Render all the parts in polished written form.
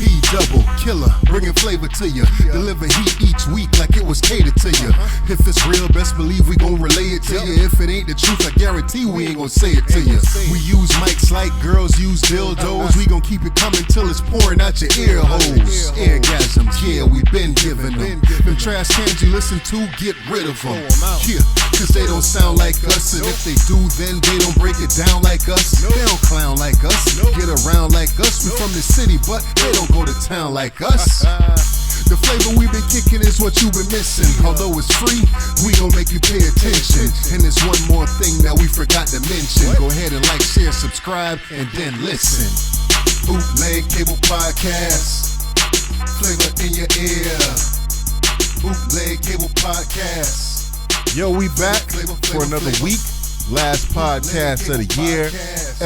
P double killer, bringing flavor to you. Deliver heat each week like it was catered to you. If it's real, best believe we gon' relay it to you. If it ain't the truth, I guarantee we ain't gon' say it to you. We use mics like girls use dildos. We gon' keep it coming till it's pouring out your ear holes. Orgasms, yeah, we been giving them. Them trash cans you listen to, get rid of them. Yeah, cause they don't sound like us. And if they do, then they don't break it down like us. They don't clown like us, get around like us. We from the city, but they don't go to town like us. The flavor we been kicking is what you been missing. Although it's free, we gon' make you pay attention. And there's one more thing that we forgot to mention. Go ahead and like, share, subscribe, and then listen. Bootleg Cable Podcast, flavor in your ear. Bootleg Cable Podcast. Yo, we back for another week. Last podcast of the year,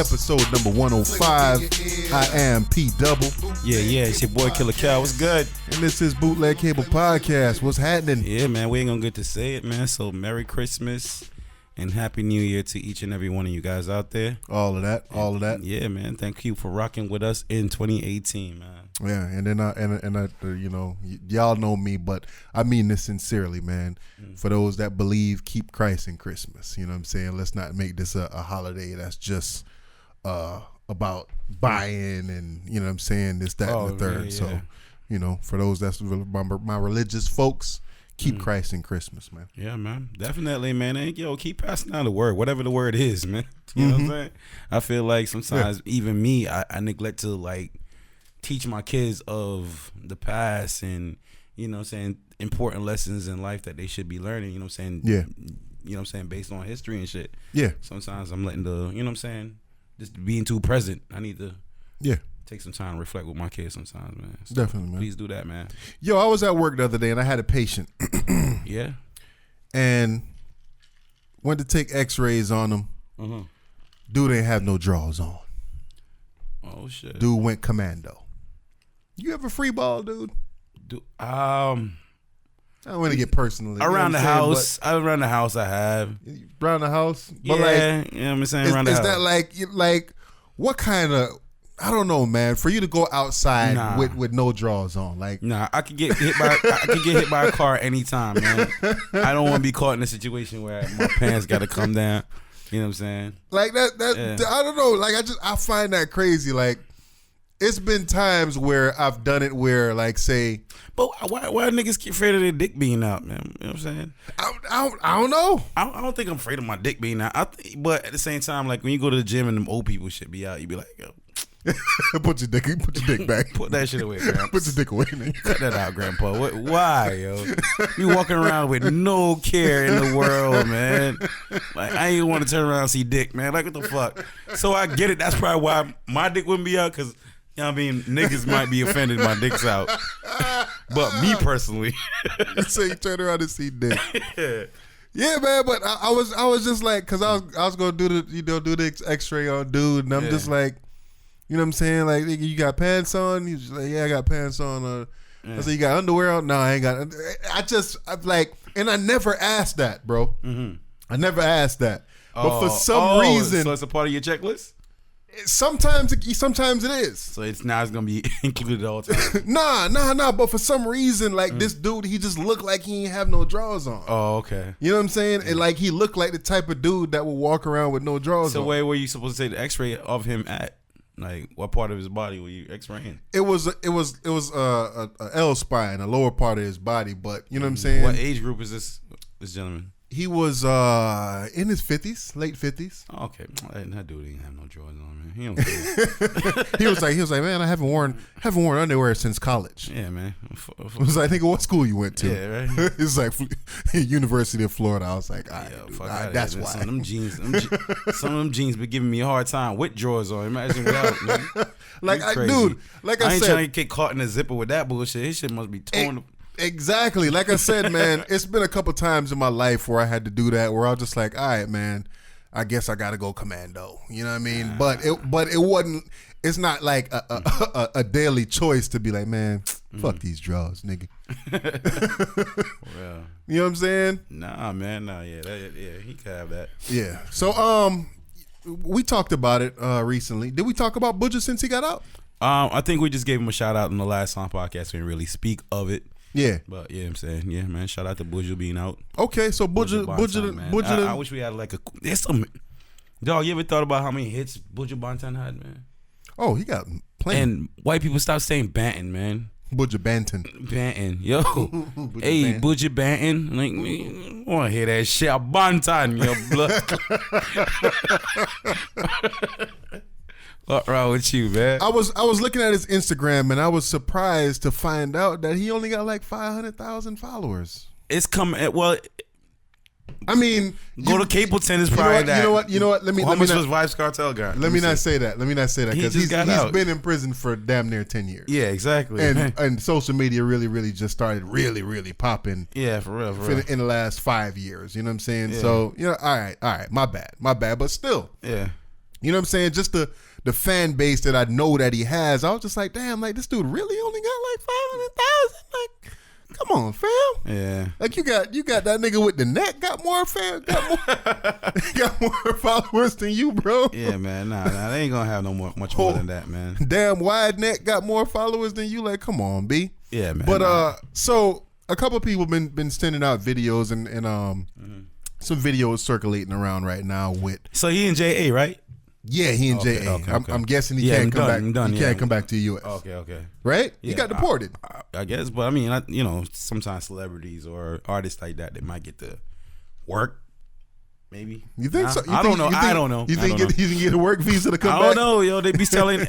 episode number 105. I am P Double. Yeah, it's your boy Killer Cal. What's good? And this is Bootleg Cable Podcast. What's happening? Yeah, man, we ain't gonna get to say it, man. So Merry Christmas and Happy New Year to each and every one of you guys out there. All of that. Yeah, man. Thank you for rocking with us in 2018, man. Yeah, and then you know, y'all know me, but I mean this sincerely, man. For those that believe, keep Christ in Christmas. You know what I'm saying? Let's not make this a holiday that's just about buying and, you know what I'm saying, this, that, and the third. Yeah. So, you know, for those that's my religious folks, keep Christ in Christmas, man. Yeah, man. Definitely, man. And, yo, keep passing down the word, whatever the word is, man. You know what I'm saying? I feel like sometimes even me, I neglect to, like, teach my kids of the past and, you know what I'm saying, important lessons in life that they should be learning, you know what I'm saying? Yeah. You know what I'm saying, based on history and shit. Yeah. Sometimes I'm letting the, you know what I'm saying, just being too present. I need to take some time to reflect with my kids sometimes, man. So definitely, man. Please do that, man. Yo, I was at work the other day and I had a patient. Yeah. And went to take x-rays on him. Dude ain't have no drawers on. Oh, shit. Dude went commando. You ever free ball, dude? I don't want to get personal. Around the house. Around the house I have. Around the house? But yeah, like, you know what I'm saying? Around the house. Is that like what kind of, I don't know, man, for you to go outside with no drawers on? Like, nah, I could get hit by a car anytime, man. I don't want to be caught in a situation where my pants got to come down. You know what I'm saying? Like that I don't know. Like I find that crazy. Like, it's been times where I've done it where, like, say, but why niggas keep afraid of their dick being out, man? You know what I'm saying? I don't know. I don't think I'm afraid of my dick being out. But at the same time, like, when you go to the gym and them old people shit be out, you be like, yo, put your dick back. Put that shit away, Grandpa. Put your dick away, man. Cut that out, Grandpa. Why, yo? You walking around with no care in the world, man. Like, I ain't want to turn around and see dick, man. Like, what the fuck? So I get it. That's probably why my dick wouldn't be out, because, you know what I mean, niggas might be offended my dick's out. But me personally. So you turn around and see dick. Yeah, man, but I was just like, because I was gonna do the x-ray on dude, and I'm just like, you know what I'm saying? Like, you got pants on? He's just like, yeah, I got pants on. I said, you got underwear on? No, I ain't got. I'm like, and I never asked that, bro. I never asked that. But for some reason, so it's a part of your checklist. Sometimes it is. So it's gonna be included all the time. Nah. But for some reason, like, this dude, he just looked like he ain't have no drawers on. Oh, okay. You know what I'm saying? And like, he looked like the type of dude that would walk around with no drawers on. So where were you supposed to take the X-ray of him at? Like, what part of his body were you X-raying? It was a L spine, a lower part of his body. But you know what I'm saying? What age group is this gentleman? He was in his 50s, late 50s. Oh, okay, that dude didn't have no drawers on, man. He don't care. he was like, man, I haven't worn underwear since college. Yeah, man. I was like, I think, what school you went to? Yeah, right. It's like University of Florida. I was like, all right, that's why. Some of them jeans be giving me a hard time with drawers on. Imagine without, man. Like, I ain't trying to get caught in a zipper with that bullshit. His shit must be torn. Exactly. Like I said, man, it's been a couple times in my life where I had to do that, where I was just like, all right, man, I guess I got to go commando. You know what I mean? But it wasn't. It's not like a daily choice to be like, man, fuck these drawers, nigga. Well, you know what I'm saying? Nah, man. Nah, yeah, he could have that. Yeah. So we talked about it recently. Did we talk about Buju since he got out? I think we just gave him a shout out in the last song podcast. We didn't really speak of it. Yeah. But yeah, I'm saying, yeah, man. Shout out to Buju being out. Okay, so Buju. I wish we had like a. There's some. Dog, you ever thought about how many hits Buju Banton had, man? Oh, he got plenty. And white people stop saying Banton, man. Buju Banton. Banton, yo. Hey, Buju Banton. Like, me, I want to hear that shit. Banton, yo, blood. What wrong with you, man? I was looking at his Instagram and I was surprised to find out that he only got like 500,000 followers. It's coming. Well, I mean, go to Capleton is probably that. You know what? Let me was not, Vibes Cartel guy. Let me not say that because he's been in prison for damn near 10 years. Yeah, exactly. And social media really just started really popping. Yeah, for real. In the last 5 years. You know what I'm saying? Yeah. So all right, my bad, but still, yeah. You know what I'm saying? Just the fan base that I know that he has, I was just like, damn, like this dude really only got like 500,000. Like, come on, fam. Yeah. Like you got that nigga with the neck got more followers than you, bro. Yeah, man. Nah, they ain't gonna have much more than that, man. Damn, wide neck got more followers than you. Like, come on, B. Yeah, man. But so a couple of people been sending out videos and some videos circulating around right now with. So he in JA, right? Yeah, he in JA. Okay. I'm guessing he can't come back. He can't come back to the U.S. Okay. Right? Yeah, he got deported. I guess, but I mean, sometimes celebrities or artists like that, they might get to work. Maybe you think so? I don't know. You think he can get a work visa to come back? I don't know, yo. They be telling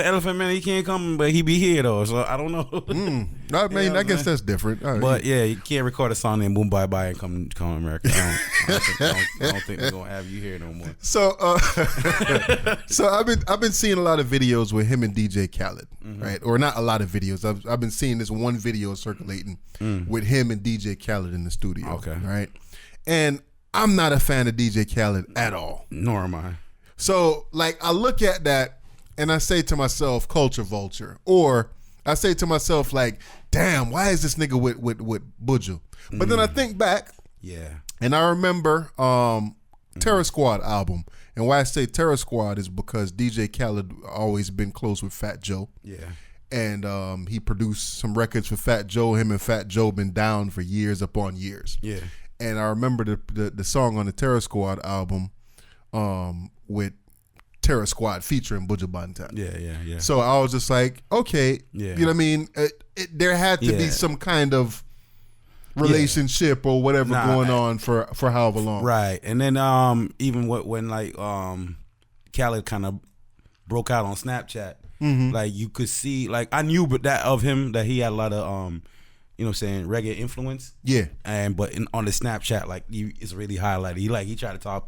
Elephant Man he can't come, but he be here though. So I don't know. I mean, I guess that's different. Right. But yeah, you can't record a song named "Boom Bye Bye" and come to America. I don't think they're gonna have you here no more. So, so I've been seeing a lot of videos with him and DJ Khaled, right? Or not a lot of videos. I've been seeing this one video circulating with him and DJ Khaled in the studio. Okay, right, and I'm not a fan of DJ Khaled at all. Nor am I. So, like, I look at that and I say to myself, culture vulture. Or I say to myself, like, damn, why is this nigga with Buju? But then I think back. Yeah. And I remember Terror Squad album. And why I say Terror Squad is because DJ Khaled always been close with Fat Joe. Yeah. And he produced some records for Fat Joe. Him and Fat Joe been down for years upon years. Yeah. And I remember the song on the Terror Squad album with Terror Squad featuring Buju Banton. Yeah. So I was just like, okay, you know what I mean? There had to be some kind of relationship or whatever going on for however long. Right. And then even when like Khaled kind of broke out on Snapchat, like you could see, like I knew that of him that he had a lot of you know what I'm saying, reggae influence. Yeah. But on the Snapchat, like it's really highlighted. He tried to talk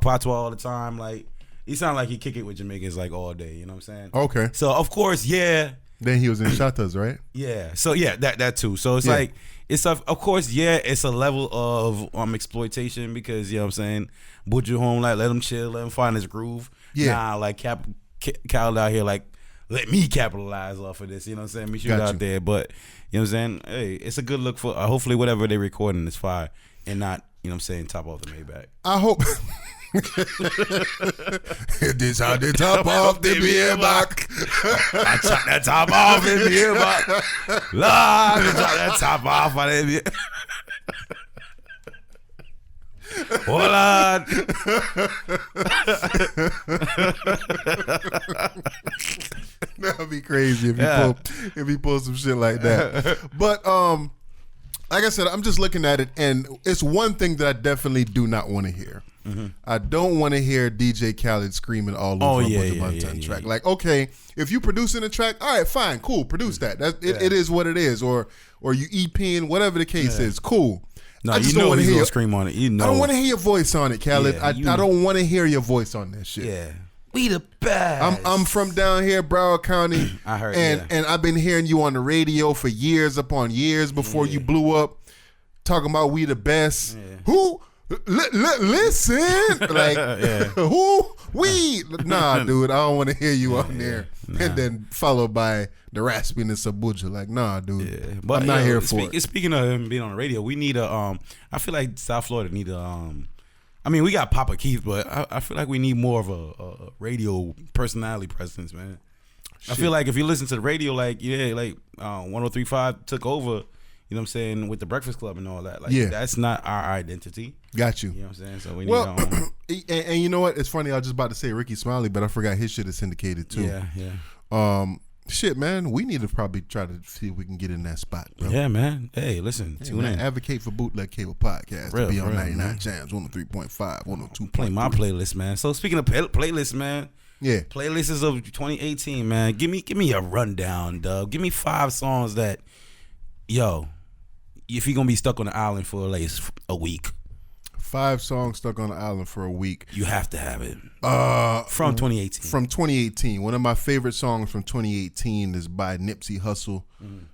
patois all the time. Like he sounded like he kick it with Jamaicans like all day. You know what I'm saying? Okay. So of course, yeah. Then he was in Shatas, right? Yeah. So yeah, that too. So it's like it's of course, yeah, it's a level of exploitation because you know what I'm saying, Buju home, like let him chill, let him find his groove. Yeah. Nah, like Khaled out here like, let me capitalize off of this, you know what I'm saying? Me shoot out there, but you know what I'm saying? Hey, it's a good look for hopefully whatever they're recording is fire and not, you know what I'm saying, top off the Maybach. I hope this how they top off the Maybach. I chop that top off in the Maybach. Lord, I chop that top off of the Maybach. Hold on. That'd be crazy if he pull some shit like that. But like I said, I'm just looking at it, and it's one thing that I definitely do not want to hear. I don't want to hear DJ Khaled screaming all over a Buju Banton track. Like, okay, if you producing a track, all right, fine, cool, produce that. It is what it is, or you EPing, whatever the case is, cool. No, I just don't want to hear you scream on it. You know, I don't want to hear your voice on it, Khaled. I don't want to hear your voice on that shit. Yeah, we the best. I'm from down here, Broward County. I heard, and I've been hearing you on the radio for years upon years before you blew up, talking about we the best. Yeah. Who? Listen, like who? We? Nah, dude, I don't want to hear you on there. Nah. And then followed by the raspiness of Buju. Like, nah, dude, but I'm not here for it. Speaking of him being on the radio, we need a. I feel like South Florida need a. I mean, we got Papa Keith, but I feel like we need more of a radio personality presence, man. I feel like if you listen to the radio, like 103.5 took over. You know what I'm saying, with the Breakfast Club and all that. Like, that's not our identity. Got you. You know what I'm saying? So we need our own. And you know what? It's funny. I was just about to say Ricky Smiley, but I forgot his shit is syndicated too. Yeah. Shit, man. We need to probably try to see if we can get in that spot, bro. Yeah, man. Hey, listen. Tune in. Advocate for Bootleg Cable Podcast to be on 99 Jams, 103.5, 102.3. Play my playlist, man. So speaking of playlists, man. Yeah. Playlists of 2018, man. Give me a rundown, Doug. Give me 5 songs that, if you're gonna be stuck on the island for at least a week. 5 songs stuck on the island for a week. You have to have it. From 2018. From 2018. One of my favorite songs from 2018 is by Nipsey Hussle,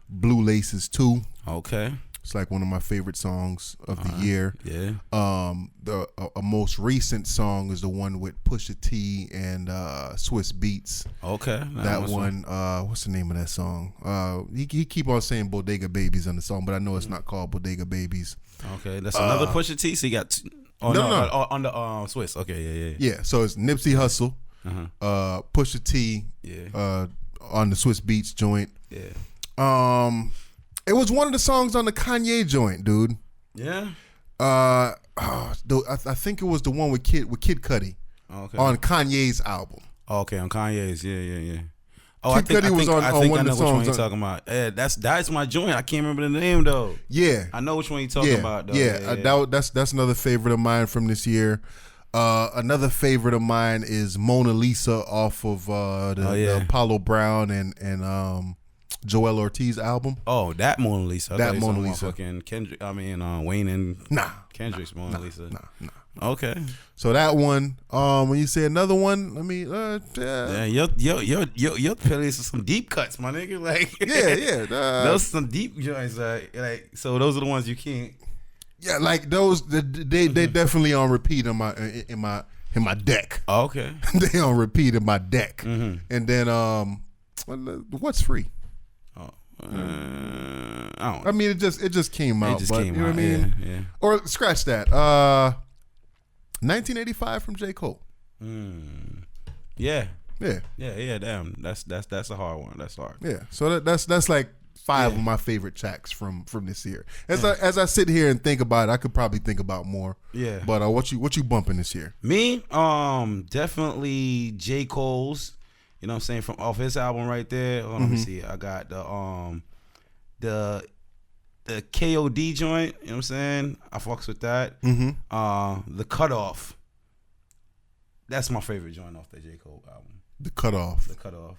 Blue Laces 2. Okay. It's like one of my favorite songs of the year. Yeah. A most recent song is the one with Pusha T and Swiss Beats. Okay. That one, what's the name of that song? He keep on saying Bodega Babies on the song, but I know it's not called Bodega Babies. Okay, that's another Pusha T. So you got on the Swiss. Okay, yeah. Yeah, so it's Nipsey Hussle, Pusha T, on the Swiss Beats joint. Yeah. It was one of the songs on the Kanye joint, dude. Yeah. I think it was the one with Kid Cudi. Okay. On Kanye's album. Okay, on Kanye's. Yeah. Oh, Kid Cudi was on one of the songs. I know which one you're talking about. Yeah, that's my joint. I can't remember the name though. Yeah. I know which one you're talking about though. Yeah. That's another favorite of mine from this year. Another favorite of mine is Mona Lisa off of the Apollo Brown and Joel Ortiz album. Oh, that Mona Lisa. That Mona Lisa. Fucking Kendrick. Wayne and Kendrick's Mona Lisa. Nah. Okay. So that one. When you say another one, let me. Yeah, your playlist is some deep cuts, my nigga. Like those some deep joints. Like so, those are the ones you can't. Yeah, like those. They definitely on repeat in my deck. Oh, okay. They on repeat in my deck. Mm-hmm. And then what's free? I mean, it just came out. You know what I mean? Yeah. Or scratch that. 1985 from J. Cole. Yeah. Yeah. Damn, that's a hard one. That's hard. Yeah. So that's like 5 of my favorite tracks from this year. As I sit here and think about it, I could probably think about more. Yeah. But what you bumping this year? Me, definitely J. Cole's. You know what I'm saying, from off his album right there. Let me see. I got the KOD joint. You know what I'm saying? I fucks with that. The Cutoff. That's my favorite joint off the J. Cole album. The Cutoff.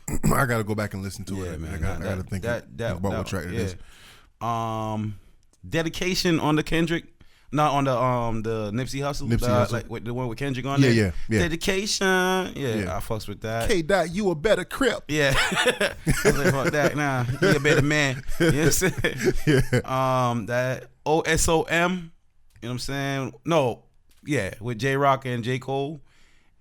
I gotta go back and listen to it. Man, I gotta think about what track it is. Dedication on the Kendrick. Not on the Nipsey Hussle. Like with the one with Kendrick on there. Yeah. Dedication. Yeah, I fucks with that. K. You a better crip. Yeah. I was like, fuck that. Nah, he a better man. You know what I'm saying? Yeah. That OSOM. You know what I'm saying? No. Yeah, with J Rock and J. Cole.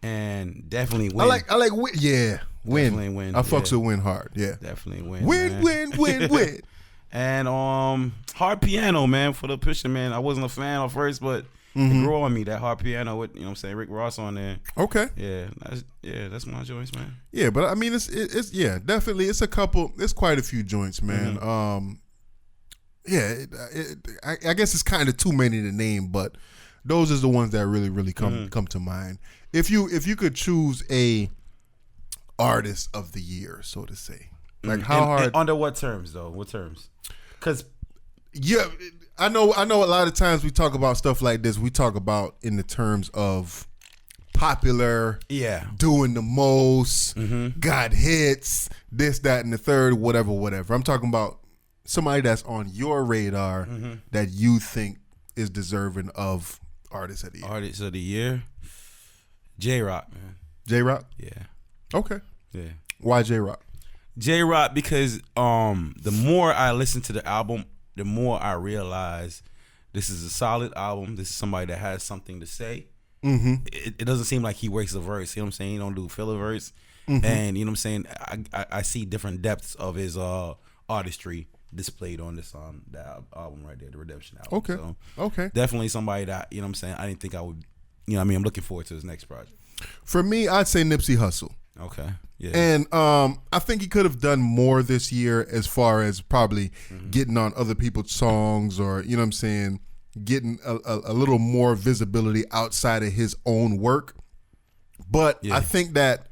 And definitely Win. I like Win. Yeah. Win. Definitely Win. I fucks with Win hard. Yeah. Definitely Win. Win. And Hard Piano, man, for the Pusha, man. I wasn't a fan at first, but it grew on me, that Hard Piano with, you know what I'm saying, Rick Ross on there. Okay. Yeah, that's my joints, man. Yeah, but I mean it's definitely it's quite a few joints, man. I guess it's kind of too many to name, but those are the ones that really come to mind. If you could choose a artist of the year, so to say. Like how hard? And under what terms though? What terms? Because I know a lot of times we talk about stuff like this. We talk about in the terms of popular, doing the most, got hits, this, that, and the third, whatever. I'm talking about somebody that's on your radar that you think is deserving of artist of the year. Artist of the year, J Rock, man. J Rock? Yeah. Okay. Yeah. Why J Rock? J Rock because the more I listen to the album, the more I realize this is a solid album. This is somebody that has something to say. It doesn't seem like he wastes a verse. You know what I'm saying? He don't do filler verse. And you know what I'm saying? I see different depths of his artistry displayed on this that album right there, the Redemption album. Okay. So okay. Definitely somebody that, you know what I'm saying, I didn't think I would, you know what I mean? I'm looking forward to his next project. For me, I'd say Nipsey Hussle. Okay. Yeah. And I think he could have done more this year as far as probably getting on other people's songs, or you know what I'm saying, getting a little more visibility outside of his own work. But I think that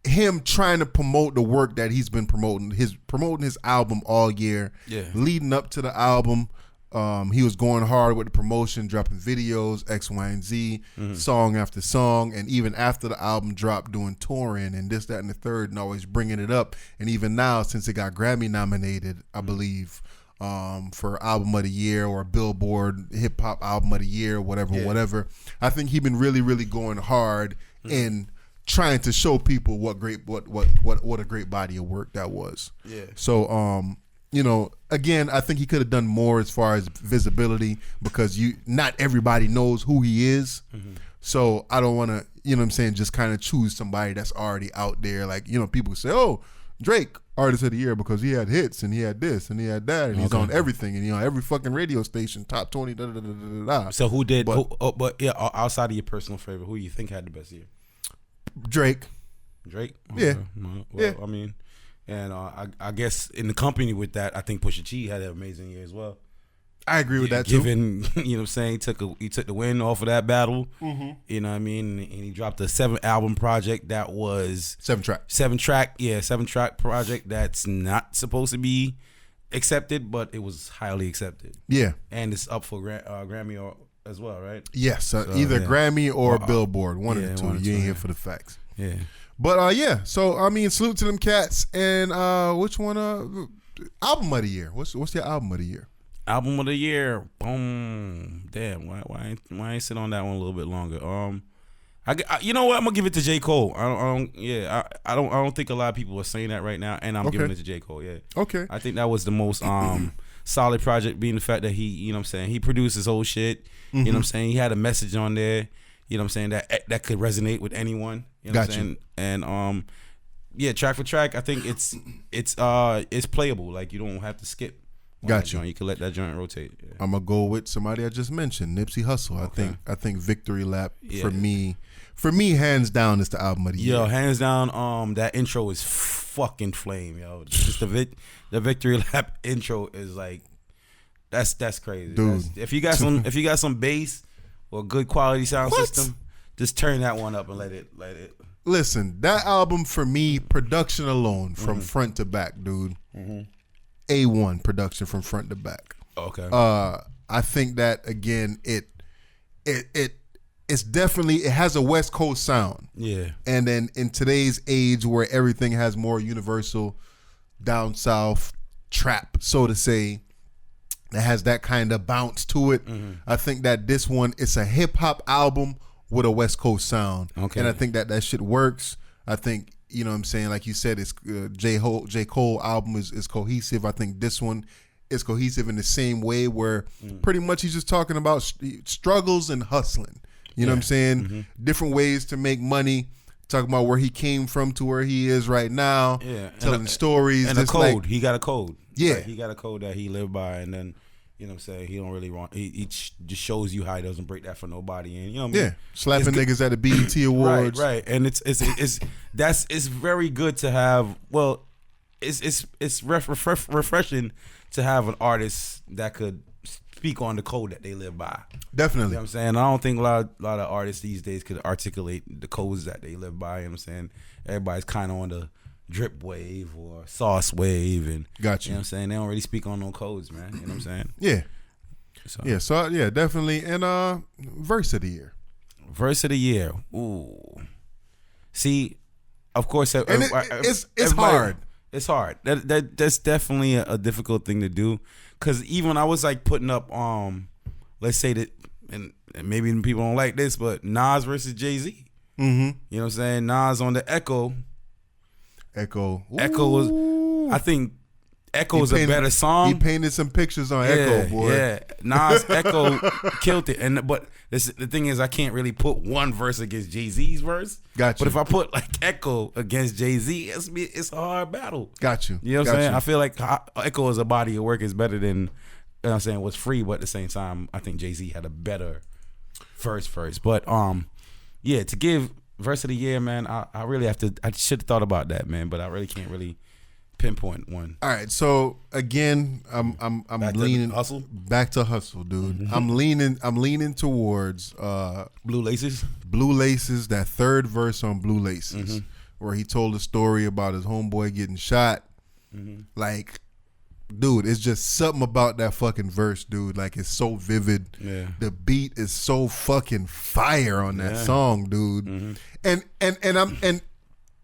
him trying to promote the work that he's been promoting his album all year, leading up to the album. He was going hard with the promotion, dropping videos, X, Y, and Z, song after song, and even after the album dropped, doing touring and this, that, and the third, and always bringing it up. And even now, since it got Grammy nominated, I believe, for Album of the Year or Billboard Hip Hop Album of the Year, whatever. I think he's been really, really going hard in trying to show people what a great body of work that was. Yeah. So, you know, again, I think he could have done more as far as visibility, because not everybody knows who he is. So I don't want to, you know what I'm saying, just kind of choose somebody that's already out there. Like, you know, people say, oh, Drake, Artist of the Year, because he had hits and he had this and he had that and he's on everything, and you know, every fucking radio station, top 20, da da da da da. So who did? Outside of your personal favorite, who you think had the best year? Drake. Okay. Yeah. Well, I mean, and I guess in the company with that, I think Pusha T had an amazing year as well. I agree with that too. Given, you know what I'm saying, he took the win off of that battle. You know what I mean? And he dropped a 7-album project that was 7-track project that's not supposed to be accepted, but it was highly accepted. Yeah. And it's up for Grammy or as well, right? Yes, so either Grammy or Billboard, one of the two. You ain't here for the facts. Yeah. But so I mean, salute to them cats. And which one? Album of the year. What's your album of the year? Album of the year. Boom. Damn. Why ain't sit on that one a little bit longer? You know what? I'm gonna give it to J. Cole. I don't think a lot of people are saying that right now, and I'm giving it to J. Cole. Yeah. Okay. I think that was the most solid project, being the fact that he, you know what I'm saying, he produced his whole shit. You know what I'm saying? He had a message on there, you know what I'm saying, that could resonate with anyone. You know what I'm saying? And track for track, I think it's playable. Like, you don't have to skip. You can let that joint rotate. Yeah. I'm gonna go with somebody I just mentioned, Nipsey Hussle. I think Victory Lap for me, hands down, is the album of the year. Yo, hands down. That intro is fucking flame, yo. Just the Victory Lap intro is like, that's crazy, dude. If you got some bass or good quality sound system, just turn that one up and let it. Listen, that album for me, production alone, from front to back, dude. A1 production from front to back. Okay. I think that again, it's definitely, it has a West Coast sound. Yeah. And then in today's age where everything has more universal down south trap, so to say, that has that kind of bounce to it. I think that this one, it's a hip hop album with a West Coast sound. Okay. And I think that shit works. I think, you know what I'm saying, like you said, it's J. Cole album is cohesive. I think this one is cohesive in the same way, where pretty much he's just talking about struggles and hustling. You know what I'm saying? Different ways to make money. Talking about where he came from to where he is right now. Yeah. Telling stories. And a code. Like, he got a code. Yeah. Like, he got a code that he lived by, and then, you know what I'm saying, he don't really want, he just shows you how he doesn't break that for nobody. And you know what I mean? Yeah. Slapping niggas at the BET Awards. Right. And it's very good to have, well, it's refreshing to have an artist that could speak on the code that they live by. Definitely. You know what I'm saying? I don't think a lot of artists these days could articulate the codes that they live by. You know what I'm saying? Everybody's kind of on the drip wave or sauce wave, and gotcha. You know what I'm saying? They don't really speak on no codes, man. You know what I'm saying? Yeah. So definitely. And verse of the year. Verse of the year. Ooh. See, of course, and it's hard. It's hard. That's definitely a difficult thing to do, because even when I was like putting up, let's say that, and maybe people don't like this, but Nas versus Jay-Z. You know what I'm saying? Nas on the Echo. Ooh. Echo was, I think Echo is a better song. He painted some pictures on Echo, boy. Yeah, Nas Echo killed it. But the thing is, I can't really put one verse against Jay-Z's verse. Gotcha. But if I put like Echo against Jay-Z, it's a hard battle. Got you. You know what I'm saying? I feel like Echo as a body of work is better than, you know what I'm saying, what's free. But at the same time, I think Jay-Z had a better verse. But to give verse of the year, man. I really have to. I should have thought about that, man, but I really can't pinpoint one. All right, so again, I'm leaning back to hustle, dude. Mm-hmm. I'm leaning towards Blue Laces. Blue Laces, that third verse on Blue Laces, where he told a story about his homeboy getting shot. Mm-hmm. Like, dude, it's just something about that fucking verse, dude. Like, it's so vivid. Yeah. The beat is so fucking fire on that song, dude. Mm-hmm. And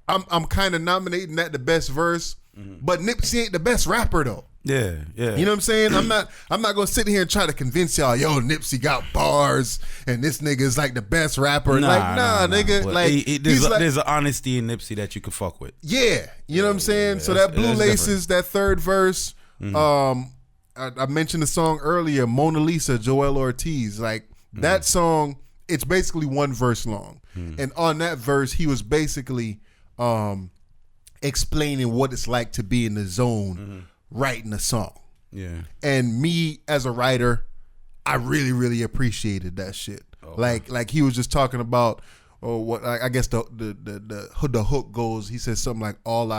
I'm kind of nominating that the best verse. Mm-hmm. But Nipsey ain't the best rapper though. Yeah. You know what I'm saying? I'm not gonna sit here and try to convince y'all, yo, Nipsey got bars and this nigga is like the best rapper. Nah, nigga. But like there's an honesty in Nipsey that you can fuck with. Yeah. You know what I'm saying? So that Blue Laces, that third verse, I mentioned the song earlier, Mona Lisa, Joel Ortiz. Like that song, it's basically one verse long. And on that verse, he was basically explaining what it's like to be in the zone writing a song. Yeah. And me as a writer, I really, really appreciated that shit. Oh. Like he was just talking about what I guess the hook goes, he said something like all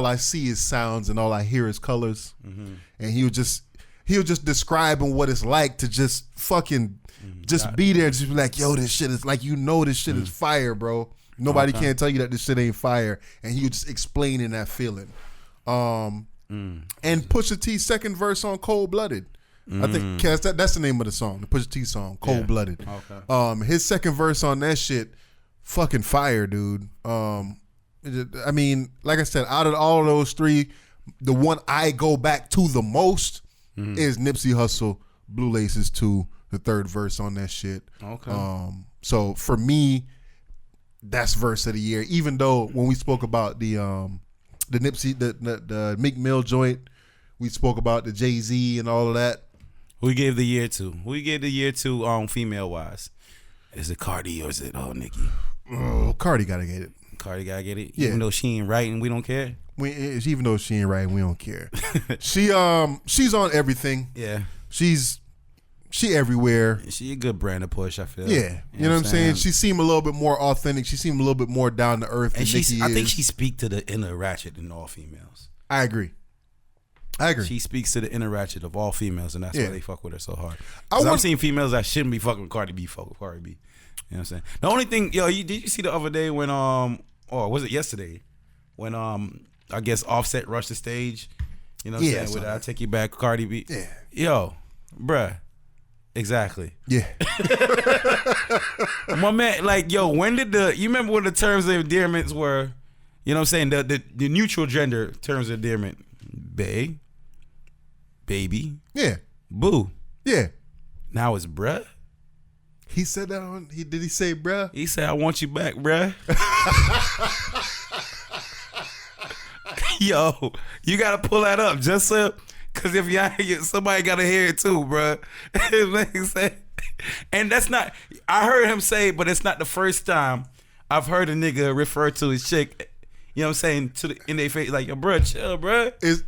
I see is sounds and all I hear is colors. Mm-hmm. And he was just describing what it's like to just fucking just be there and just be like, yo, this shit is like, this shit is fire, bro. Nobody can tell you that this shit ain't fire. And he was just explaining that feeling. And Pusha T's second verse on Cold Blooded. I think that's the name of the song, the Pusha T song, Cold Blooded. Okay. His second verse on that shit, fucking fire, dude. I mean, like I said, out of all of those three, the one I go back to the most is Nipsey Hussle, Blue Laces 2, the third verse on that shit. Okay. So for me, that's verse of the year. Even though when we spoke about the Nipsey, the Meek Mill joint, we spoke about the Jay-Z and all of that. Who gave the year to? Female wise? Is it Cardi or is it Nicki? Oh, Cardi gotta get it. Cardi gotta get it. Even though she ain't right and we don't care. Even though she ain't right and we don't care. She's on everything. Yeah. She everywhere. She a good brand to push, I feel. Yeah. You know what I'm saying? She seemed a little bit more authentic. She seemed a little bit more down to earth than Nicki is. I think she speaks to the inner ratchet in all females. I agree. She speaks to the inner ratchet of all females, and that's why they fuck with her so hard. I'm seeing females that shouldn't be fucking with Cardi B fuck with Cardi B. You know what I'm saying? The only thing, did you see the other day when or was it yesterday? When I guess Offset rushed the stage. You know what I'm saying? With I Take You Back, Cardi B. Yeah. Yo, bruh. Exactly. Yeah. My man, like, when did you remember when the terms of endearments were, you know what I'm saying, the neutral gender terms of endearment? Baby. Yeah. Boo. Yeah. Now it's bruh. He said that did he say bruh? He said, I want you back, bruh. Yo, you gotta pull that up just so. Cause if y'all somebody gotta hear it too, bro. And that's not. I heard him say, but it's not the first time I've heard a nigga refer to his chick. You know what I'm saying? In their face, like, yo, bro, chill, bro. Is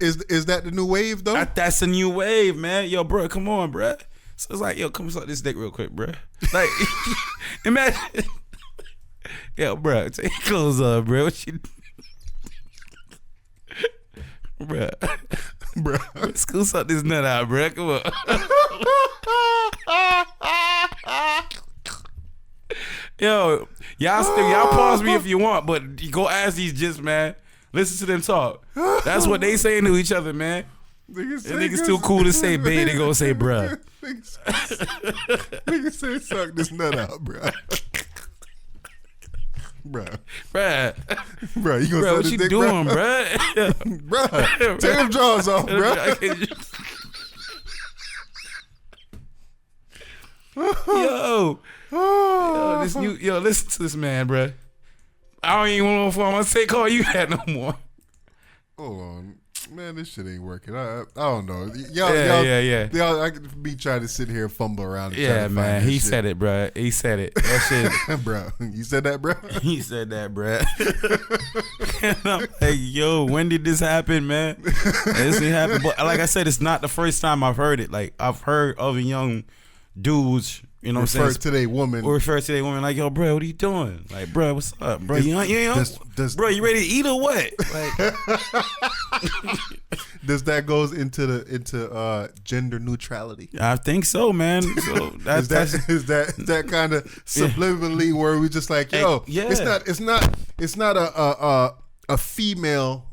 that the new wave though? That's the new wave, man. Yo, bro, come on, bro. So it's like, yo, come suck this dick real quick, bro. Like, imagine, yo, bro, take your clothes off, bro. What you, bro. Bro, school suck this nut out, bro. Come on. Yo, y'all pause me if you want, but you go ask these just, man. Listen to them talk. That's what they saying to each other, man. Niggas too cool to say babe, they gonna say bruh. Niggas say suck this nut out, bruh. Bruh, you gonna bro, what you dick, doing, bruh? Bruh, take them jaws off, bruh. Yo, listen to this man, bruh. I don't even want to call you that no more. Hold on. Man, this shit ain't working. I don't know. Y'all, I could be trying to sit here and fumble around. Yeah, man. He said it, bro. He said it. That shit, bro. You said that, bro. He said that, bro. And I'm like, yo, when did this happen, man? This didn't happen. But like I said, it's not the first time I've heard it. Like I've heard other young dudes You know what I'm saying? To their woman. Or refer to their woman like, yo, bro, what are you doing? Like, bro, what's up, bro? You bro, you ready to eat or what? Like, does that goes into gender neutrality? I think so, man. So is that kind of subliminally where we just like, yo, it's not a female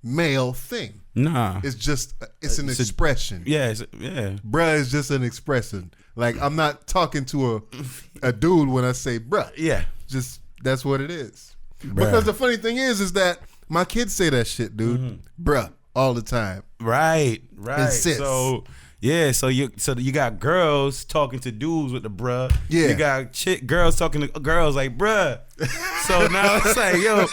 male thing. Nah, it's an expression. Bruh is just an expression. Like, I'm not talking to a dude when I say bruh. Yeah, just that's what it is. Bruh. Because the funny thing is that my kids say that shit, dude. Bruh, all the time. Right. Insist. So you got girls talking to dudes with the bruh. Yeah. You got girls talking to girls like bruh. So now it's like, yo,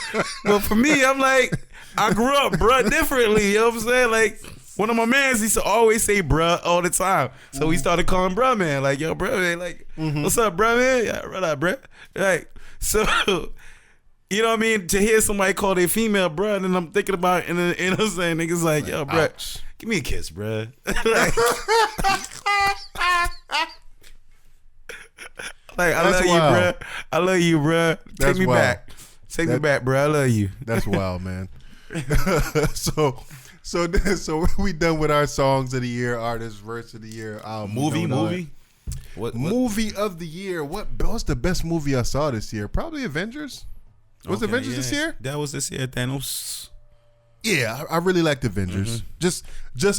well, for me, I'm like, I grew up bruh differently. You know what I'm saying? Like, one of my mans used to always say bruh all the time. So we started calling bruh man. Like, yo, bruh man, like, what's up, bruh man? Yeah, right up, bruh. Like, so, you know what I mean? To hear somebody call their female bruh, and then I'm thinking about, and then, you know what I'm saying? Niggas like, yo, bruh, give me a kiss, bruh. Like, I love you, bruh. I love you, bruh. Take me back. Take me back, bruh. I love you. That's wild, man. So we done with our songs of the year, artist, verse of the year, album. Movie? What movie of the year? What's the best movie I saw this year? Probably Avengers. Was Avengers this year? That was this year. Thanos. Yeah, I really liked Avengers. Just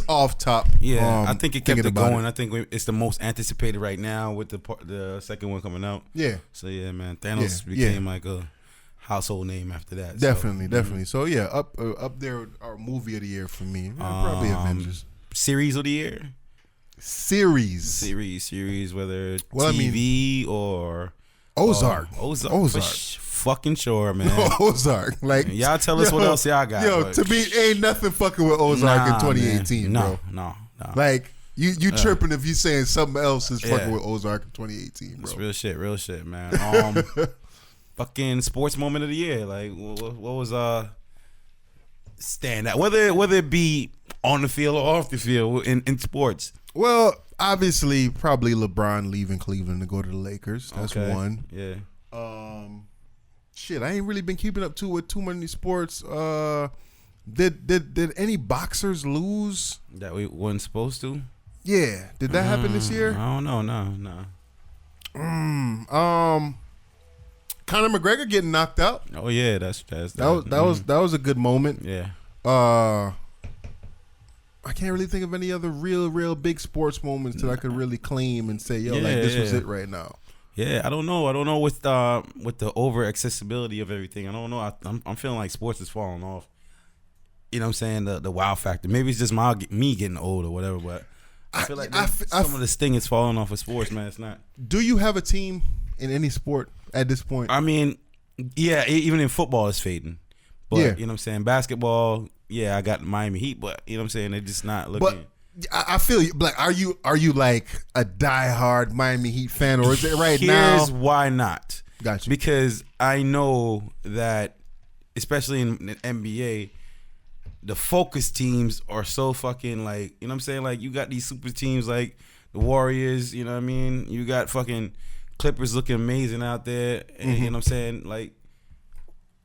off top. Yeah, I think it kept it going. I think it's the most anticipated right now with the second one coming out. Yeah. So yeah, man, Thanos became like a household name after that. Definitely. So yeah, up there, our movie of the year for me. Probably Avengers. Series of the year. Series, whether TV or Ozark. Fucking sure, man. Ozark. Like, y'all tell us what else y'all got. Yo, to me, ain't nothing fucking with Ozark in 2018, man. bro. No. Like, you tripping if you saying something else is fucking with Ozark in 2018, bro. It's real shit, man. Fucking sports moment of the year. Like, what was stand out? Whether it be on the field or off the field in sports. Well, obviously, probably LeBron leaving Cleveland to go to the Lakers. That's one. Yeah. Shit, I ain't really been keeping up with too many sports. Did any boxers lose that we wasn't supposed to? Yeah, did that happen this year? I don't know. No. Conor McGregor getting knocked out. Oh yeah, that was a good moment. Yeah. I can't really think of any other real big sports moments that I could really claim and say, yo, this was it right now. Yeah, I don't know with the over accessibility of everything. I don't know. I'm feeling like sports is falling off. You know what I'm saying? The wow factor. Maybe it's just me getting old or whatever, but I feel like some of this thing is falling off of sports, man. It's not. Do you have a team in any sport at this point? I mean, yeah, even in football it's fading. But you know what I'm saying? Basketball, yeah, I got Miami Heat, but you know what I'm saying? They're just not looking. But I feel you. Like, are you like a diehard Miami Heat fan, or is it now? Here's why not. Gotcha. Because I know that, especially in the NBA, the focus teams are so fucking like, you know what I'm saying? Like, you got these super teams like the Warriors, you know what I mean? You got fucking Clippers looking amazing out there, and you know what I'm saying? Like,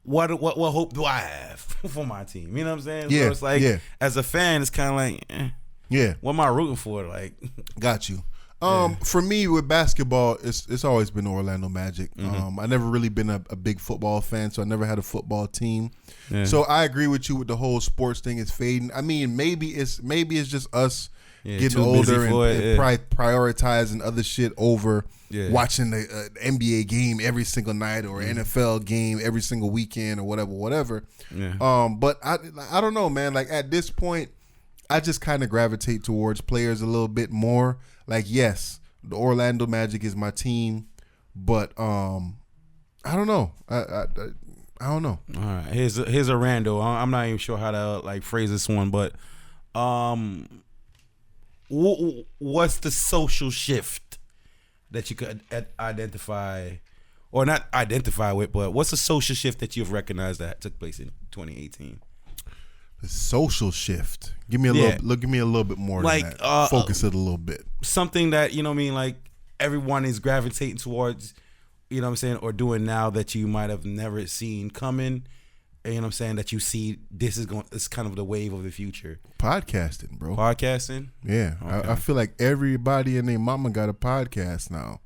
what hope do I have for my team? You know what I'm saying? Yeah. So it's like, as a fan, it's kind of like, yeah, what am I rooting for? Like, got you. For me with basketball, it's always been the Orlando Magic. I never really been a big football fan, so I never had a football team. Yeah. So I agree with you with the whole sports thing is fading. I mean, maybe it's just us getting older and prioritizing other shit over watching the NBA game every single night or NFL game every single weekend or whatever. Yeah. But I don't know, man. Like, at this point, I just kind of gravitate towards players a little bit more. Like, yes, the Orlando Magic is my team, but I don't know. I don't know. All right, here's a rando. I'm not even sure how to like phrase this one, but what's the social shift that you could identify, or not identify with, but what's the social shift that you've recognized that took place in 2018? The social shift. Give me a little bit more like, than that. Focus it a little bit. Something that, you know what I mean, like, everyone is gravitating towards, you know what I'm saying, or doing now that you might have never seen coming. You know what I'm saying? That you see it's kind of the wave of the future. Podcasting, bro. Podcasting? Yeah. Okay. I feel like everybody and their mama got a podcast now.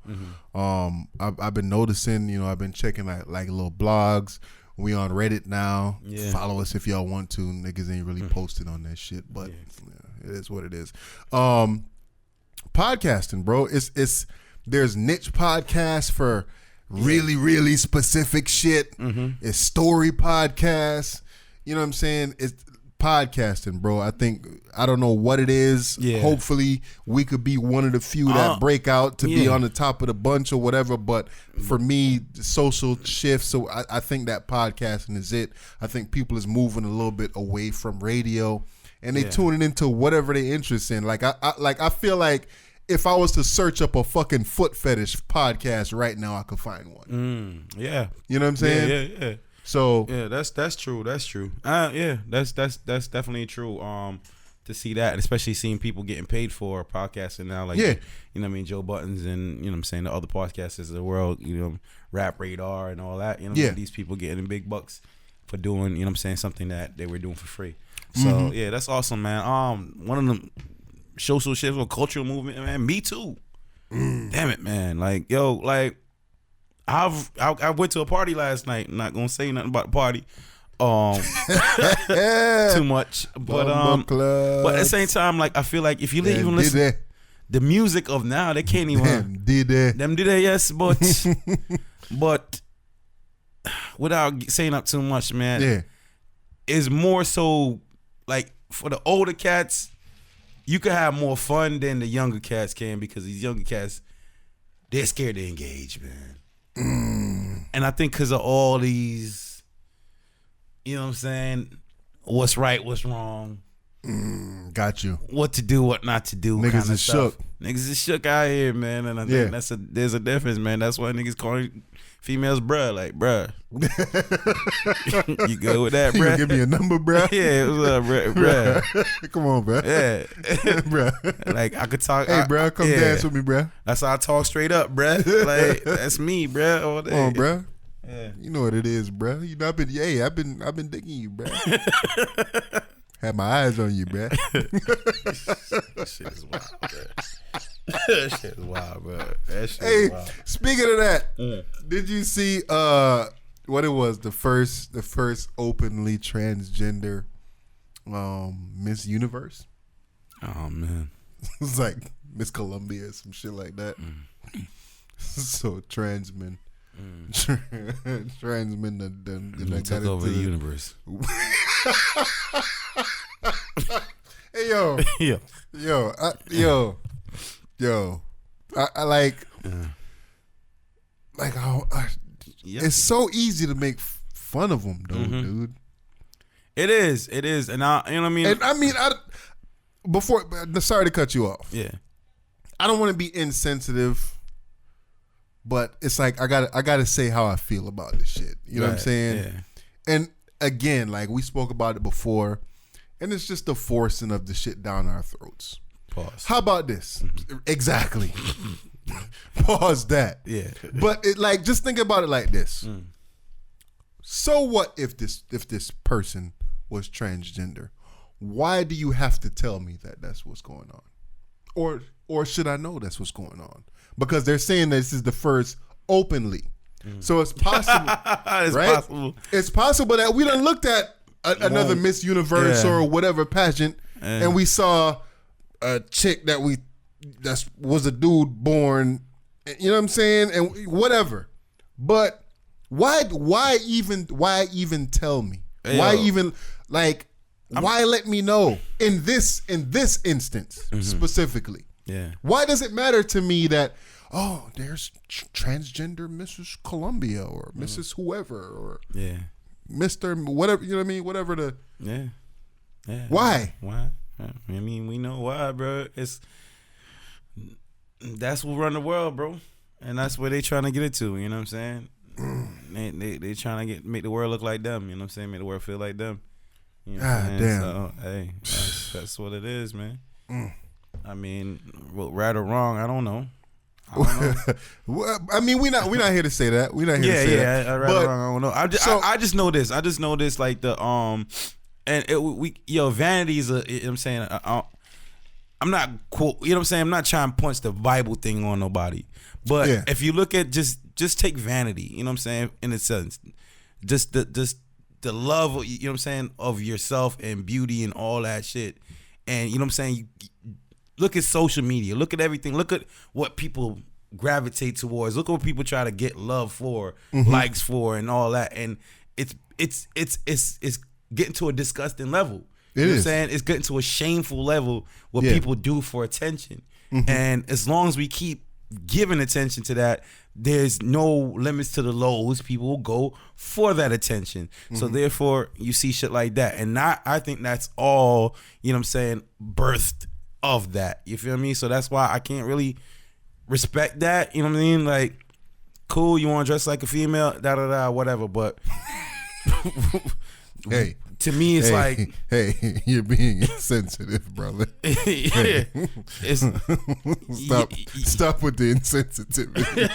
I've been noticing, you know, I've been checking like little blogs. We on Reddit now. Yeah. Follow us if y'all want to. Niggas ain't really posted on that shit, but it is what it is. Podcasting, bro. There's niche podcasts for really, really specific shit. It's story podcasts. You know what I'm saying? It's podcasting, bro. I don't know what it is. Yeah. Hopefully we could be one of the few that break out to be on the top of the bunch or whatever. But for me, social shift. So I think that podcasting is it. I think people is moving a little bit away from radio and they tuning into whatever they interested in. Like I feel like if I was to search up a fucking foot fetish podcast right now, I could find one. Yeah. You know what I'm saying? Yeah. So yeah, that's true. That's true. Yeah, that's definitely true. To see that, and especially seeing people getting paid for podcasting now, like you know what I mean, Joe Buttons and you know what I'm saying, the other podcasters of the world, you know, Rap Radar and all that. You know, these people getting big bucks for doing, you know what I'm saying, something that they were doing for free. So yeah, that's awesome, man. One of them social shifts or cultural movement, man. Me too. Damn it, man. Like, yo, like I went to a party last night. I'm not gonna say nothing about the party. Too much. But at the same time, like I feel like if you even listen the music of now, they can't even did that, yes, but without saying up too much, man, it's more so like for the older cats, you can have more fun than the younger cats can, because these younger cats, they're scared to engage, man. And I think because of all these, you know what I'm saying, what's right, what's wrong, got you, what to do, what not to do, niggas is shook. Niggas is shook out here, man. And I think there's a difference, man. That's why niggas calling females bruh, like bruh. You good with that, bruh? You give me a number, bruh? Yeah, what's up, bruh? Come on, bruh. Yeah. Bruh. Like I could talk. Hey, bruh, come dance with me, bruh. That's how I talk straight up, bruh. Like that's me, bruh. All day. Come on, bruh. Yeah. You know what it is, bruh. You know I've been digging you, bruh. Had my eyes on you, bruh. That shit is wild, bruh. That shit is wild, bro. That shit is wild. Speaking of that, did you see what it was, the first openly transgender Miss Universe? Oh man. It was like Miss Columbia or some shit like that. So transmen. Transmen that took over the universe. Hey yo, I like, it's so easy to make fun of them, though, dude. It is, and you know what I mean. And I mean, sorry to cut you off. Yeah, I don't want to be insensitive, but it's like I gotta say how I feel about this shit. You know what I'm saying? Yeah. And again, like we spoke about it before, and it's just the forcing of the shit down our throats. Pause. How about this? Exactly. Pause that. Yeah. But just think about it like this. So what if this person was transgender? Why do you have to tell me that that's what's going on? Or should I know that's what's going on? Because they're saying that this is the first openly. So it's possible, right? Possible. It's possible that we done looked at another Miss Universe or whatever pageant, and we saw a chick that was a dude born, you know what I'm saying, and whatever. But why even tell me? Hey, why even why let me know in this instance specifically? Yeah. Why does it matter to me that there's transgender Mrs. Columbia or Mrs. whoever or Mr. whatever, you know what I mean? Whatever the Why? I mean, we know why, bro. That's what run the world, bro, and that's where they trying to get it to. You know what I'm saying? They trying to make the world look like them. You know what I'm saying? Make the world feel like them. You know God damn. So, hey, that's what it is, man. I mean, right or wrong, I don't know. Well, I mean, we're not here to say that. We're not here to say that. Yeah, right, I don't know. I just know this. I just know this, like the vanity is a. You know what I'm saying, I'm not cool. You know what I'm saying. I'm not trying to punch the Bible thing on nobody, but if you look at just take vanity. You know what I'm saying, in a sense, just the love. You know what I'm saying, of yourself and beauty and all that shit, and you know what I'm saying. Look at social media. Look at everything. Look at what people gravitate towards. Look at what people try to get love for, likes for, and all that. And it's getting to a disgusting level. You know what I'm saying? It's getting to a shameful level what people do for attention. And as long as we keep giving attention to that, there's no limits to the lows. People will go for that attention. So therefore, you see shit like that. And I think that's all, you know what I'm saying, birthed of that. You feel me? So that's why I can't really respect that. You know what I mean? Like, cool, you want to dress like a female, whatever. But hey, to me, it's like, hey, you're being insensitive, brother. Yeah, stop with the insensitivity.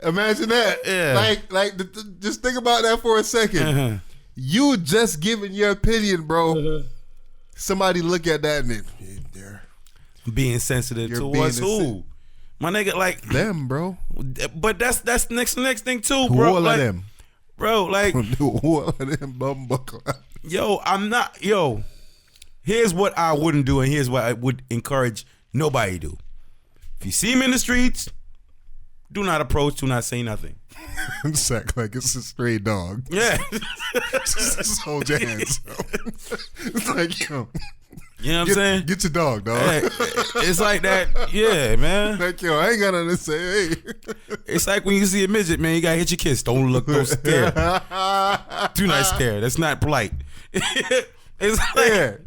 Imagine that. Yeah. Just think about that for a second. You just giving your opinion, bro. Somebody look at that and they're being sensitive towards who? My nigga, like them, bro. But that's next thing too, bro. All like, of them, bro. Like all of them bumbuckle. Yo, I'm not. Yo, here's what I wouldn't do, and here's what I would encourage nobody to do. If you see him in the streets, do not approach. Do not say nothing. It's like it's a stray dog. Yeah. Just hold your hands up. It's like, yo. You know what I'm saying? Get your dog, dog. Hey, it's like that. Yeah, man. Like, yo, I ain't got nothing to say. Hey. It's like when you see a midget, man, you gotta hit your kiss. Don't look, don't stare. Do not stare. That's not polite. It's like,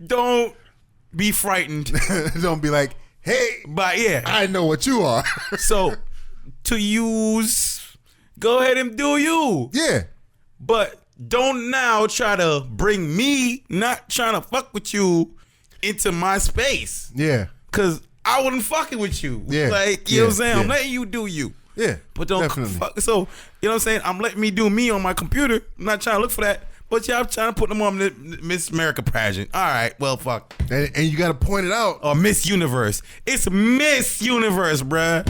don't be frightened. Don't be like, hey, but yeah, I know what you are. So, to use, go ahead and do you. Yeah. But don't now try to bring me not trying to fuck with you into my space. Yeah. Cause I wasn't fucking with you. Yeah. Like, you know what I'm saying? I'm letting you do you. Yeah. But don't fuck. So, you know what I'm saying? I'm letting me do me on my computer. I'm not trying to look for that. But y'all trying to put them on the Miss America pageant. All right, well, fuck. And you got to point it out. Or Miss Universe. It's Miss Universe, bruh.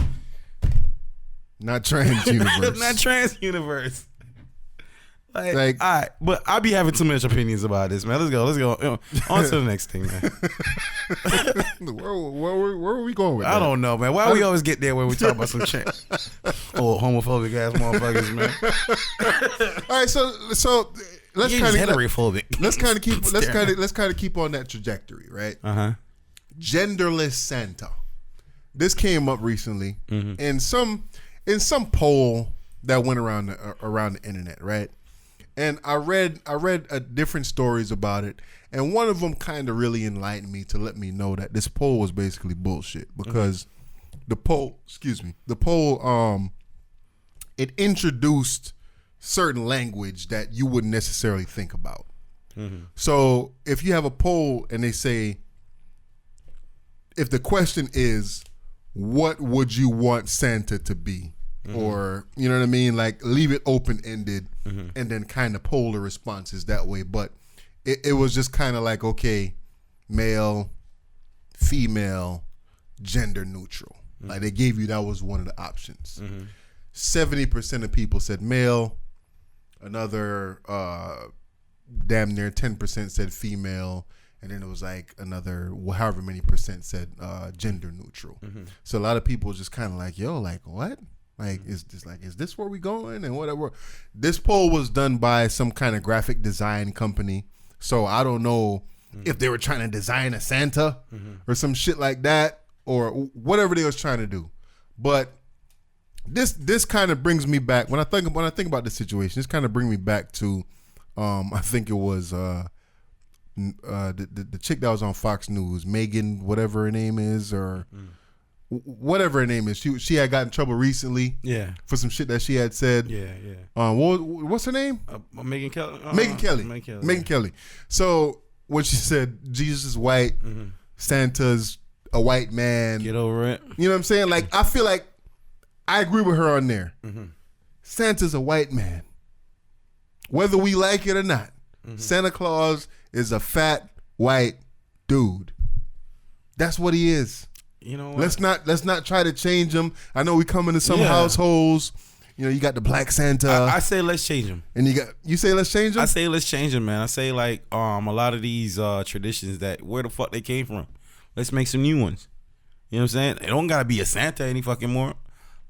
Not trans universe. Not trans universe. Like, all right, but I be having too much opinions about this, man. Let's go. On to the next thing, man. Where are we going with that? I don't know, man. Why we always get there when we talk about some shit? Oh, homophobic ass motherfuckers, man. All right, so let's kind of heterophobic. Let's kind of keep on that trajectory, right? Genderless Santa. This came up recently in some poll that went around the internet, right? And I read different stories about it, and one of them kind of really enlightened me to let me know that this poll was basically bullshit because the poll, it introduced certain language that you wouldn't necessarily think about. So if you have a poll and they say, if the question is, what would you want Santa to be? Or, you know what I mean? Like, leave it open-ended and then kind of poll the responses that way. But it was just kind of like, okay, male, female, gender neutral. Like, they gave you, that was one of the options. 70% of people said male. Another damn near 10% said female. And then it was like another, however many percent said gender neutral. So a lot of people just kind of like, yo, like, what? Like, is this where we going and whatever? This poll was done by some kind of graphic design company. So I don't know if they were trying to design a Santa or some shit like that or whatever they was trying to do. But this kind of brings me back when I think about this situation. This kind of brings me back to I think it was the chick that was on Fox News, Megan, whatever her name is, or whatever her name is. She had gotten in trouble recently, for some shit that she had said. What's her name? Megan Kelly. Megan Kelly. So when she said Jesus is white, Santa's a white man. Get over it. You know what I'm saying? Like, I feel like I agree with her on there. Santa's a white man. Whether we like it or not, Santa Claus is a fat white dude. That's what he is. You know what? Let's not try to change him. I know we come into some households. You know, you got the black Santa. I say let's change him. And you say let's change him? I say let's change him, man. I say like a lot of these traditions that where the fuck they came from. Let's make some new ones. You know what I'm saying? It don't gotta be a Santa any fucking more.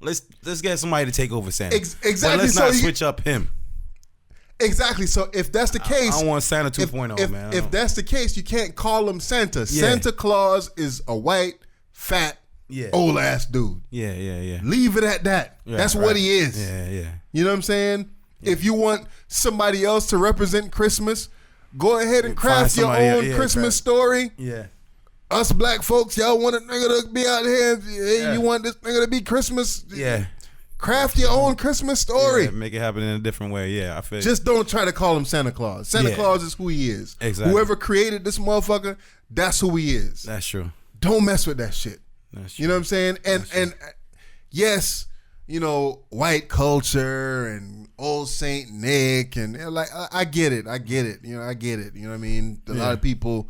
Let's get somebody to take over Santa. Exactly. But let's not switch up him. Exactly. So if that's the case, I want Santa 2.0, man. If that's the case, you can't call him Santa. Yeah. Santa Claus is a white, fat, old ass dude. Yeah. Leave it at that. Yeah, that's what he is. Yeah. You know what I'm saying? Yeah. If you want somebody else to represent Christmas, go ahead and craft your own Christmas story. Yeah. Us black folks, y'all want a nigga to be out here. Hey, you want this nigga to be Christmas? Yeah. Craft your own Christmas story. Yeah, make it happen in a different way. Yeah, I feel. Just don't try to call him Santa Claus. Santa Claus is who he is. Exactly. Whoever created this motherfucker, that's who he is. That's true. Don't mess with that shit. That's true. You know what I'm saying? And yes, you know, white culture and old Saint Nick and like I get it. You know, I get it. You know what I mean? A lot of people,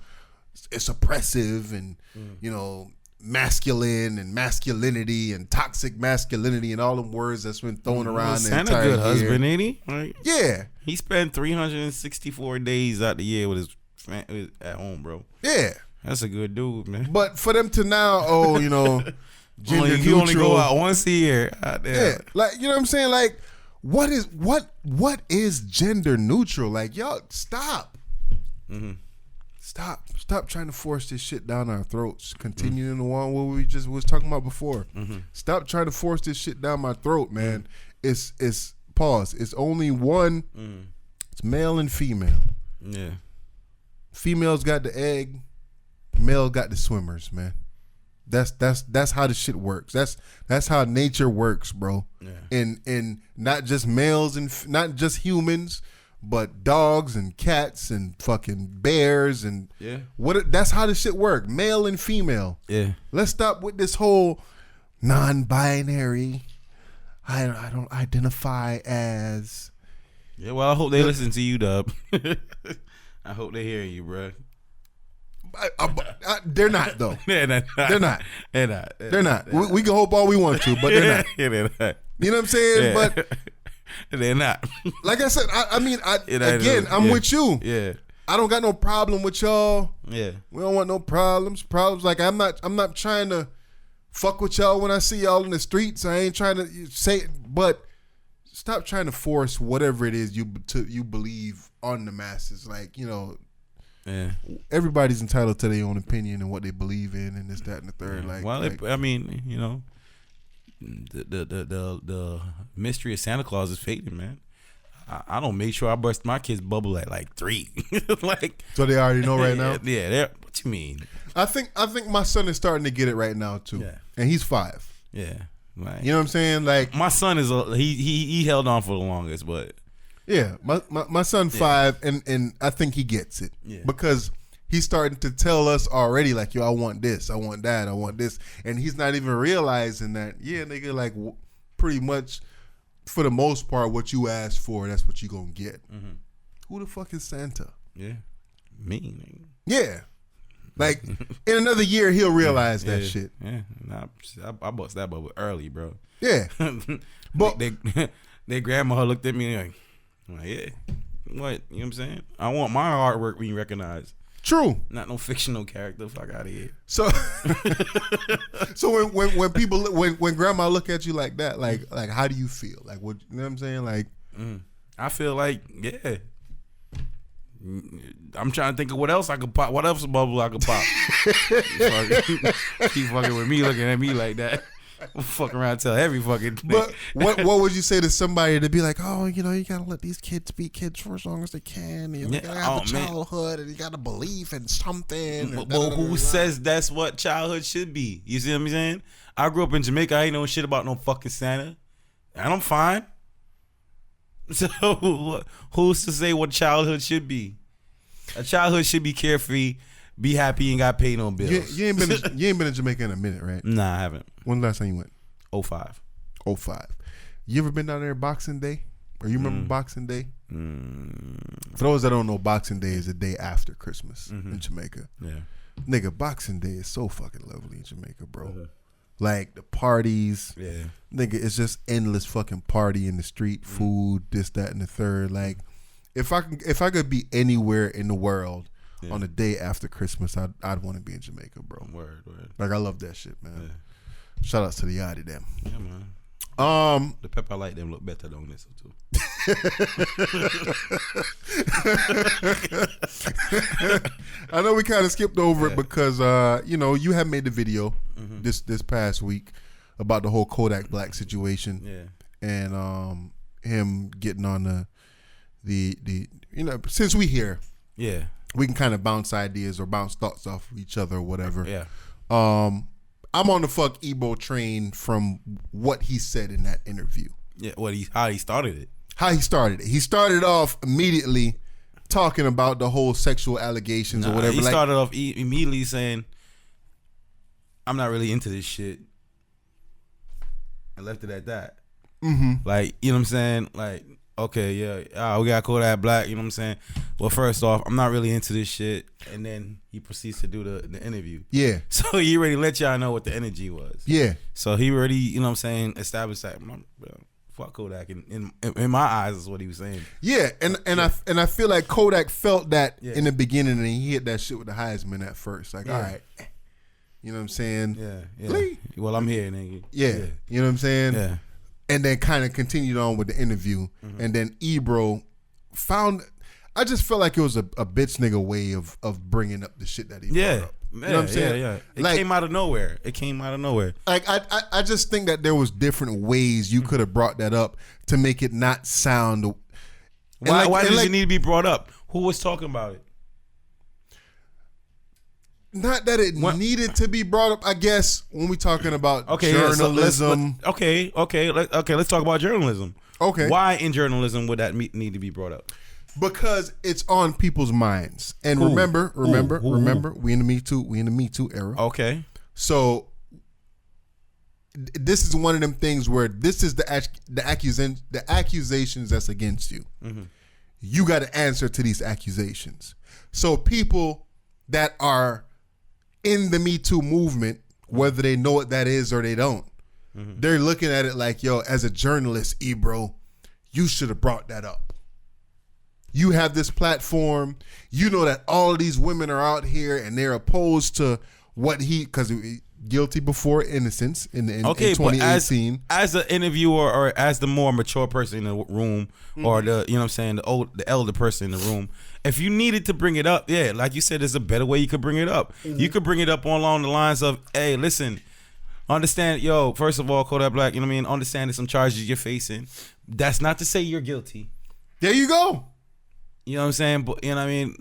it's oppressive and you know, masculine and masculinity and toxic masculinity and all them words that's been thrown around. Santa a good husband, ain't he? Like, yeah, he spent 364 days out the year with his at home, bro. Yeah, that's a good dude, man. But for them to now, you know, gender you only go out once a year. Yeah, like you know what I'm saying? Like, what is gender neutral? Like, y'all stop. Stop trying to force this shit down our throats. Continuing the one what we just was talking about before. Stop trying to force this shit down my throat, man. It's pause. It's only one. It's male and female. Yeah. Female's got the egg. Male got the swimmers, man. That's how the shit works. That's how nature works, bro. Yeah. And not just males and not just humans, but dogs and cats and fucking bears and that's how this shit work. Male and female. Yeah. Let's stop with this whole non-binary. I don't identify as. Yeah, well, I hope they listen to you, Dub. I hope they hear you, bro. They're not though. They're not. They're not. We can hope all we want to, but they're not. They're not. You know what I'm saying? But they're not. Like I said, I'm with you. Yeah. I don't got no problem with y'all. Yeah. We don't want no problems. Like I'm not trying to fuck with y'all when I see y'all in the streets. I ain't trying to say it, but stop trying to force whatever it is you believe on the masses. Like, you know, everybody's entitled to their own opinion and what they believe in and this, that, and the third. Yeah. Like, well, I mean, you know, the mystery of Santa Claus is fading, man. I don't make sure I burst my kids' bubble at like 3. Like, so they already know right now. Yeah, what you mean? I think my son is starting to get it right now too. Yeah. And he's 5. Yeah, like, you know what I'm saying? Like, my son is he held on for the longest, but yeah, my son 5, and I think he gets it because he's starting to tell us already, like, yo, I want this, I want that, I want this, and he's not even realizing that, nigga, like, pretty much for the most part, what you asked for, that's what you gonna get. Who the fuck is Santa? Yeah, me, nigga. Yeah. Like, in another year, he'll realize that shit. Yeah, I bust that bubble early, bro. Yeah. But their grandma looked at me like, yeah, what? You know what I'm saying? I want my hard work being recognized. True. Not no fictional character. Fuck out of here. So, so when people when grandma look at you like that, like how do you feel? Like, what, you know what I'm saying? Like, I feel like, yeah. I'm trying to think of what else I could pop. What else bubble I could pop? Keep fucking with me, looking at me like that. I'm fucking around and tell every fucking thing. But what would you say to somebody to be like, oh, you know, you gotta let these kids be kids for as long as they can. You gotta have a childhood and you gotta believe in something. Well, who says that's what childhood should be? You see what I'm saying? I grew up in Jamaica. I ain't know shit about no fucking Santa, and I'm fine. So who's to say what childhood should be? A childhood should be carefree, be happy, and got paid no bills. You ain't been in Jamaica in a minute, right? Nah, I haven't. When's the last time you went? 05. 05. You ever been down there Boxing Day? Or you remember Boxing Day? For those that don't know, Boxing Day is the day after Christmas in Jamaica. Yeah. Nigga, Boxing Day is so fucking lovely in Jamaica, bro. Like the parties. Yeah. Nigga, it's just endless fucking party in the street, food, this, that, and the third. Like, if I could be anywhere in the world on the day after Christmas, I'd want to be in Jamaica, bro. Word. Like, I love that shit, man. Yeah. Shout outs to the Yachty them. Yeah, man. The pepper light them look better on this too. I know we kind of skipped over it because you had made the video this past week about the whole Kodak Black situation. Yeah. And him getting on the since we here, yeah, we can kind of bounce ideas or bounce thoughts off of each other or whatever. Yeah. I'm on the fuck Ebo train from what he said in that interview. Yeah, how he started it. How he started it. He started off immediately talking about the whole sexual allegations or whatever. He started off immediately saying, I'm not really into this shit. And left it at that. Like, you know what I'm saying? Like, okay, yeah, we got Kodak Black, you know what I'm saying? Well, first off, I'm not really into this shit. And then he proceeds to do the interview. Yeah. So he already let y'all know what the energy was. Yeah. So he already, you know what I'm saying, established that, fuck Kodak. In my eyes is what he was saying. Yeah, and I feel like Kodak felt that in the beginning, and he hit that shit with the Heisman at first. Like, all right. You know what I'm saying? Yeah. Please. Well, I'm here, nigga. Yeah. You know what I'm saying? Yeah. And then kind of continued on with the interview. And then Ebro found, I just felt like it was a bitch nigga way of bringing up the shit that he brought up. You know what I'm saying? Yeah. It came out of nowhere. Like, I just think that there was different ways you could have brought that up to make it not sound. Why does it need to be brought up? Who was talking about it? Not that it needed to be brought up. I guess when we talking about journalism. Let's talk about journalism. Okay. Why in journalism would that need to be brought up? Because it's on people's minds. And remember, we in the Me Too era. Okay. So this is one of them things where this is the accusations that's against you. You got to answer to these accusations. So people that are in the Me Too movement, whether they know what that is or they don't, they're looking at it like, yo, as a journalist, Ebro, you should have brought that up. You have this platform. You know that all of these women are out here and they're opposed to what because guilty before innocence in 2018. But as an interviewer or as the more mature person in the room or the, you know what I'm saying, the elder person in the room, if you needed to bring it up, yeah, like you said, there's a better way you could bring it up. You could bring it up along the lines of, hey, listen, understand, yo, first of all, Kodak Black, you know what I mean, understand there's some charges you're facing. That's not to say you're guilty. There you go. You know what I'm saying? But you know what I mean?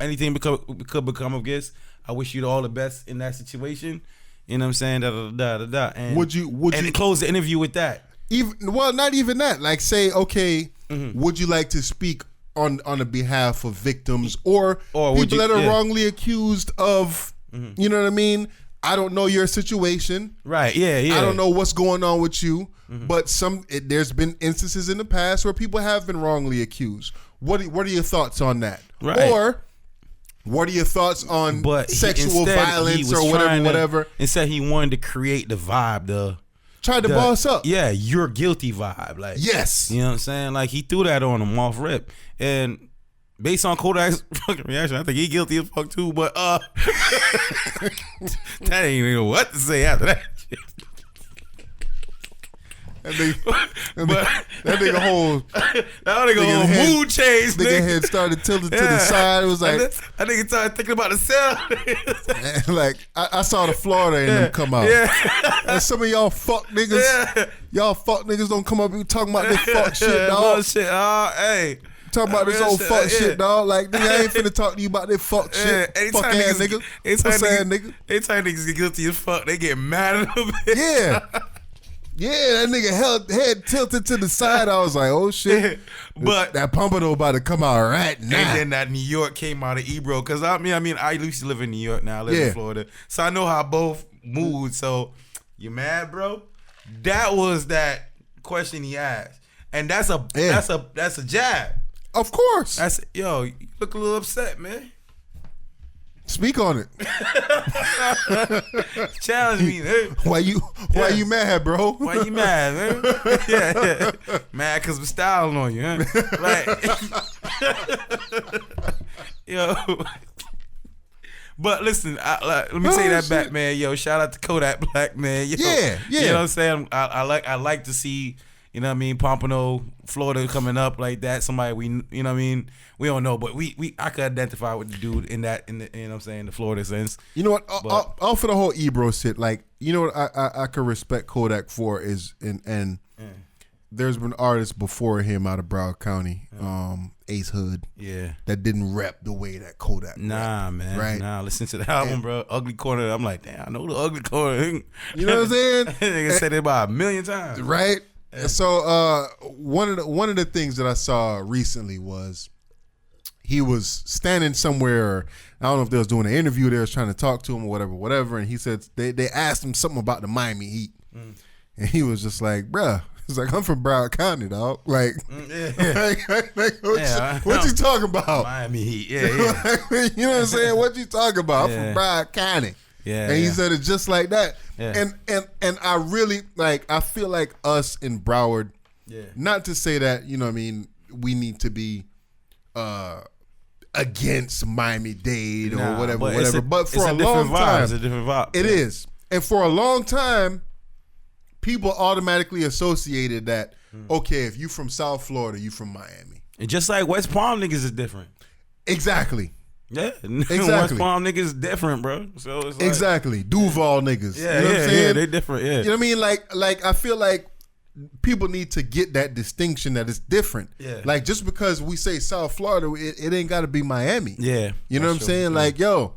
Anything could become of this. I wish you all the best in that situation. You know what I'm saying? And would you close the interview with that? Not even that. Like say, okay, would you like to speak on the behalf of victims or people that are wrongly accused of, you know what I mean? I don't know your situation. Right, yeah. I don't know what's going on with you, but there's been instances in the past where people have been wrongly accused. What are your thoughts on that? Right. Or what are your thoughts on sexual violence or whatever? Instead, he wanted to create the vibe, tried to boss up. Yeah, you're guilty vibe. Like, yes. You know what I'm saying? Like, he threw that on him off rip. And based on Kodak's fucking reaction, I think he guilty as fuck too, but that ain't even what to say after that shit. That nigga whole mood change. Nigga head started tilted to the side. It was like that nigga started thinking about the cell. Like I saw the Florida in them come out. Yeah. And some of y'all fuck niggas, y'all fuck niggas don't come up here talking about this fuck shit, dog. Hey. Talking about this old fuck shit, dog. Like, nigga, I ain't finna talk to you about this fuck shit. Fuck ass nigga. Anytime niggas get guilty as fuck, they get mad at them. Yeah. Yeah, that nigga head tilted to the side. I was like, oh shit. But that Pompano about to come out right now. And then that New York came out of Ebro. Because I used to live in New York, now I live in Florida. So I know how both moved. So you mad, bro? That was that question he asked. And that's a jab. Of course. That's yo, you look a little upset, man. Speak on it. Challenge me, man. Why you mad, bro? Why you mad, man? yeah. Mad because we're styling on you, huh? Like, yo. But listen, let me take that back, man. Yo, shout out to Kodak Black, man. Yo, yeah. You know what I'm saying? I like to see, you know what I mean, Pompano, Florida coming up like that. Somebody we, you know what I mean? We don't know, but I could identify with the dude in the, you know what I'm saying, the Florida sense. You know what? All for the whole Ebro shit, like, you know what I could respect Kodak for is, and there's been artists before him out of Broward County, Ace Hood, that didn't rap the way that Kodak rap, man. Right? Nah, listen to the album, bro. Ugly Corner. I'm like, damn, I know the Ugly Corner. You know what I'm saying? Nigga said it about 1,000,000 times. Right? Yeah. So one of the things that I saw recently was he was standing somewhere. I don't know if they was doing an interview. They was trying to talk to him or whatever. And he said they asked him something about the Miami Heat, and he was just like, "Bruh." He's like, I'm from Broward County, dog. Like, what you talking about? Miami Heat, yeah. You know what I'm saying? What you talking about? I'm from Broward County. Yeah. And he said it just like that. Yeah. And I really, like, I feel like us in Broward, not to say that, you know what I mean, we need to be against Miami-Dade or whatever. But for a long time, it's a different vibe. It is. And for a long time, people automatically associated that, okay, if you from South Florida, you from Miami. And just like West Palm niggas is different. Exactly. Yeah. Exactly. West Palm niggas is different, bro. So it's like, exactly. Duval niggas. Yeah, you know what I'm saying? Yeah, they different, yeah. You know what I mean? Like I feel like people need to get that distinction that it's different. Yeah. Like, just because we say South Florida, it ain't got to be Miami. Yeah. You know what I'm saying? Yeah. Like, yo,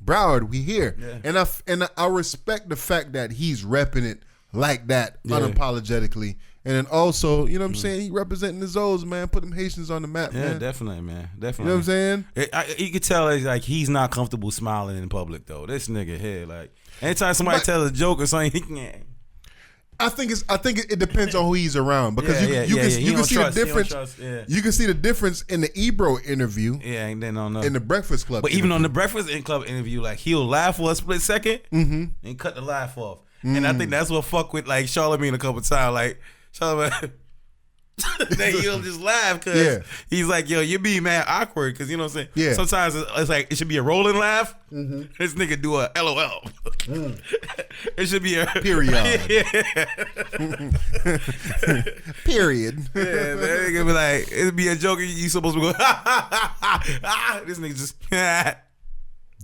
Broward, we here. Yeah. And I respect the fact that he's repping it like that, unapologetically. And then also, you know what I'm saying, he representing the Zoes, man. Put them Haitians on the map, man. Yeah, definitely, man. Definitely. You know what I'm saying? You could tell like he's not comfortable smiling in public, though. This nigga here, like, anytime somebody tells a joke or something, he can. I think it depends on who he's around, because you can see the difference. You can see the difference in the Ebro interview. Yeah, and then on in the Breakfast Club. But even on the Breakfast Club interview, like, he'll laugh for a split second and cut the laugh off. And I think that's what fuck with like Charlamagne a couple times. Like, Charlamagne, then he'll just laugh because he's like, yo, you're being mad awkward, because, you know what I'm saying? Yeah. Sometimes it's like, it should be a rolling laugh. This nigga do a LOL. It should be a period. Period. Yeah, man. Nigga be like, it'd be a joke. You supposed to go, this nigga just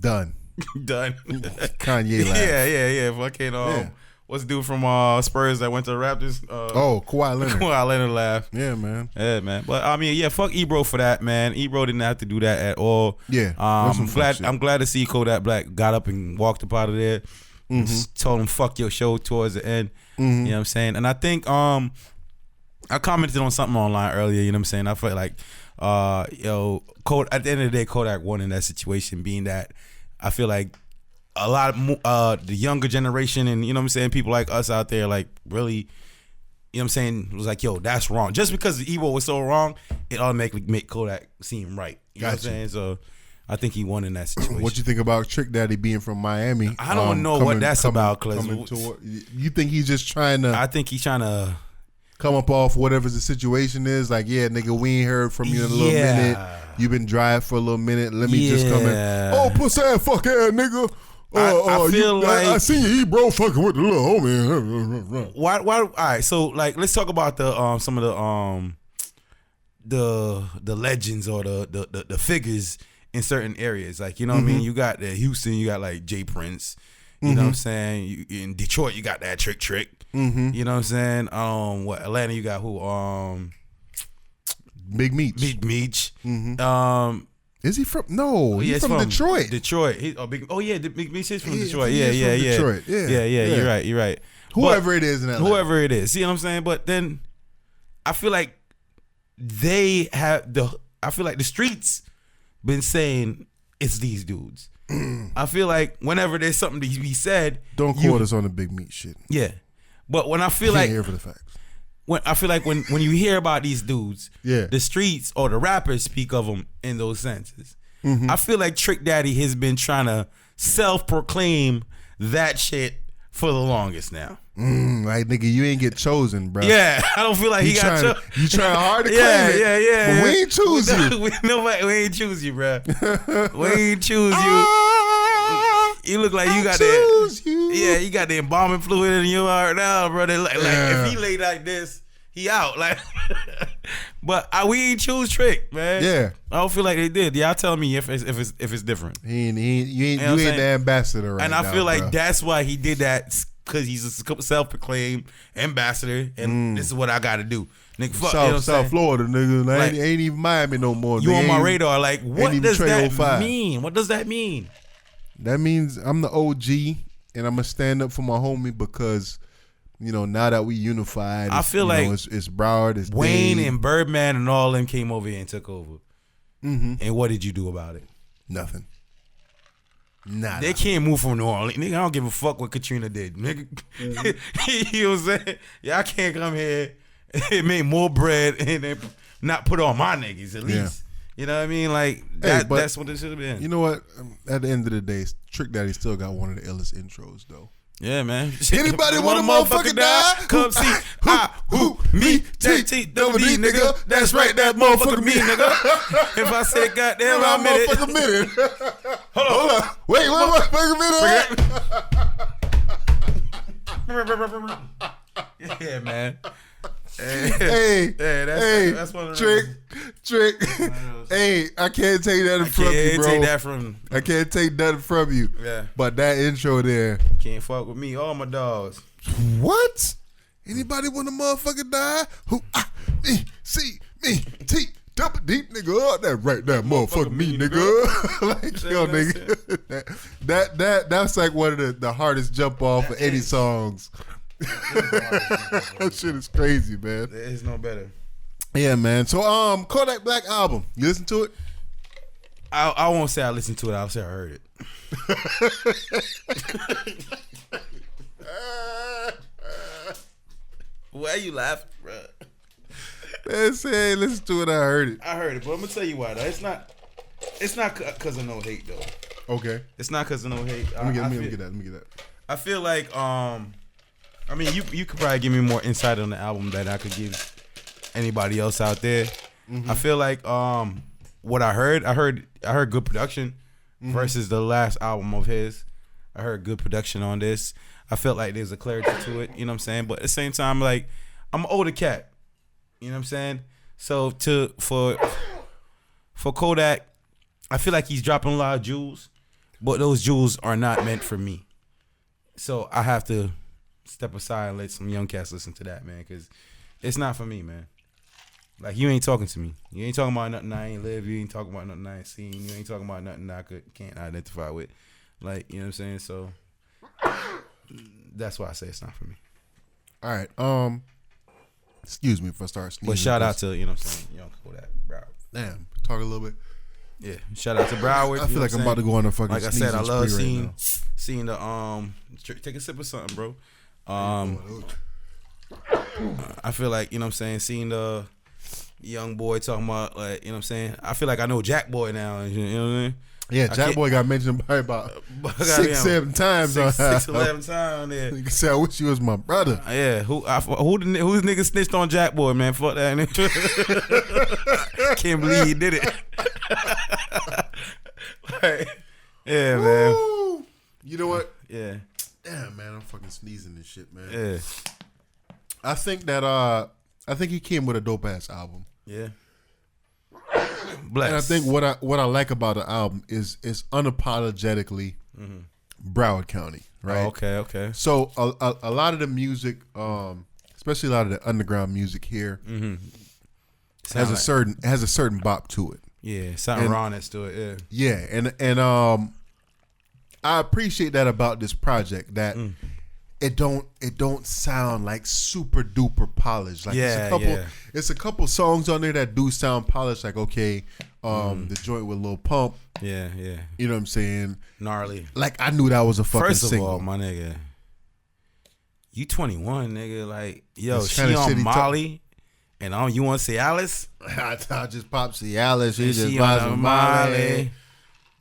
done. Kanye laugh. Yeah. Fucking what's the dude from Spurs that went to the Raptors? Kawhi Leonard. Kawhi Leonard laugh. Yeah, man. Yeah, man. But I mean, fuck Ebro for that, man. Ebro didn't have to do that at all. Yeah. I'm glad to see Kodak Black got up and walked up out of there. Told him fuck your show towards the end. You know what I'm saying? And I think I commented on something online earlier. You know what I'm saying? I felt like at the end of the day, Kodak won in that situation, being that I feel like a lot of the younger generation, and, you know what I'm saying, people like us out there, like, really, you know what I'm saying, was like, yo, that's wrong. Just because the Ebro was so wrong, it automatically make Kodak seem right. You know what I'm saying? So I think he won in that situation. What you think about Trick Daddy being from Miami? I don't know what that's about, Cuz. You think he's just trying to... I think he's trying to... come up off whatever the situation is, like, yeah, nigga, we ain't heard from you in a little minute. You been dry for a little minute. Let me just come in. Oh, pussy ass, fuck ass, nigga. I feel like I seen you, bro, fucking with the little homie. Why? All right, so, like, let's talk about the some of the legends or the figures in certain areas. Like, you know what I mean? You got Houston, you got like Jay Prince. You know what I'm saying? In Detroit, you got that Trick. You know what I'm saying? Atlanta, you got who? Big Meech. Big Meech. Is he from? No, he's from Detroit. Detroit. Big Meech's from Detroit. Detroit. Yeah. You're right. Whoever it is in Atlanta. Whoever it is. See what I'm saying? But then I feel like I feel like the streets been saying it's these dudes. I feel like whenever there's something to be said, don't quote us on the Big Meech shit. Yeah, but when I feel like here for the facts. When I feel like when you hear about these dudes, the streets or the rappers speak of them in those senses. Mm-hmm. I feel like Trick Daddy has been trying to self-proclaim that shit for the longest now. Like, nigga, you ain't get chosen, bro. Yeah, I don't feel like he got chosen. You trying hard to claim it. Yeah. But we ain't choose you. We ain't choose you, bro. We ain't choose you. You look like you got that. Yeah, you got the embalming fluid in your heart now, bro. Like if he lay like this, he out. Like, but we ain't choose Trick, man. Yeah, I don't feel like they did. Y'all tell me if it's different. You ain't the ambassador right now. And I feel like that's why he did that, because he's a self-proclaimed ambassador, and this is what I got to do. Nigga, fuck, South Florida, nigga. Like, ain't even Miami no more. You on my radar? Like, what does that mean? What does that mean? That means I'm the OG, and I'm gonna stand up for my homie because, now that we unified, I feel like it's Broward, it's Wayne Dave. and Birdman and all them came over here and took over. Mm-hmm. And what did you do about it? Nothing. Nada. They can't move from New Orleans. Nigga, I don't give a fuck what Katrina did. Nigga, you know what I'm saying? Yeah, I can't come here and make more bread and then not put on my niggas at least. Yeah. You know what I mean? Like, that's what it should have been. You know what? At the end of the day, Trick Daddy still got one of the illest intros, though. Yeah, man. Anybody want a motherfucker die? Come see me, T-T-double-D, nigga. That's right, that motherfucker me, nigga. If I say goddamn, I meant it. Minute. Hold on. Wait, motherfucker minute. Yeah, man. Hey, that's one of those. Trick. Hey, I can't take that from you, bro. I can't take nothing from you. Yeah. But that intro there. Can't fuck with me. All my dogs. What? Anybody want a motherfucker die? Who? Me, C, me, T, double deep, nigga. Oh, that right there, motherfucker me, nigga. Like, yo, nigga. That's like one of the hardest jump off of any songs. That shit is crazy, man. There is no better. Yeah, man. So, Kodak Black album. You listen to it? I won't say I listened to it. I'll say I heard it. Why are you laughing, bro? Man, say listen to it. I heard it. I heard it, but I'm gonna tell you why. Though. It's not because of no hate, though. Okay. It's not because of no hate. Let me get that. I feel like I mean, you could probably give me more insight on the album that I could give anybody else out there. Mm-hmm. I feel like what I heard good production versus the last album of his. I heard good production on this. I felt like there's a clarity to it, you know what I'm saying? But at the same time, like, I'm an older cat. You know what I'm saying? So for Kodak, I feel like he's dropping a lot of jewels, but those jewels are not meant for me. So I have to step aside and let some young cats listen to that, man, because it's not for me, man. Like, you ain't talking to me. You ain't talking about nothing I ain't lived. You ain't talking about nothing I ain't seen. You ain't talking about nothing I can't identify with. Like, you know what I'm saying? So that's why I say it's not for me. All right. Excuse me if I start sneezing. But shout out to, you know what I'm saying, young Kodak Broward. Damn, talk a little bit. Yeah, shout out to Broward. I feel like I'm about to go on a fucking. Like I said, I love seeing the take a sip of something, bro. I feel like, you know what I'm saying, seeing the young boy talking about, like, you know what I'm saying. I feel like I know Jack Boy now. You know what I mean? Yeah, Jack Boy got mentioned by about 6-7 times. 6-11 times. Yeah. You can say, I wish you was my brother. Yeah, whose nigga snitched on Jack Boy, man? Fuck that. Can't believe he did it. Like, yeah, man. Woo! You know what? Yeah. Damn, man, I'm fucking sneezing and shit, man. Yeah. I think he came with a dope ass album. Yeah. Bless. And I think what I like about the album is unapologetically Broward County, right? Oh, okay. So a lot of the music, especially a lot of the underground music here, has a certain bop to it. Yeah, something rawness to it. Yeah, and I appreciate that about this project, that it don't sound like super duper polished. Like it's a couple songs on there that do sound polished. Like the joint with Lil Pump. Yeah. You know what I'm saying? Gnarly. Like I knew that was a fucking First of single. all, my nigga, you 21, nigga. Like, yo, It's she kinda on shitty Molly, and you want to say Alice? I just popped Cialis. She just She vibes on with Molly. Molly.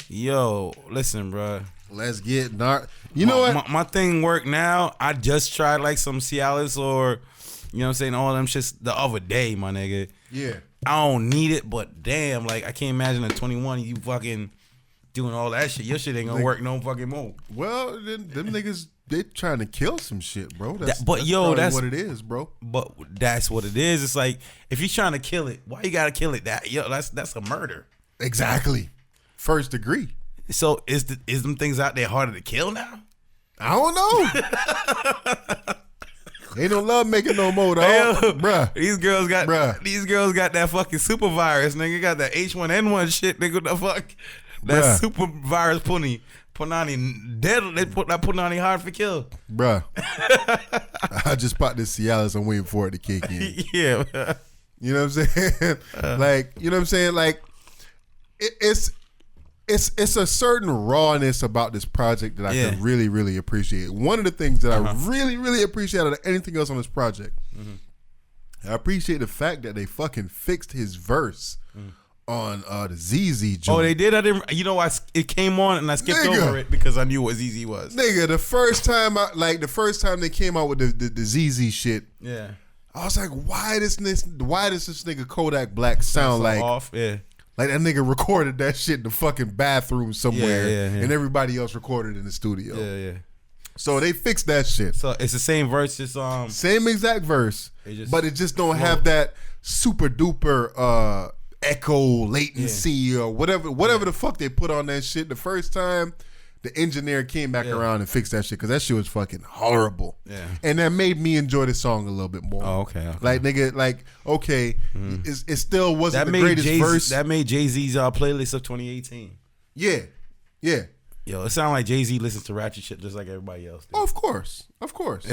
Yo, listen, bro. Let's get gnarly. You know what? My thing work now. I just tried like some Cialis or, you know what I'm saying, all them shits the other day, my nigga. Yeah. I don't need it, but damn, like I can't imagine at 21 you fucking doing all that shit. Your shit ain't gonna work no fucking more. Well, them niggas, they trying to kill some shit, bro. That's That's what it is, bro. But that's what it is. It's like if you're trying to kill it, why you gotta kill it? That's a murder. Exactly. First degree. So is them things out there harder to kill now? I don't know. Ain't no love making no more, dog. Bruh. These girls got that fucking super virus, nigga. Got that H1N1 shit, nigga. What the fuck? That super virus punani dead. They put that punani hard for kill. Bruh. I just popped this Cialis. I'm waiting for it to kick in. Yeah. You know what I'm saying? Like, you know what I'm saying? Like, it's a certain rawness about this project that I can really, really appreciate. One of the things that I really, really appreciate out of anything else on this project, I appreciate the fact that they fucking fixed his verse on the ZZ joint. Oh, they did? I didn't. You know, it came on and I skipped over it because I knew what ZZ was. Nigga, the first time they came out with the ZZ shit, yeah, I was like, why does this nigga Kodak Black sound like off? Yeah. Like that nigga recorded that shit in the fucking bathroom somewhere, and everybody else recorded in the studio. Yeah. So they fixed that shit. So it's the same verse, just same exact verse, but it just don't have that super duper echo latency or whatever the fuck they put on that shit. The first time the engineer came back around and fixed that shit because that shit was fucking horrible. Yeah, and that made me enjoy the song a little bit more. Oh, okay. Like nigga, it still wasn't the greatest verse. That made Jay-Z's playlist of 2018. Yeah. Yo, it sounds like Jay-Z listens to ratchet shit just like everybody else. Oh, of course.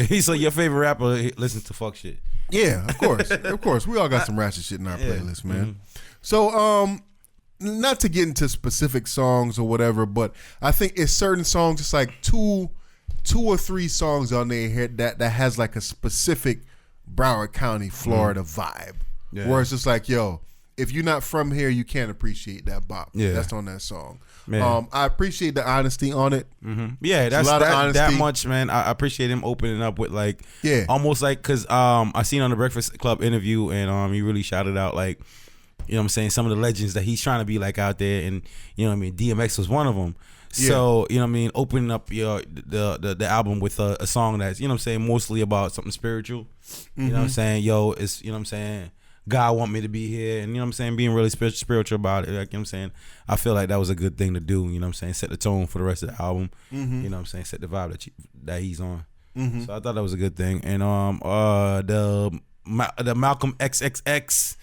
He's like your favorite rapper listens to fuck shit. Yeah, of course. We all got some ratchet shit in our playlist, man. So, not to get into specific songs or whatever, but I think it's certain songs. It's like two or three songs on there that has like a specific Broward County, Florida vibe, where it's just like, yo, if you're not from here, you can't appreciate that bop. Yeah, that's on that song. I appreciate the honesty on it. Yeah, that's a lot of honesty. That much, man. I appreciate him opening up with like, almost like because I seen on the Breakfast Club interview and he really shouted out like, you know what I'm saying, some of the legends that he's trying to be like out there, and you know what I mean, DMX was one of them. So, you know what I mean, opening up the album with a song that's, you know what I'm saying, mostly about something spiritual. You know what I'm saying? Yo, it's, you know what I'm saying, God want me to be here, and you know what I'm saying, being really spiritual about it. Like, you know what I'm saying, I feel like that was a good thing to do, you know what I'm saying, set the tone for the rest of the album. You know what I'm saying, set the vibe that he's on. So I thought that was a good thing. And the Malcolm XXX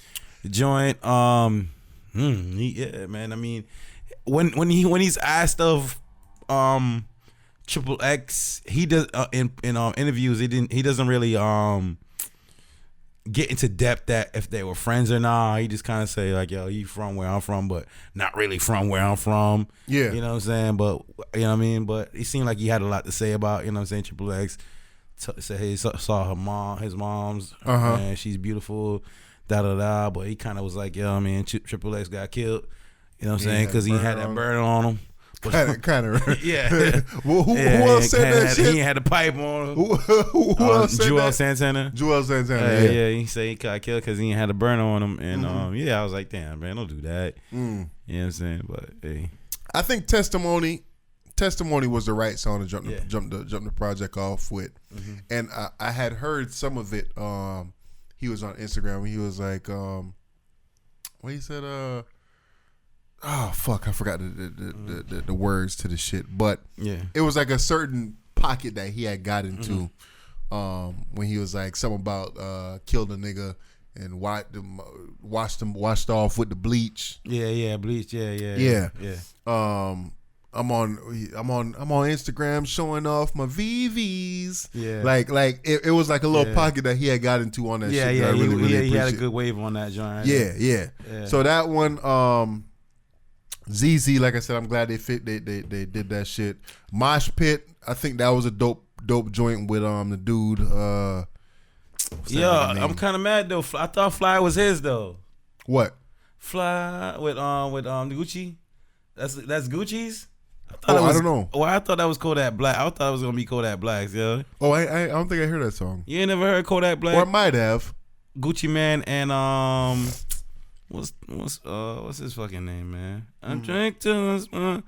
joint, yeah, man. I mean, when he's asked of Triple X, he does in interviews. He doesn't really get into depth that if they were friends or not. He just kind of say like, yo, you from where I'm from, but not really from where I'm from. Yeah, you know what I'm saying. But you know what I mean. But it seemed like he had a lot to say about, you know what I'm saying, Triple X. Said he saw his mom's, and she's beautiful. But he kind of was like, yo, I mean, Triple X got killed, you know what I'm saying, because he had that burn on him. Kind of. Yeah. Well, who else said that shit? He had a pipe on him. Who else said that? Santana. Joel Santana, yeah. He said he got killed because he had a burn on him. And, I was like, damn, man, don't do that. You know what I'm saying? But, hey. I think Testimony was the right song to jump the project off with. And I had heard some of it. He was on Instagram. He was like, what he said? Oh fuck, I forgot the words to the shit. But it was like a certain pocket that he had got into when he was like something about killed a nigga and washed off with the bleach. Bleach. Yeah. I'm on Instagram showing off my VVs. Yeah. Like it was like a little pocket that he had got into on that shit. Yeah, he had a good wave on that joint. Right? Yeah. So that one, ZZ, like I said, I'm glad they did that shit. Mosh Pit, I think that was a dope joint with the dude. I'm kind of mad though. I thought Fly was his though. What? Fly with Gucci. That's Gucci's. I don't know. Well, I thought that was Kodak Black. I thought it was gonna be Kodak Black's, yo. Oh, I don't think I heard that song. You ain't never heard Kodak Black? Or I might have. Gucci Man and what's his fucking name, man? I'm drank to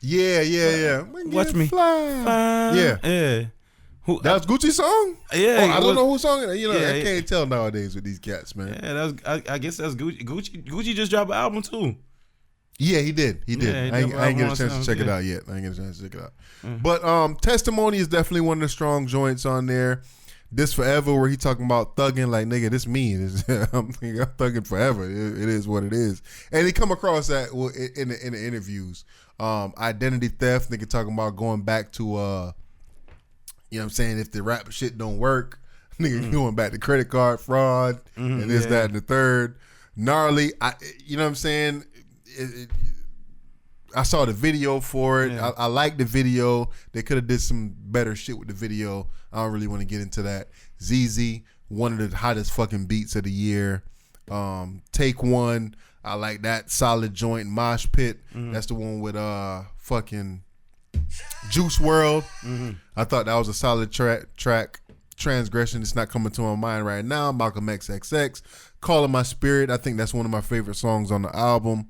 Yeah. Watch me fly. Yeah. That was Gucci's song? Yeah. I don't know whose song it is. I can't tell nowadays with these cats, man. Yeah, that was. I guess that's Gucci. Gucci just dropped an album too. Yeah, he did. I ain't get a chance to check it out yet. But Testimony is definitely one of the strong joints on there. This Forever, where he talking about thugging, like, nigga, this me. I'm thugging forever. It is what it is. And he come across that in the interviews. Identity theft, nigga talking about going back to, you know what I'm saying, if the rap shit don't work, nigga going back to credit card fraud and this, that, and the third. Gnarly, you know what I'm saying? I saw the video for it. I like the video. They could have did some better shit with the video. I don't really want to get into that. ZZ, one of the hottest fucking beats of the year. Take One, I like that. Solid joint. Mosh Pit, that's the one with fucking Juice WRLD. I thought that was a solid track. Transgression, it's not coming to my mind right now. Malcolm XXX, Calling My Spirit, I think that's one of my favorite songs on the album.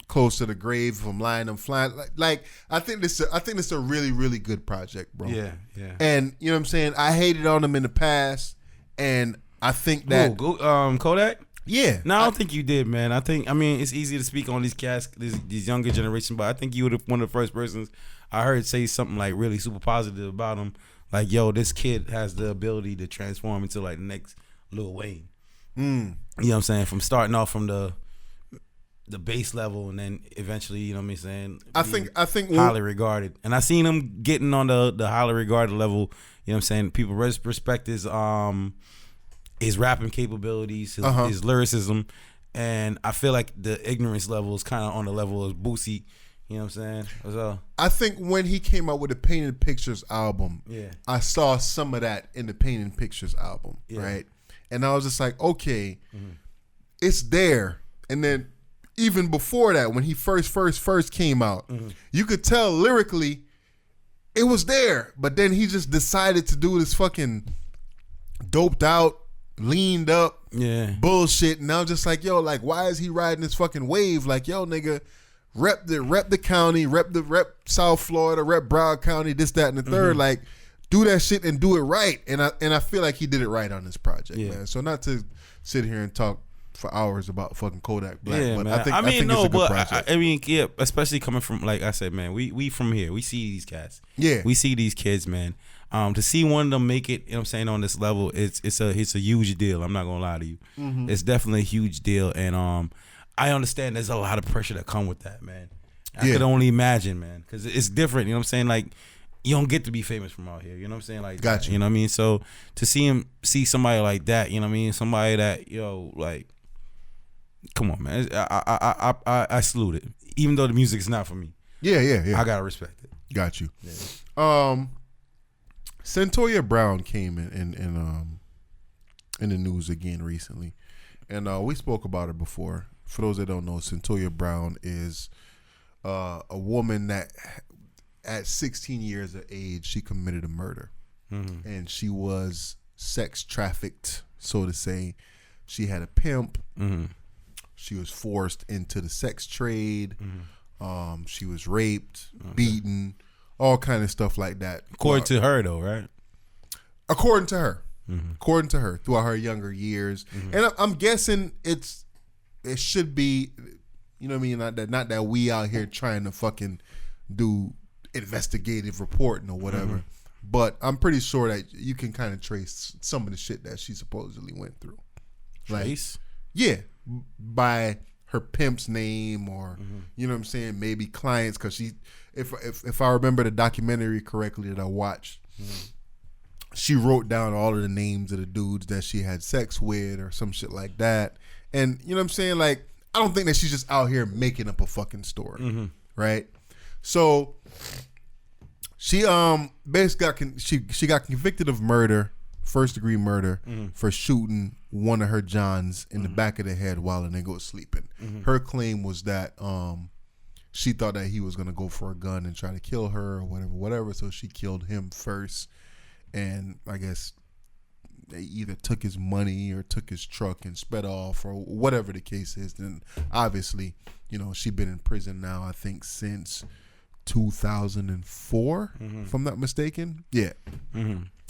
Close to the Grave, If I'm Lying, I'm Flying. Like I think this is a really, really good project, bro. Yeah. And you know what I'm saying? I hated on them in the past, and I think that Kodak? Yeah. No, I don't think you did, man. I mean, it's easy to speak on these cats, these younger generation, but I think you were one of the first persons I heard say something like really super positive about him. Like, yo, this kid has the ability to transform into like the next Lil Wayne. You know what I'm saying? From starting off from the base level and then eventually, you know what I'm saying? I think highly regarded. And I seen him getting on the highly regarded level, you know what I'm saying? People respect his rapping capabilities, his lyricism, and I feel like the ignorance level is kind of on the level of Boosie. You know what I'm saying? So, I think when he came out with the Painted Pictures album, I saw some of that in the Painted Pictures album, right? And I was just like, okay, it's there. And then even before that, when he first came out, you could tell lyrically it was there. But then he just decided to do this fucking doped out, leaned up bullshit. And I was just like, yo, like, why is he riding this fucking wave? Like, yo, nigga, rep the county, rep South Florida, rep Broward County, this, that, and the third. Like, do that shit and do it right. And I feel like he did it right on this project, man. So not to sit here and talk for hours about fucking Kodak Black, but I think it's a good project. I mean, especially coming from, like I said, man, we from here. We see these cats. Yeah. We see these kids, man. To see one of them make it, you know what I'm saying, on this level, it's a huge deal. I'm not gonna lie to you. It's definitely a huge deal. And I understand there's a lot of pressure that come with that, man. I could only imagine, man, because it's different. You know what I'm saying? Like, you don't get to be famous from out here. You know what I'm saying? Like, gotcha. You know what I mean? So to see somebody like that, you know what I mean? Somebody that, yo, like, come on, man. I salute it, even though the music is not for me. Yeah. I gotta respect it. Got you. Yeah. Cyntoia Brown came in the news again recently, and we spoke about her before. For those that don't know, Cyntoia Brown is a woman that at 16 years of age, she committed a murder. And she was sex trafficked, so to say. She had a pimp. She was forced into the sex trade. She was raped, beaten, all kind of stuff like that. According to her, though, right? According to her. According to her, throughout her younger years. And I'm guessing it should be, you know what I mean? Not that we out here trying to fucking do investigative reporting or whatever. but I'm pretty sure that you can kind of trace some of the shit that she supposedly went through. Trace? Yeah, by her pimp's name, or you know what I'm saying, maybe clients, because she, if I remember the documentary correctly that I watched, she wrote down all of the names of the dudes that she had sex with or some shit like that. And you know what I'm saying, like, I don't think that she's just out here making up a fucking story, right? So she basically she got convicted of murder, first degree murder, for shooting one of her Johns in the back of the head while a nigga was sleeping. Her claim was that she thought that he was gonna go for a gun and try to kill her or whatever. So she killed him first, and I guess they either took his money or took his truck and sped off, or whatever the case is. Then obviously, you know, she's been in prison now, I think since 2004, if I'm not mistaken. Yeah.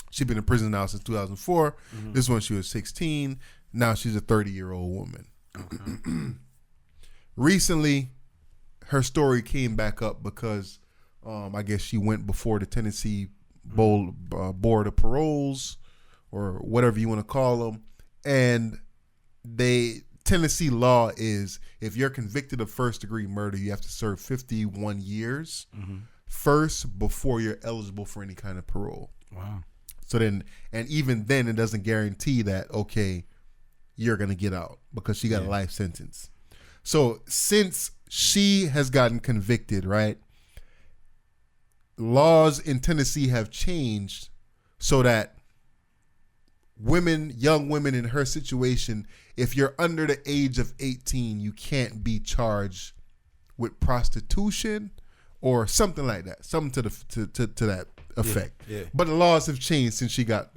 She's been in prison now since 2004. This one she was 16. Now she's a 30-year-old woman. Recently, her story came back up because I guess she went before the Tennessee Board of Paroles, or whatever you want to call them, and Tennessee law is, if you're convicted of first degree murder, you have to serve 51 years first before you're eligible for any kind of parole. Wow. So then, and even then, it doesn't guarantee that, okay, you're going to get out, because she got a life sentence. So since she has gotten convicted, right, laws in Tennessee have changed so that young women in her situation, if you're under the age of 18, you can't be charged with prostitution or something like that, something to that effect. Yeah. But the laws have changed since she got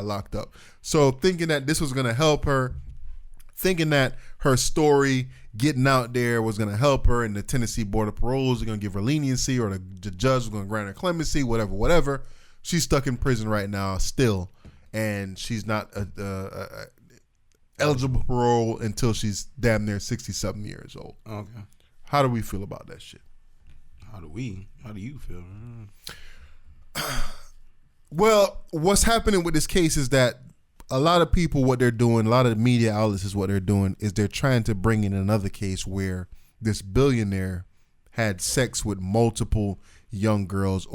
locked up. So thinking that this was going to help her, thinking that her story getting out there was going to help her, and the Tennessee Board of Paroles are going to give her leniency, or the judge is going to grant her clemency, whatever. She's stuck in prison right now still, and she's not eligible for parole until she's damn near 60-something years old. Okay. How do we feel about that shit? How do you feel? Well, what's happening with this case is that a lot of people, what they're doing, a lot of the media outlets is what they're doing, is they're trying to bring in another case where this billionaire had sex with multiple young girls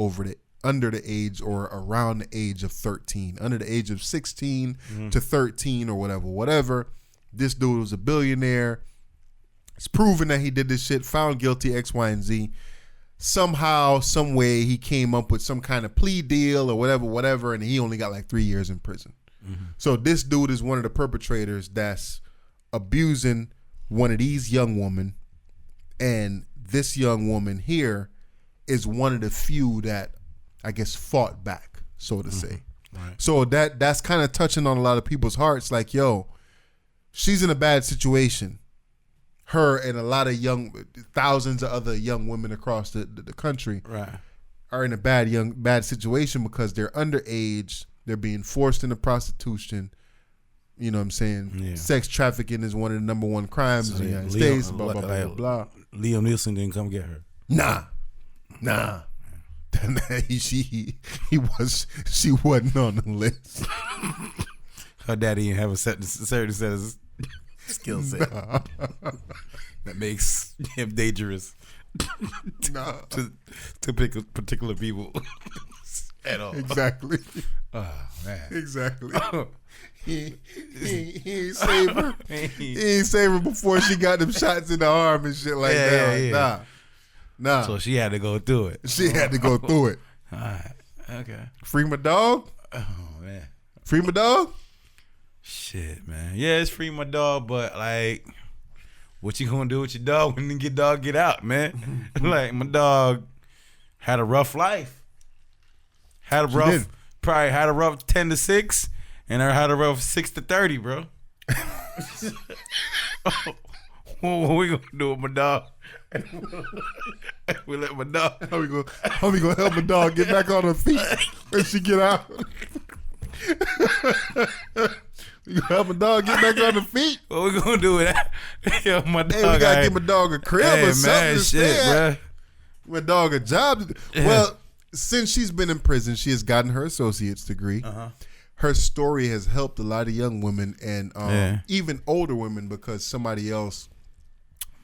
under the age or around the age of 13, under the age of 16 to 13 or whatever. This dude was a billionaire. It's proven that he did this shit, found guilty, X, Y, and Z. Somehow, some way, he came up with some kind of plea deal or whatever, and he only got like 3 years in prison. So this dude is one of the perpetrators that's abusing one of these young women, and this young woman here is one of the few that, I guess, fought back, so to say. Right. So that's kind of touching on a lot of people's hearts. Like, yo, she's in a bad situation. Her and a lot of thousands of other young women across the country are in a bad situation because they're underage. They're being forced into prostitution. You know what I'm saying? Yeah. Sex trafficking is one of the number one crimes in the United States. Blah, blah, blah, blah. Liam Neeson didn't come get her. Nah. She wasn't on the list. Her daddy didn't have a certain set of skill set that makes him dangerous to pick particular people at all. Exactly. Oh man. Exactly. He ain't save her. He ain't save her before she got them shots in the arm and shit like that. Yeah. Nah. So she had to go through it. She had to go through it. All right. Okay. Free my dog. Oh man. Free my dog. Shit, man. Yeah, it's free my dog, but like, what you gonna do with your dog when your dog get out, man? Like, my dog had a rough life. Probably had a rough 10 to 6, and I had a rough 6 to 30, bro. What we gonna do with my dog? We let my dog. How we gonna help my dog get back on her feet when she get out? We gonna help my dog get back on her feet. What we gonna do with that? Yo, my dog. Hey, we gotta give my dog a crib or something to stay at. My dog a job. Well, since she's been in prison, she has gotten her associate's degree. Her story has helped a lot of young women and even older women, because somebody else,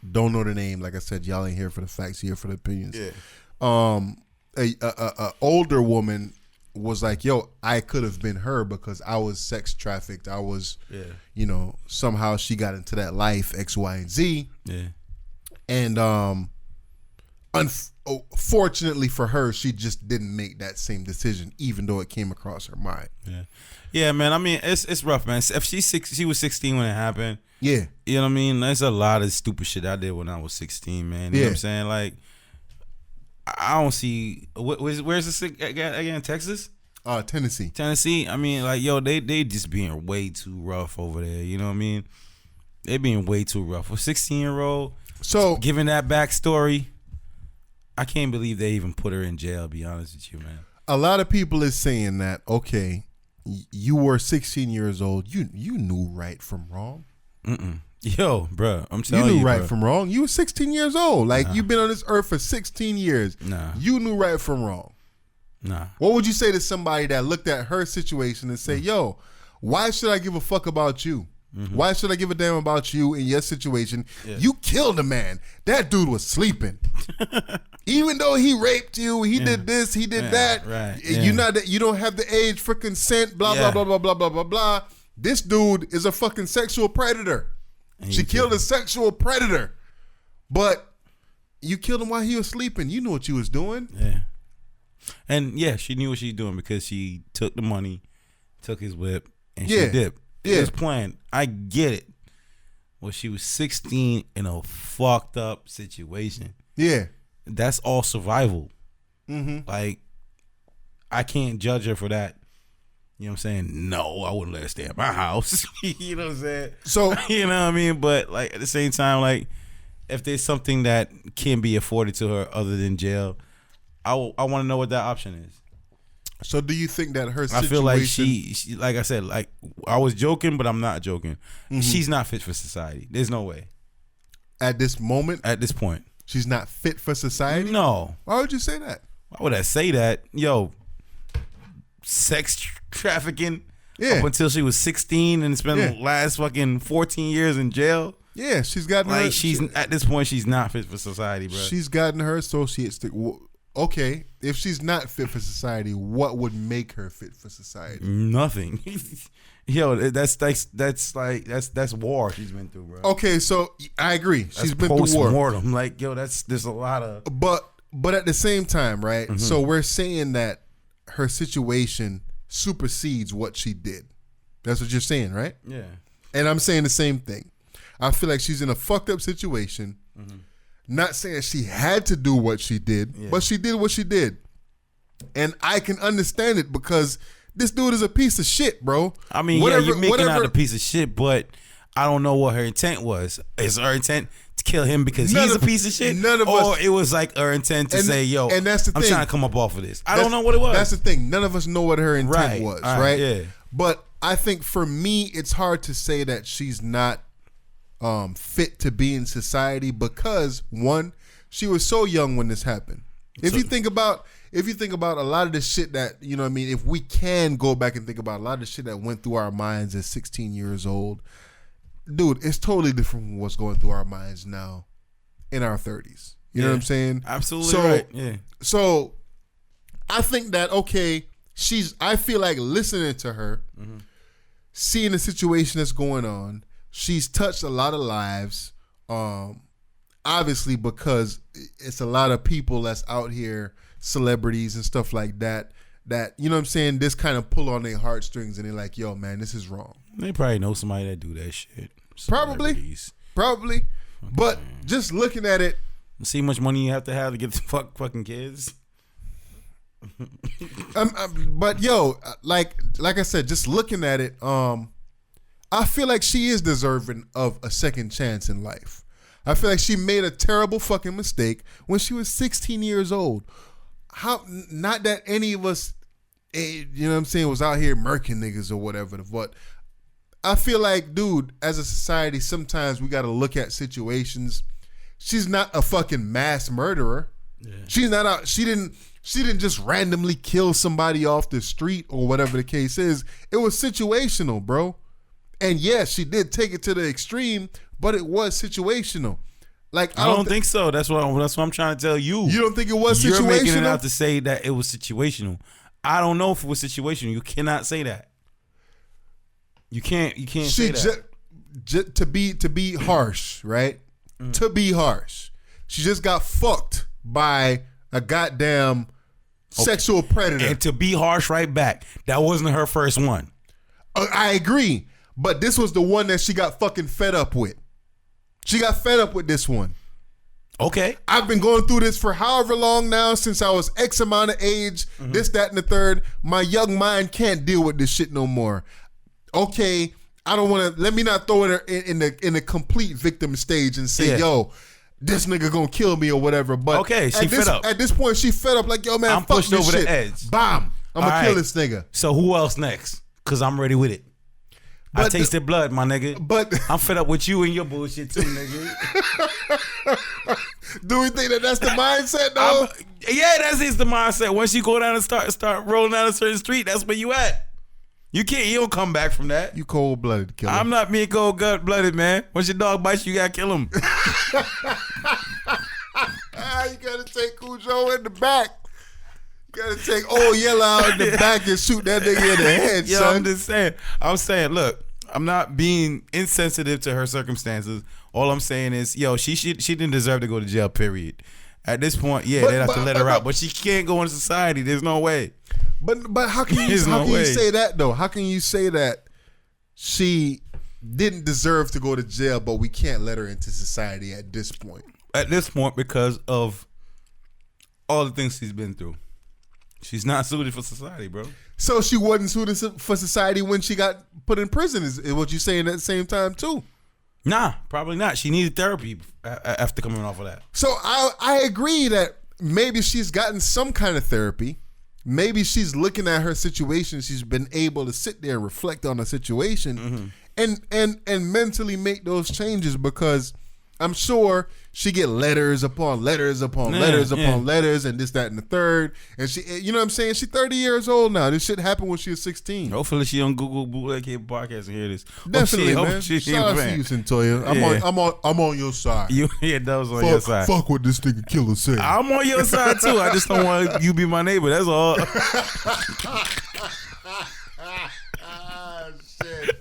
don't know the name. Like I said, y'all ain't here for the facts, here for the opinions. A older woman was like, yo, I could have been her because I was sex trafficked. I was, somehow she got into that life, X, Y, and Z. And unfortunately for her, she just didn't make that same decision, even though it came across her mind. Yeah, man. I mean, it's rough, man. If she was 16 when it happened. Yeah. You know what I mean? There's a lot of stupid shit I did when I was 16, man. You know what I'm saying? Like, I don't see. Where's this again? Texas? Tennessee. Tennessee. I mean, like, yo, they just being way too rough over there. You know what I mean? They being way too rough. For 16-year-old, so giving that backstory, I can't believe they even put her in jail, to be honest with you, man. A lot of people is saying that, okay, you were 16 years old. You knew right from wrong. Yo, bro, I'm telling you, you knew right from wrong. You were 16 years old. Like, you've been on this earth for 16 years. You knew right from wrong. What would you say to somebody that looked at her situation and say, yo, why should I give a fuck about you? Why should I give a damn about you in your situation? You killed a man. That dude was sleeping. Even though he raped you, he did this, he did that. Right. You don't have the age for consent, blah, blah, blah, blah, blah, blah, blah, blah. This dude is a fucking sexual predator. She killed a sexual predator. But you killed him while he was sleeping. You knew what you was doing. Yeah. And she knew what she was doing because she took the money, took his whip, and she dipped. It was planned. I get it. Well, she was 16 in a fucked up situation. Yeah. That's all survival. Like, I can't judge her for that. You know what I'm saying? No, I wouldn't let her stay at my house. You know what I'm saying? So, you know what I mean? But, like, at the same time, like, if there's something that can be afforded to her other than jail, I want to know what that option is. So do you think that her situation... I feel like she, like I said, like, I was joking, but I'm not joking. She's not fit for society. There's no way. At this moment? At this point. She's not fit for society? No. Why would you say that? Why would I say that? Yo, sex trafficking up until she was 16 and spent the last fucking 14 years in jail. Yeah, she's gotten like at this point, she's not fit for society, bro. She's gotten her associates to... Okay, if she's not fit for society, what would make her fit for society? Nothing. Yo, that's war she's been through, bro. Okay, so I agree. She's been through war. Post-mortem. Like, yo, there's a lot of... But at the same time, right? So we're saying that her situation supersedes what she did. That's what you're saying, right? Yeah. And I'm saying the same thing. I feel like she's in a fucked up situation. Not saying she had to do what she did, but she did what she did. And I can understand it because this dude is a piece of shit, bro. I mean, you're making out a piece of shit, but I don't know what her intent was. Is her intent to kill him because he's a piece of shit? Or it was like her intent to say, yo, and that's the thing. I'm trying to come up off of this. I don't know what it was. That's the thing. None of us know what her intent was, right? Yeah. But I think for me, it's hard to say that she's not fit to be in society because one, she was so young when this happened. If you think about a lot of the shit that, you know what I mean, if we can go back and think about a lot of the shit that went through our minds at 16 years old, dude, it's totally different from what's going through our minds now in our 30s. You know what I'm saying? Absolutely right. Yeah. So I think that, okay, I feel like listening to her, seeing the situation that's going on, she's touched a lot of lives, obviously because it's a lot of people that's out here, celebrities and stuff like that, you know what I'm saying, this kind of pull on their heartstrings and they're like, yo, man, this is wrong. They probably know somebody that do that shit. Probably. Okay. But just looking at it. See how much money you have to get the fucking kids? But yo, like I said, just looking at it, I feel like she is deserving of a second chance in life. I feel like she made a terrible fucking mistake when she was 16 years old. Not that any of us, you know what I'm saying, was out here murking niggas or whatever, but I feel like, dude, as a society, sometimes we got to look at situations. She's not a fucking mass murderer. Yeah. She's not out. She She didn't just randomly kill somebody off the street or whatever the case is. It was situational, bro. And yes, she did take it to the extreme, but it was situational. Like I don't think so. That's what I'm trying to tell you. You don't think it was situational? You're making it out to say that it was situational. I don't know if it was situational. You cannot say that. You can't say that. To be harsh, right? To be harsh. She just got fucked by a goddamn sexual predator. And to be harsh right back, that wasn't her first one. I agree. But this was the one that she got fucking fed up with. She got fed up with this one. Okay. I've been going through this for however long now, since I was X amount of age, this, that, and the third. My young mind can't deal with this shit no more. Okay, I don't want to, let me not throw it in the complete victim stage and say, yo, this nigga gonna kill me or whatever. But okay, she fed up. At this point, she fed up like, yo, man, I'm fuck pushed this over shit. the edge. Bam. I'm gonna kill this nigga. So who else next? Because I'm ready with it. I tasted blood, my nigga. But I'm fed up with you and your bullshit too, nigga. Do we think that that's the mindset, though? Yeah, that's the mindset. Once you go down and start rolling down a certain street, that's where you at. You don't come back from that. You cold-blooded killer. I'm not being cold-blooded, man. Once your dog bites you, gotta kill him. You gotta take Cujo in the back. You gotta take old Yellow out in the back and shoot that nigga in the head, Yo, son. I'm just saying. Look, I'm not being insensitive to her circumstances. All I'm saying is, yo, she didn't deserve to go to jail, period. At this point, they'd have to let her out. But she can't go into society. There's no way. But how can you say that, though? How can you say that she didn't deserve to go to jail, but we can't let her into society at this point? At this point, because of all the things she's been through. She's not suited for society, bro. So she wasn't suited for society when she got put in prison, is what you saying at the same time, too? Nah, probably not. She needed therapy after coming off of that. So I agree that maybe she's gotten some kind of therapy. Maybe she's looking at her situation. She's been able to sit there and reflect on the situation and mentally make those changes, because I'm sure she get letters upon letters upon letters upon letters and this, that, and the third. And she, you know what I'm saying? She's 30 years old now. This shit happened when she was 16. Hopefully she on Google Bootleg podcast and hear this. Definitely, man. Shout out to you, Cyntoia. I'm on your side. That was on your side. Fuck what this nigga killer said. I'm on your side too. I just don't want you be my neighbor. That's all. Shit.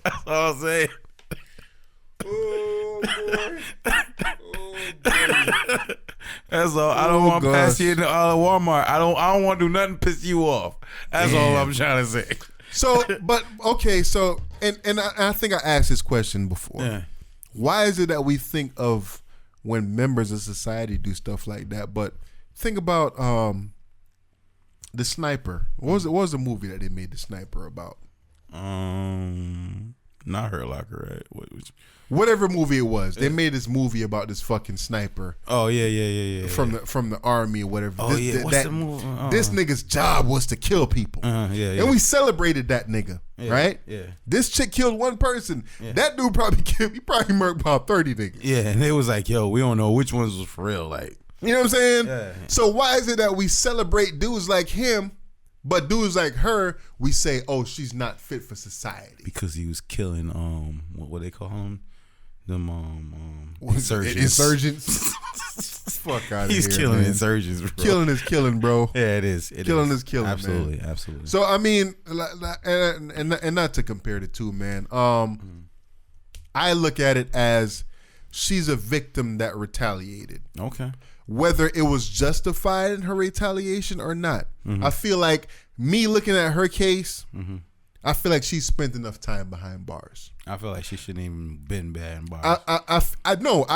That's all I'm saying. Oh boy. That's all. I don't want to pass you in Walmart. I don't want to do nothing to piss you off. That's all I'm trying to say. So, but okay. So, and I think I asked this question before. Yeah. Why is it that we think of when members of society do stuff like that? But think about the Sniper. What was the movie that they made the Sniper about? Not Hurt Locker, right? Whatever movie it was, they made this movie about this fucking sniper. Oh yeah. From the army or whatever. Oh what's the movie? This nigga's job was to kill people. And we celebrated that nigga, right? Yeah. This chick killed one person. Yeah. That dude probably murked about 30 niggas. Yeah, and they was like, yo, we don't know which ones was for real. Like, you know what I'm saying? Yeah. So why is it that we celebrate dudes like him, but dudes like her, we say, oh, she's not fit for society? Because he was killing what they call him? Them insurgents. Fuck out of here. He's killing man. insurgents, bro. Killing is killing, bro. Yeah, it is. Killing is killing. Absolutely, man. Absolutely. So I mean, and not to compare the two, man. I look at it as she's a victim that retaliated. Okay. Whether it was justified in her retaliation or not, I feel like me looking at her case. I feel like she spent enough time behind bars. I feel like she shouldn't even been behind bars. I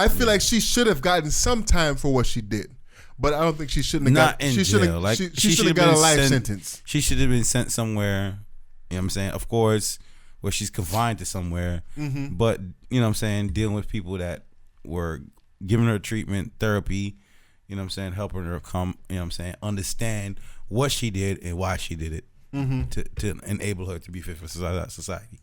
feel like she should have gotten some time for what she did, but I don't think she shouldn't have Not got. in She jail. shouldn't. Like, she should have got a life sentence. She should have been sent somewhere. You know what I'm saying? Of course, where she's confined to somewhere. But you know what I'm saying, dealing with people that were giving her treatment, therapy. You know what I'm saying, helping her come. You know what I'm saying, understand what she did and why she did it. To enable her to be fit for society.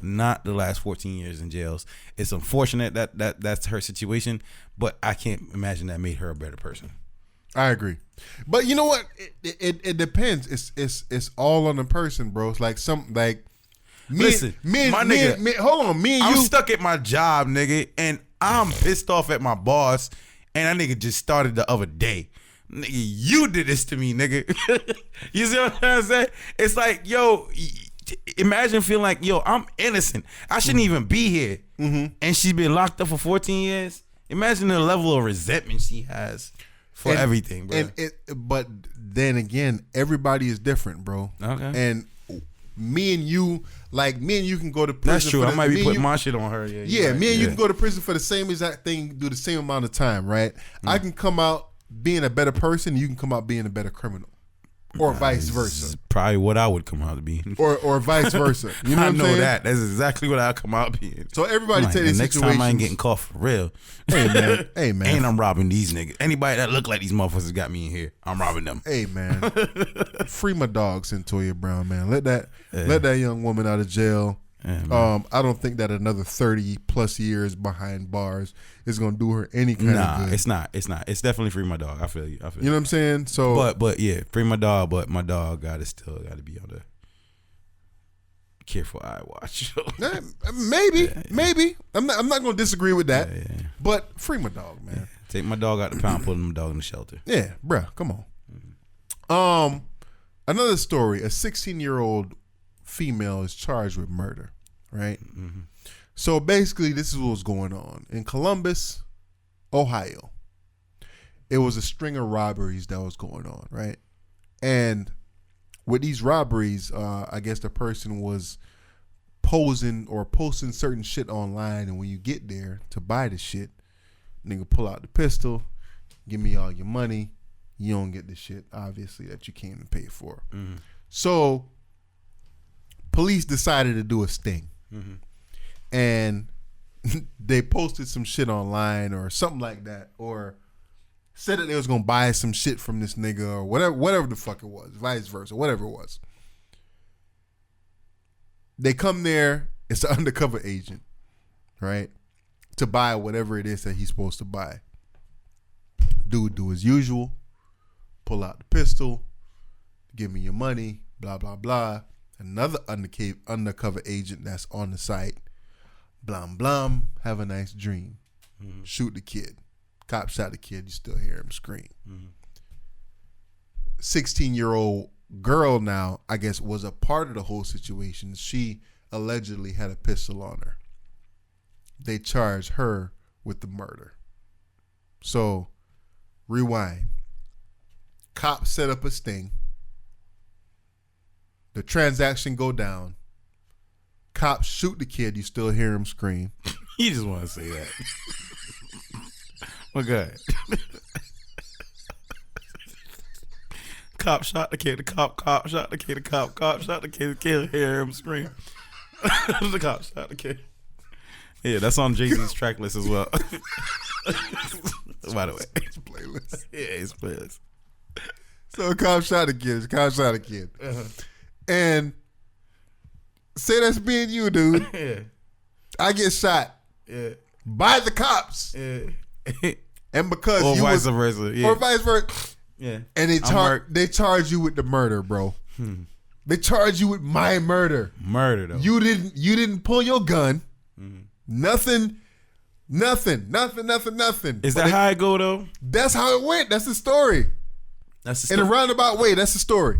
Not the last 14 years in jails. It's unfortunate that that's her situation, but I can't imagine that made her a better person. I agree. But you know what? It depends. It's all on the person, bro. It's like Listen, my nigga. Hold on, I'm stuck at my job, nigga, and I'm pissed off at my boss, and that nigga just started the other day. Nigga, you did this to me, nigga. You see what I'm saying? It's like, yo, imagine feeling like, yo, I'm innocent. I shouldn't even be here. And she's been locked up for 14 years. Imagine the level of resentment she has for everything, bro. But then again, everybody is different, bro. Okay. And me and you can go to prison. That's true. I might be putting my shit on her. Yeah, me and you can go to prison for the same exact thing, do the same amount of time, right? I can come out being a better person, you can come out being a better criminal. Or vice versa. Probably what I would come out to be. Or vice versa. You know what I'm saying? That. That's exactly what I come out being. So everybody take these situations. Next time I ain't getting caught for real. Hey man. And I'm robbing these niggas. Anybody that look like these motherfuckers got me in here, I'm robbing them. Hey man. Free my dog, Cyntoia Brown, man. Let that young woman out of jail. Yeah, I don't think that another 30 plus years behind bars is gonna do her any kind of good. It's not. It's definitely free my dog. I feel you. You know what I'm saying? So, but yeah, free my dog. But my dog still got to be on the careful eye watch. Maybe. I'm not gonna disagree with that. Yeah. But free my dog, man. Yeah. Take my dog out the pound, put my dog in the shelter. Yeah, bruh, come on. Another story. A 16-year-old female is charged with murder, right? So basically, this is what was going on in Columbus, Ohio. It was a string of robberies that was going on, right? And with these robberies, I guess the person was posing or posting certain shit online, and when you get there to buy the shit, nigga pull out the pistol, give me all your money. You don't get the shit, obviously, that you came to pay for. So police decided to do a sting. And they posted some shit online or something like that, or said that they was gonna buy some shit from this nigga or whatever the fuck it was, vice versa, whatever it was. They come there, it's an undercover agent, right, to buy whatever it is that he's supposed to buy. Dude do his usual, pull out the pistol, give me your money, blah, blah, blah. Another undercover agent that's on the site, blum, blum, have a nice dream. Shoot the kid. Cop shot the kid, you still hear him scream. 16-year-old girl now, I guess, was a part of the whole situation. She allegedly had a pistol on her. They charged her with the murder. So, rewind. Cops set up a sting. The transaction go down. Cops shoot the kid. You still hear him scream. You just want to say that. Well, good. Cop shot the kid. The cop shot the kid. The cop shot the kid. The kid hear him scream. The cop shot the kid. Yeah, that's on Jay-Z's track list as well. By the way, it's playlist. Yeah, it's playlist. So a cop shot a kid. Cop shot a kid. And say that's being you, dude. Yeah. I get shot. Yeah. By the cops. Yeah. And because or you vice versa. Yeah. Or vice versa. Yeah. And they charge you with the murder, bro. They charge you with my murder. Murder though. You didn't pull your gun. Nothing. Is that how it go though? That's how it went. That's the story. In a roundabout way, that's the story.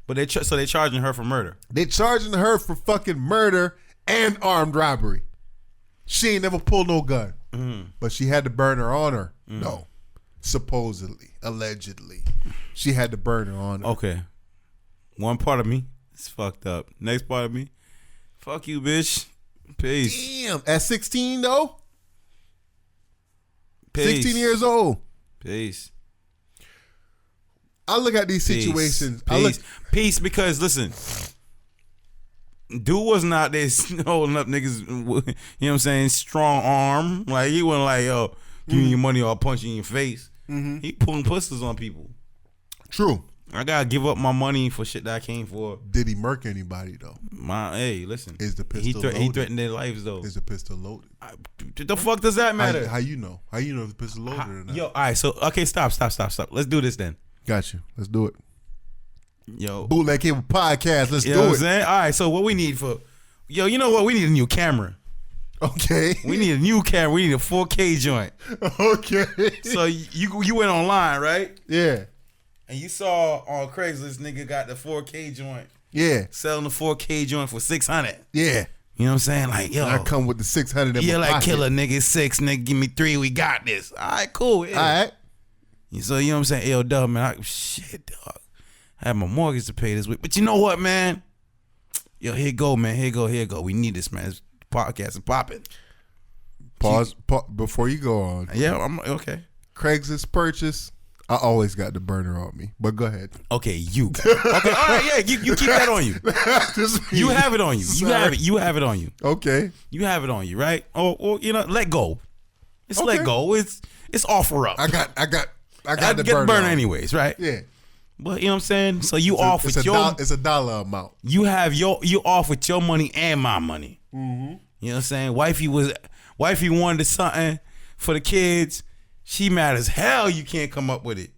But they charging her for murder. They charging her for fucking murder and armed robbery. She ain't never pulled no gun. But she had the burner on her. No. Supposedly. Allegedly. She had the burner on her. Okay. One part of me is fucked up. Next part of me, fuck you, bitch. Peace. Damn. At 16 though? Peace. 16 years old. Peace. I look at these situations. Peace, because listen, dude wasn't out there holding up niggas, you know what I'm saying, strong arm. Like, he wasn't like, yo, give me your money or I'll punch you in your face. He pulling pistols on people. True. I gotta give up my money for shit that I came for. Did he murk anybody though? Hey, listen. Is the pistol loaded? He threatened their lives though. Is the pistol loaded? The fuck does that matter? How you know? How you know if the pistol loaded or not? Yo, all right. So okay, stop. Let's do this then. Got you. Let's do it. Yo, Bootleg Cable Podcast. Let's you do know it. What I'm saying? All right. So what we need for? Yo, you know what? We need a new camera. Okay. We need a new camera. We need a 4K joint. Okay. So you went online, right? Yeah. And you saw on Craigslist, nigga got the 4K joint. Yeah. Selling the 4K joint for $600. Yeah. You know what I'm saying? Like, yo. I come with the 600 in yeah, my like pocket. killer nigga 6, nigga, give me 3, we got this. All right, cool. Yeah. All right. So you know what I'm saying? Yo, dog, man, shit, dog. I have my mortgage to pay this week. But you know what, man? Yo, here go, man. Here go. We need this, man. This podcast is popping. Pause before you go on. Yeah, I'm okay. Craigslist purchase. I always got the burner on me, but go ahead. Okay, you. Okay, all right, yeah, you keep that on you. You have it on you. You have it on you. Okay. You have it on you, right? Or you know, let go. It's Okay. let go. It's offer up. I got the get burner. burner on. anyways, right? Yeah. But you know what I'm saying? So you off with your it's a dollar amount. you off with your money and my money. Mm-hmm. You know what I'm saying? Wifey wanted something for the kids. She mad as hell you can't come up with it.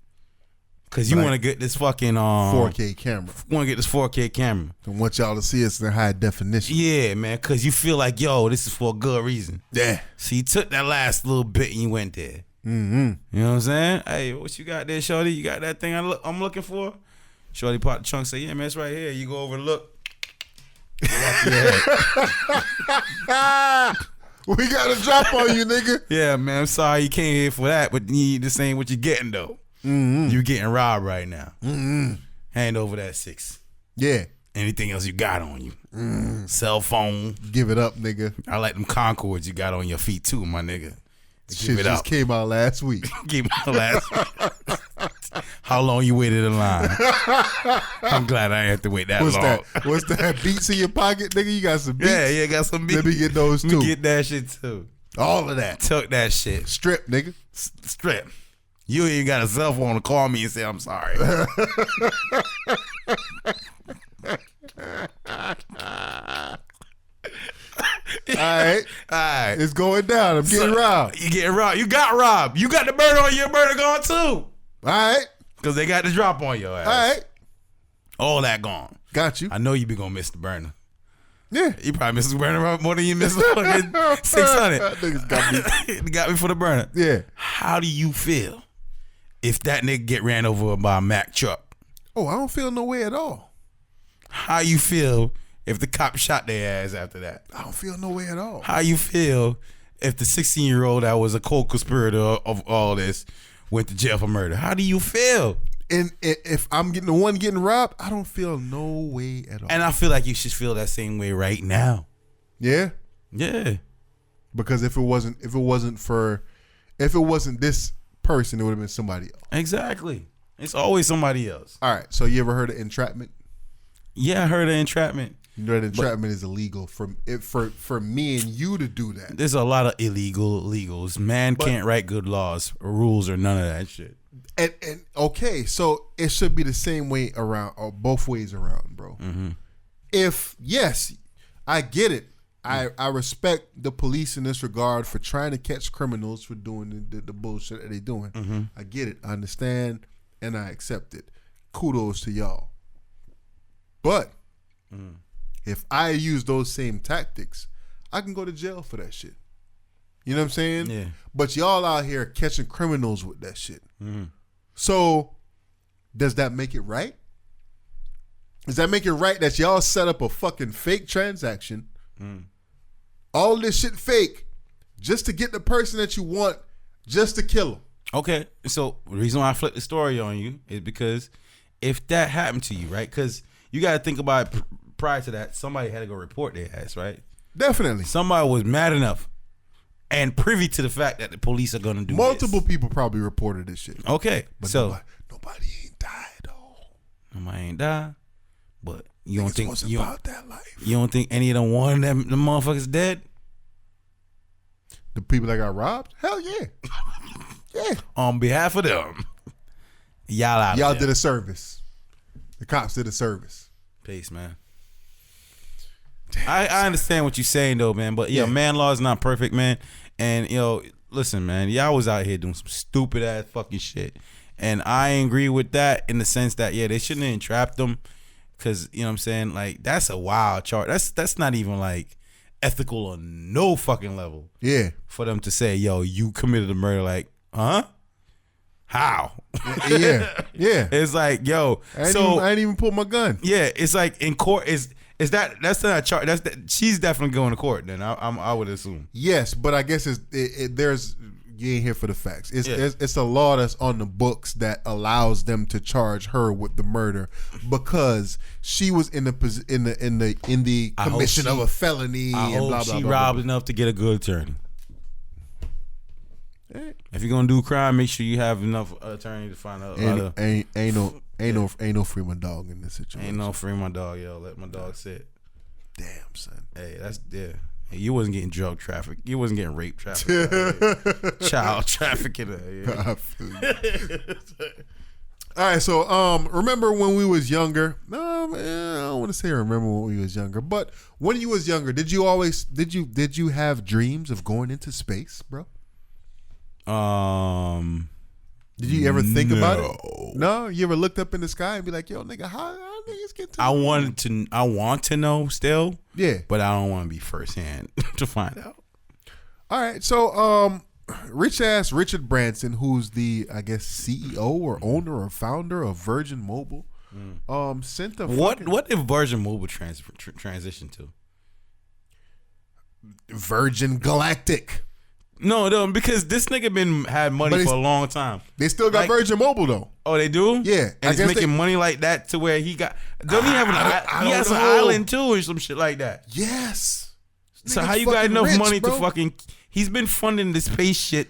Cause you want to get this fucking 4K camera. Want to get this 4K camera. I want y'all to see us in high definition. Yeah, man. Cause you feel like, yo, this is for a good reason. Yeah. So you took that last little bit and you went there. Mm-hmm. You know what I'm saying? Hey, what you got there, shorty? You got that thing I'm looking for? Shorty pop the trunk, say, yeah, man, it's right here. You go over and look. We got a drop on you, nigga. Yeah, man, I'm sorry you came here for that, but this ain't what you're getting, though. Mm-hmm. You getting robbed right now. Mm-hmm. Hand over that 6. Yeah. Anything else you got on you? Cell phone. Give it up, nigga. I like them Concords you got on your feet, too, my nigga. Shit just came out last week. Came out last week. How long you waited in line? I'm glad I ain't have to wait that long. What's that? Beats in your pocket, nigga? You got some beats? Yeah, got some beats. Let me get those too. Get that shit too. All of that. Took that shit. Strip, nigga. Strip. You ain't got a cell phone to call me and say I'm sorry. All right. It's going down. I'm getting robbed. You getting robbed. You got robbed. You got the burner on your burner gone too. All right. Because they got the drop on your ass. All right. All that gone. Got you. I know you be going to miss the burner. Yeah. You probably miss the burner more than you miss the fucking 600. That nigga's got me. Got me for the burner. Yeah. How do you feel if that nigga get ran over by a Mack truck? Oh, I don't feel no way at all. How you feel if the cop shot their ass after that? I don't feel no way at all. How you feel if the 16-year-old that was a co-conspirator of all this went to jail for murder? How do you feel? And if I'm getting the one getting robbed, I don't feel no way at all. And I feel like you should feel that same way right now. Yeah? Yeah. Because if it wasn't this person, it would have been somebody else. Exactly. It's always somebody else. All right. So you ever heard of entrapment? Yeah, I heard of entrapment. You know that entrapment is illegal for me and you to do that. There's a lot of illegals. Man can't write good laws or rules or none of that shit. And okay, so it should be the same way around, or both ways around, bro. Mm-hmm. If yes, I get it. I respect the police in this regard for trying to catch criminals for doing the bullshit that they doing. Mm-hmm. I get it. I understand, and I accept it. Kudos to y'all. But if I use those same tactics, I can go to jail for that shit. You know what I'm saying? Yeah. But y'all out here catching criminals with that shit. Mm-hmm. So, does that make it right? Does that make it right that y'all set up a fucking fake transaction, all this shit fake, just to get the person that you want, just to kill them? Okay, so the reason why I flipped the story on you is because if that happened to you, right? Because you got to think about it, prior to that, somebody had to go report their ass, right? Definitely. Somebody was mad enough and privy to the fact that the police are going to do multiple this. people probably reported this shit. Okay, but so nobody ain't died though. Nobody ain't died, but you don't think about that life? You don't think any of them one of them the motherfuckers dead? The people that got robbed? Hell yeah, yeah. On behalf of them, y'all did a service. The cops did a service. Peace, man. I understand what you're saying though, man. But man, law is not perfect, man. And listen, man, y'all was out here doing some stupid ass fucking shit, and I agree with that in the sense that they shouldn't have entrapped them, because you know what I'm saying, like that's a wild charge. That's not even like ethical on no fucking level. Yeah, for them to say, yo, you committed a murder, like, huh? How? Yeah. It's like, yo, I ain't even pull my gun. Yeah, it's like in court that's not a charge. She's definitely going to court. Then I would assume. Yes, but I guess there's you ain't here for the facts. It's a law that's on the books that allows them to charge her with the murder because she was in the commission of a felony. I and hope blah, blah, she blah, robbed blah. enough to get a good attorney. If you're gonna do crime, make sure you have enough attorney to find out. Ain't no free my dog in this situation. Ain't no free my dog, yo. Let my dog sit. Damn, son. Hey, that's Hey, you wasn't getting drug traffic. You wasn't getting rape traffic. Child trafficking. All right, so remember when we was younger? No, man, I don't want to say remember when we was younger, but when you was younger, did you have dreams of going into space, bro? Did you ever think about it? No, you ever looked up in the sky and be like, "Yo, nigga, how niggas get to?" I want to know still. Yeah, but I don't want to be firsthand to find out. All right, so rich ass Richard Branson, who's the CEO or owner or founder of Virgin Mobile, sent a what if Virgin Mobile transition to Virgin Galactic? No, because this nigga had money for a long time. They still got Virgin Mobile though. Oh, they do? Yeah, and he's making money like that to where he got. Don't he have he has an island too or some shit like that? Yes. So how you got enough money to fucking? He's been funding the space shit.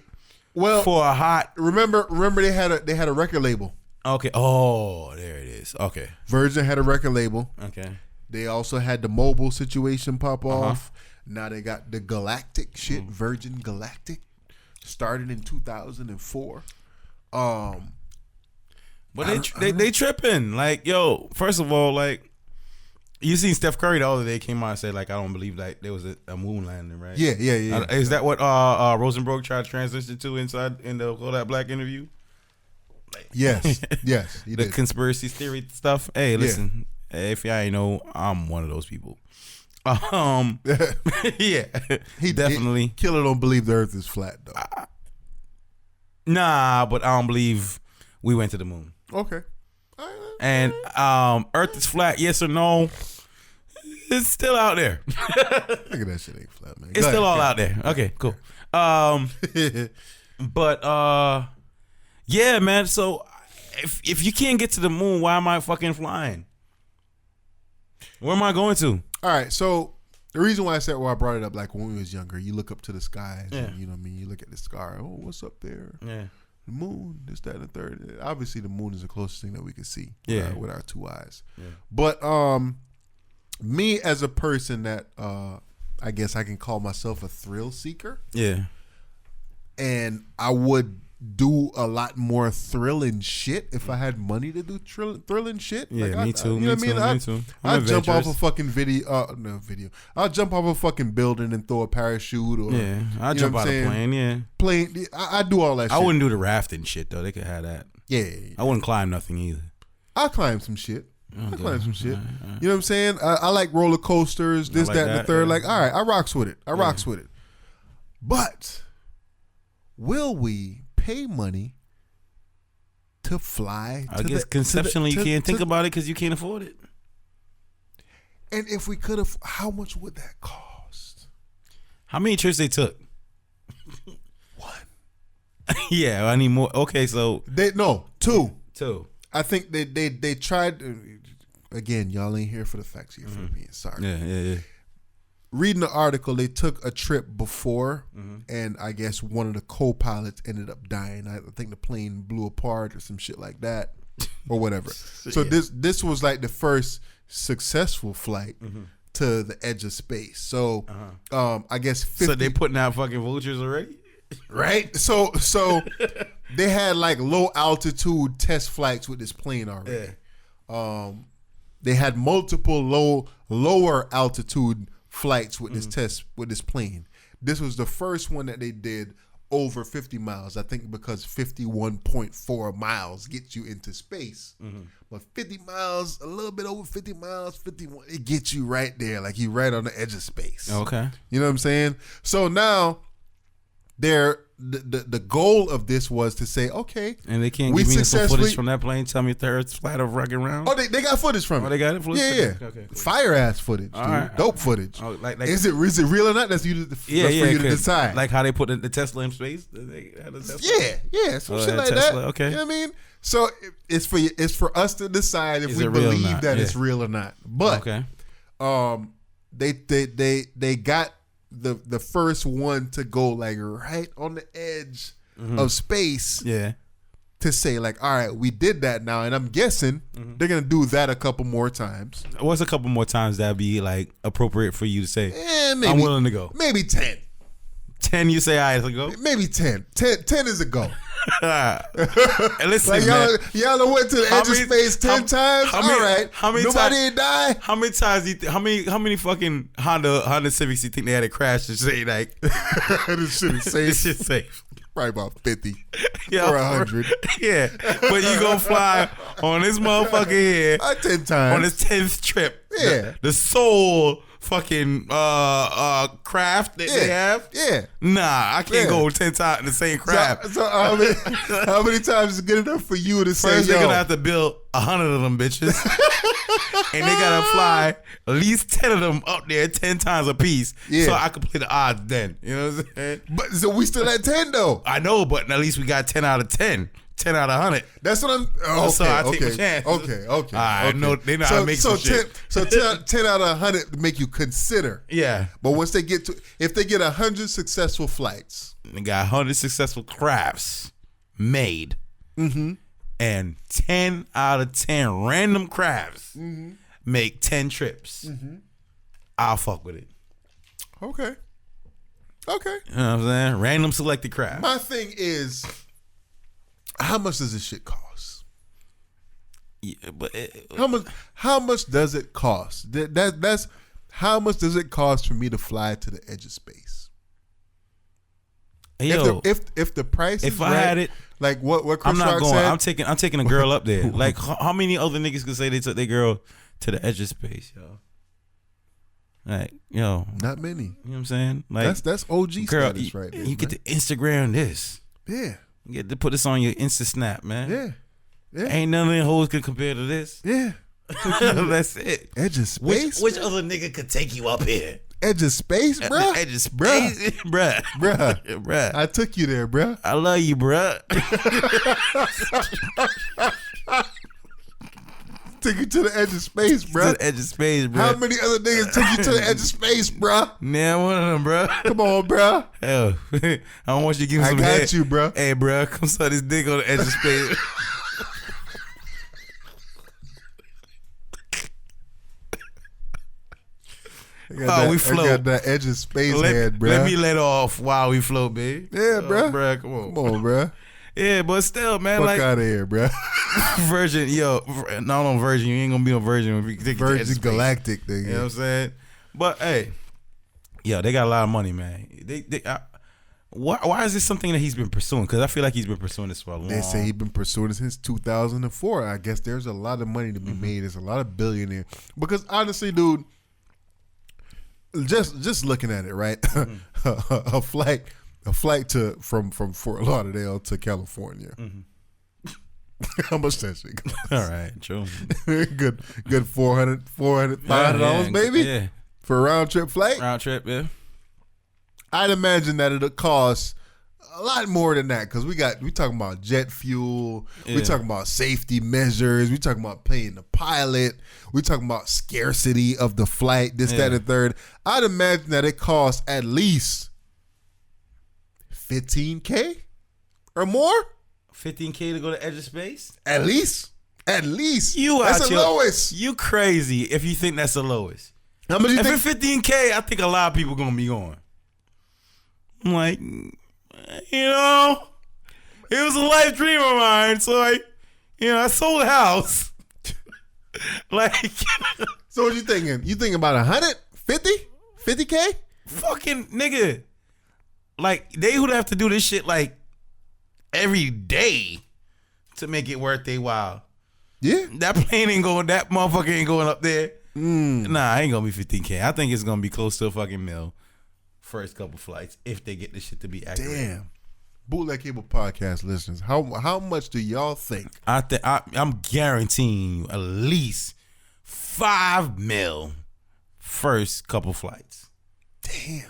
Well, for a hot. Remember they had a record label. Okay. Oh, there it is. Okay. Virgin had a record label. Okay. They also had the mobile situation pop off. Now they got the Galactic shit, Virgin Galactic, started in 2004. But they tripping. Like, yo, first of all, like, you seen Steph Curry the other day came out and said, like, I don't believe that there was a moon landing, right? Yeah. Is that what Rosenberg tried to transition to in the All That Black interview? Like, yes, he the did. Conspiracy theory stuff. Hey, listen, if y'all ain't know, I'm one of those people. Yeah, he definitely. Killer don't believe the Earth is flat though. Nah, but I don't believe we went to the moon. Okay. And Earth is flat, yes or no? It's still out there. Look at that shit ain't flat, man. It's still all out there. Okay, cool. But yeah, man. So if you can't get to the moon, why am I fucking flying? Where am I going to? All right, so the reason why I brought it up, like when we was younger, you look up to the skies, and, you know what I mean? You look at the sky, oh, what's up there? Yeah. The moon, this, that, and the third. Obviously, the moon is the closest thing that we can see with our two eyes. Yeah. But me as a person that I guess I can call myself a thrill seeker. Yeah. And I would do a lot more thrilling shit if I had money to do thrilling shit. Yeah, like me too. You know what I mean? Me too. I'd jump off a fucking I'll jump off a fucking building and throw a parachute. Or I'll jump out of a plane. Yeah, plane. I do all that. I wouldn't do the rafting shit though. They could have that. Yeah. I wouldn't climb nothing either. I'll climb some shit. You know what I'm saying? I like roller coasters, this, that, and the third. Yeah. Like, all right, I rocks with it. But will we pay money to fly? I guess conceptually you can't think about it because you can't afford it. And if we could have, how much would that cost? How many trips they took? One. Yeah, I need more. Okay, so two. I think they tried. Again, y'all ain't here for the facts. Here for me. Sorry. Yeah. Reading the article, they took a trip before, and I guess one of the co-pilots ended up dying. I think the plane blew apart or some shit like that, or whatever. So this was like the first successful flight to the edge of space. So I guess 50, so they putting out fucking vultures already, right? So they had like low altitude test flights with this plane already. They had multiple lower altitude flights with this plane. This was the first one that they did over 50 miles. I think because 51.4 miles gets you into space. But 50 miles, a little bit over 50 miles, 51, it gets you right there. Like you right on the edge of space. Okay. You know what I'm saying? So now the goal of this was to say, okay, and they can't give me some footage from that plane. Tell me if the Earth's flat or rocking around. Oh, they got footage from it. Oh, they got it. Yeah. Okay. Fire ass footage, dude. Right. Dope footage. Oh, like is it real or not? That's for you to decide. Like how they put the Tesla in space. They had a Tesla? Yeah, some shit like Tesla, that. Okay. You know what I mean? So it's for us to decide if we believe that it's real or not. But they got the first one to go like right on the edge of space. Yeah. To say like, all right, we did that now, and I'm guessing they're gonna do that a couple more times. What's a couple more times that'd be like appropriate for you to say? Maybe, I'm willing to go. Maybe 10. 10, you say I to go? Maybe 10. 10 is a go. And listen, like y'all done went to the edge of space 10 times. All right. Nobody ain't died. How many times do you how many fucking Honda Civics you think they had to crash to say like this shit is safe? This shit safe. Probably about 50 or 100. Yeah. But you gonna fly on this motherfucker here 10 times. On his 10th trip. Yeah. The sole fucking craft that they have. Yeah. Nah, I can't go 10 times in the same craft. So how many times is good enough for you to say, First, they're gonna have to build 100 of them bitches. And they gotta fly at least 10 of them up there 10 times a piece. Yeah. So I can play the odds then. You know what I'm saying? But so we still at 10 though. I know, but at least we got 10 out of 10. 10 out of 100. That's what I'm. Okay, so I take my chance. Okay. I know they know how to make some shit. So 10 out of 100 to make you consider. Yeah. But once they get to, if they get 100 successful flights, they got 100 successful crafts made, and 10 out of 10 random crafts make 10 trips. I'll fuck with it. Okay. You know what I'm saying? Random selected crafts. My thing is, how much does this shit cost? Yeah, but how much does it cost? That's how much does it cost for me to fly to the edge of space? Yo, if the price is I right, had it, like what Chris I'm not Rock going. said, I'm taking a girl up there. Like how many other niggas could say they took their girl to the edge of space, yo? Like, yo, not many. You know what I'm saying? Like that's OG girl, status right there. You get to Instagram this. Yeah. You get to put this on your Insta Snap, man. Yeah. Ain't none of them hoes can compare to this. Yeah. That's it. Edge of space. Which other nigga could take you up here? Edge of space, bruh. Edge of space, bruh. I took you there, bruh. I love you, bruh. Took you to the edge of space, bruh. To the edge of space, bruh. How many other niggas took you to the edge of space, bruh? Nah, one of them, bruh. Come on, bruh. Hell, I don't want you to give me some head. I got you, bruh. Hey, bruh, come suck this dick on the edge of space. We float. I got that edge of space head, bruh. Let me let off while we float, babe. Yeah, bruh. Bruh, come on. Come on, bruh. Yeah, but still, man. Fuck like, out of here, bruh. Virgin, yo. Not on Virgin. You ain't gonna be on Virgin if you take Virgin Galactic thing. You know what I'm saying? But, hey. Yo, they got a lot of money, man. Why is this something that he's been pursuing? Because I feel like he's been pursuing this for a long time. They say he's been pursuing it since 2004. I guess there's a lot of money to be made. There's a lot of billionaires. Because honestly, dude, just looking at it, right? a flight from Fort Lauderdale to California. How much that shit cost? All right, true. good $400, $500 maybe? Yeah. For a round trip flight? Round trip, yeah. I'd imagine that it'll cost a lot more than that because we talking about jet fuel, we talking about safety measures, we talking about paying the pilot, we talking about scarcity of the flight, this, that, and the third. I'd imagine that it costs at least $15K or more. $15K to go to edge of space? At least. You that's the lowest. You crazy if you think that's the lowest. How much you think? If it's $15K, I think a lot of people gonna be going. I'm like, it was a life dream of mine. So I sold a house. Like, so what you thinking? You thinking about 150? 50K? Fucking nigga. Like, they would have to do this shit like every day to make it worth their while. Yeah. That motherfucker ain't going up there. Nah, ain't gonna be 15K. I think it's gonna be close to a fucking mil. First couple flights, if they get this shit to be accurate. Damn. Bootleg Cable Podcast listeners, how much do y'all think? I'm guaranteeing you at least $5 million first couple flights. Damn.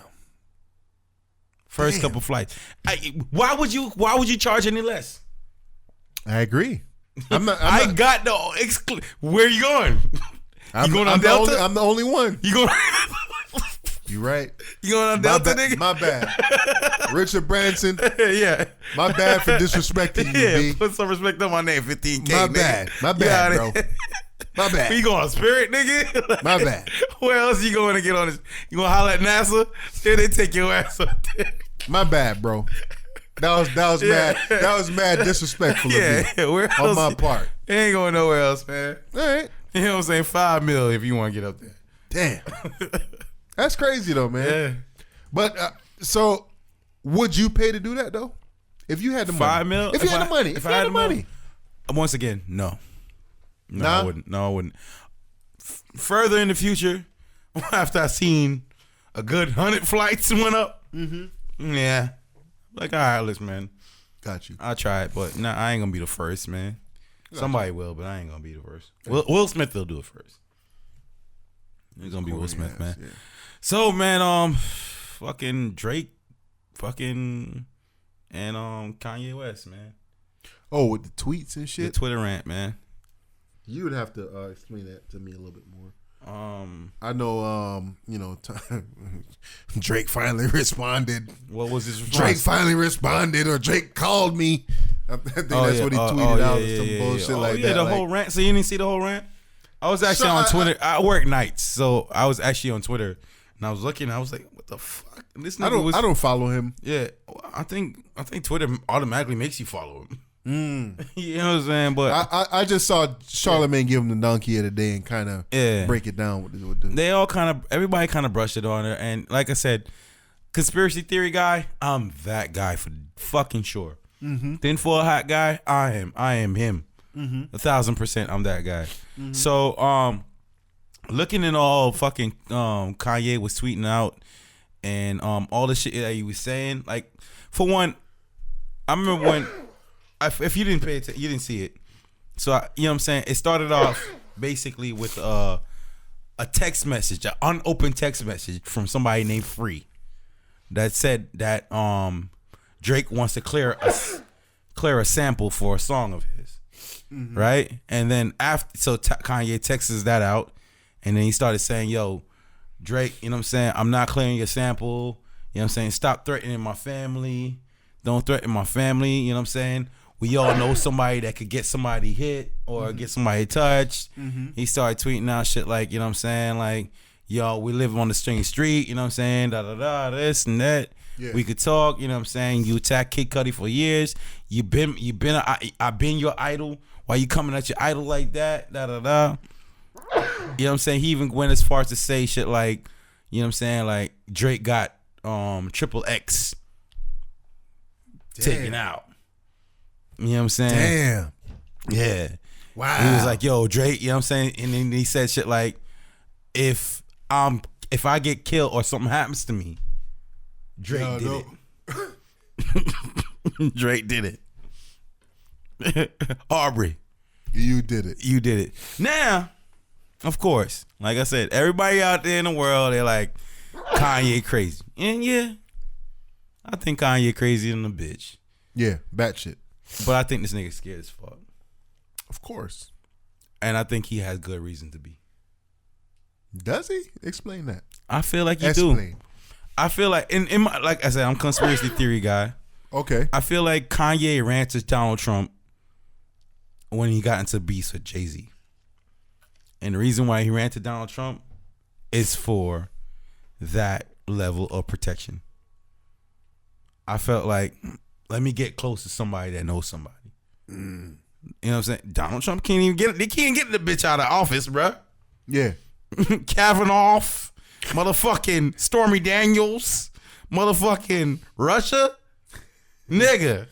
First couple flights. Why would you charge any less? I agree. Where you going? You going on Delta? I'm the only one. You going? You right. You going on Delta, nigga? My bad. Richard Branson. Yeah. My bad for disrespecting you, B. Put some respect on my name, 15K. My nigga. bad. My bad, bro. My bad. You going on Spirit, nigga? My bad. Where else you going to get on this? You going to holler at NASA? Say they take your ass up there. My bad, bro. That was mad. That was mad disrespectful of me. Where else? On my part. It ain't going nowhere else, man. All right. You know what I'm saying? $5 million if you want to get up there. Damn. That's crazy though, man. Yeah. But so, would you pay to do that though? If you had the money. $5 million? If you had the money. If you had the money. Once again, no. No, nah? I wouldn't. No, I wouldn't. Further in the future, after I seen a good 100 flights went up, yeah. Like, all right, listen, man. Got you. I'll try it, but nah, I ain't gonna be the first, man. Somebody will, but I ain't gonna be the first. Will Smith will do it first. It's gonna be Will Smith, man. Yeah. So, man, fucking Drake, and Kanye West, man. Oh, with the tweets and shit. The Twitter rant, man. You would have to explain that to me a little bit more. I know, Drake finally responded. What was his response? Drake finally responded, or Drake called me. I think that's what he tweeted out, or some bullshit like that. The whole rant. So you didn't see the whole rant? I was actually on Twitter. I work nights, so I was actually on Twitter, and I was looking. I was like, "What the fuck?" This nigga I don't follow him. Yeah, I think Twitter automatically makes you follow him. You know what I'm saying? But I just saw Charlamagne give him the donkey of the day and kind of break it down with the. They all everybody kind of brushed it on her, and like I said, conspiracy theory guy, I'm that guy for fucking sure. Tinfoil hat guy, I am him. 1,000%, I'm that guy. So, looking at all fucking Kanye was tweeting out and all the shit that he was saying. Like, for one, I remember when if you didn't pay attention, you didn't see it. So you know what I'm saying? It started off basically with a text message, an unopened text message from somebody named Free that said that Drake wants to clear a sample for a song of his, right? And then Kanye texts that out, and then he started saying, "Yo, Drake, you know what I'm saying? I'm not clearing your sample. You know what I'm saying? Stop threatening my family. Don't threaten my family. You know what I'm saying? We all know somebody that could get somebody hit or get somebody touched." He started tweeting out shit like, you know what I'm saying? Like, yo, we live on the same street, you know what I'm saying? Da da da, this and that. Yeah. We could talk, you know what I'm saying? You attacked Kid Cudi for years. I've been your idol. Why you coming at your idol like that? Da da da. You know what I'm saying? He even went as far as to say shit like, you know what I'm saying? Like, Drake got Triple X taken out. You know what I'm saying? Damn. Yeah. Wow. He was like, yo, Drake, you know what I'm saying? And then he said shit like, if I get killed or something happens to me, Drake did it. Drake did it. Aubrey. You did it. You did it. Now, of course, like I said, everybody out there in the world, they're like, Kanye crazy. And yeah, I think Kanye crazy than a bitch. Yeah, batshit. But I think this nigga's scared as fuck. Of course. And I think he has good reason to be. Does he? Explain that. I feel like you do. I feel like, in my, like I said, I'm a conspiracy theory guy. Okay. I feel like Kanye ran to Donald Trump when he got into beef with Jay-Z. And the reason why he ran to Donald Trump is for that level of protection. I felt like, let me get close to somebody that knows somebody. You know what I'm saying? Donald Trump can't even get it. They can't get the bitch out of office, bruh. Yeah. Kavanaugh, motherfucking Stormy Daniels, motherfucking Russia, nigga,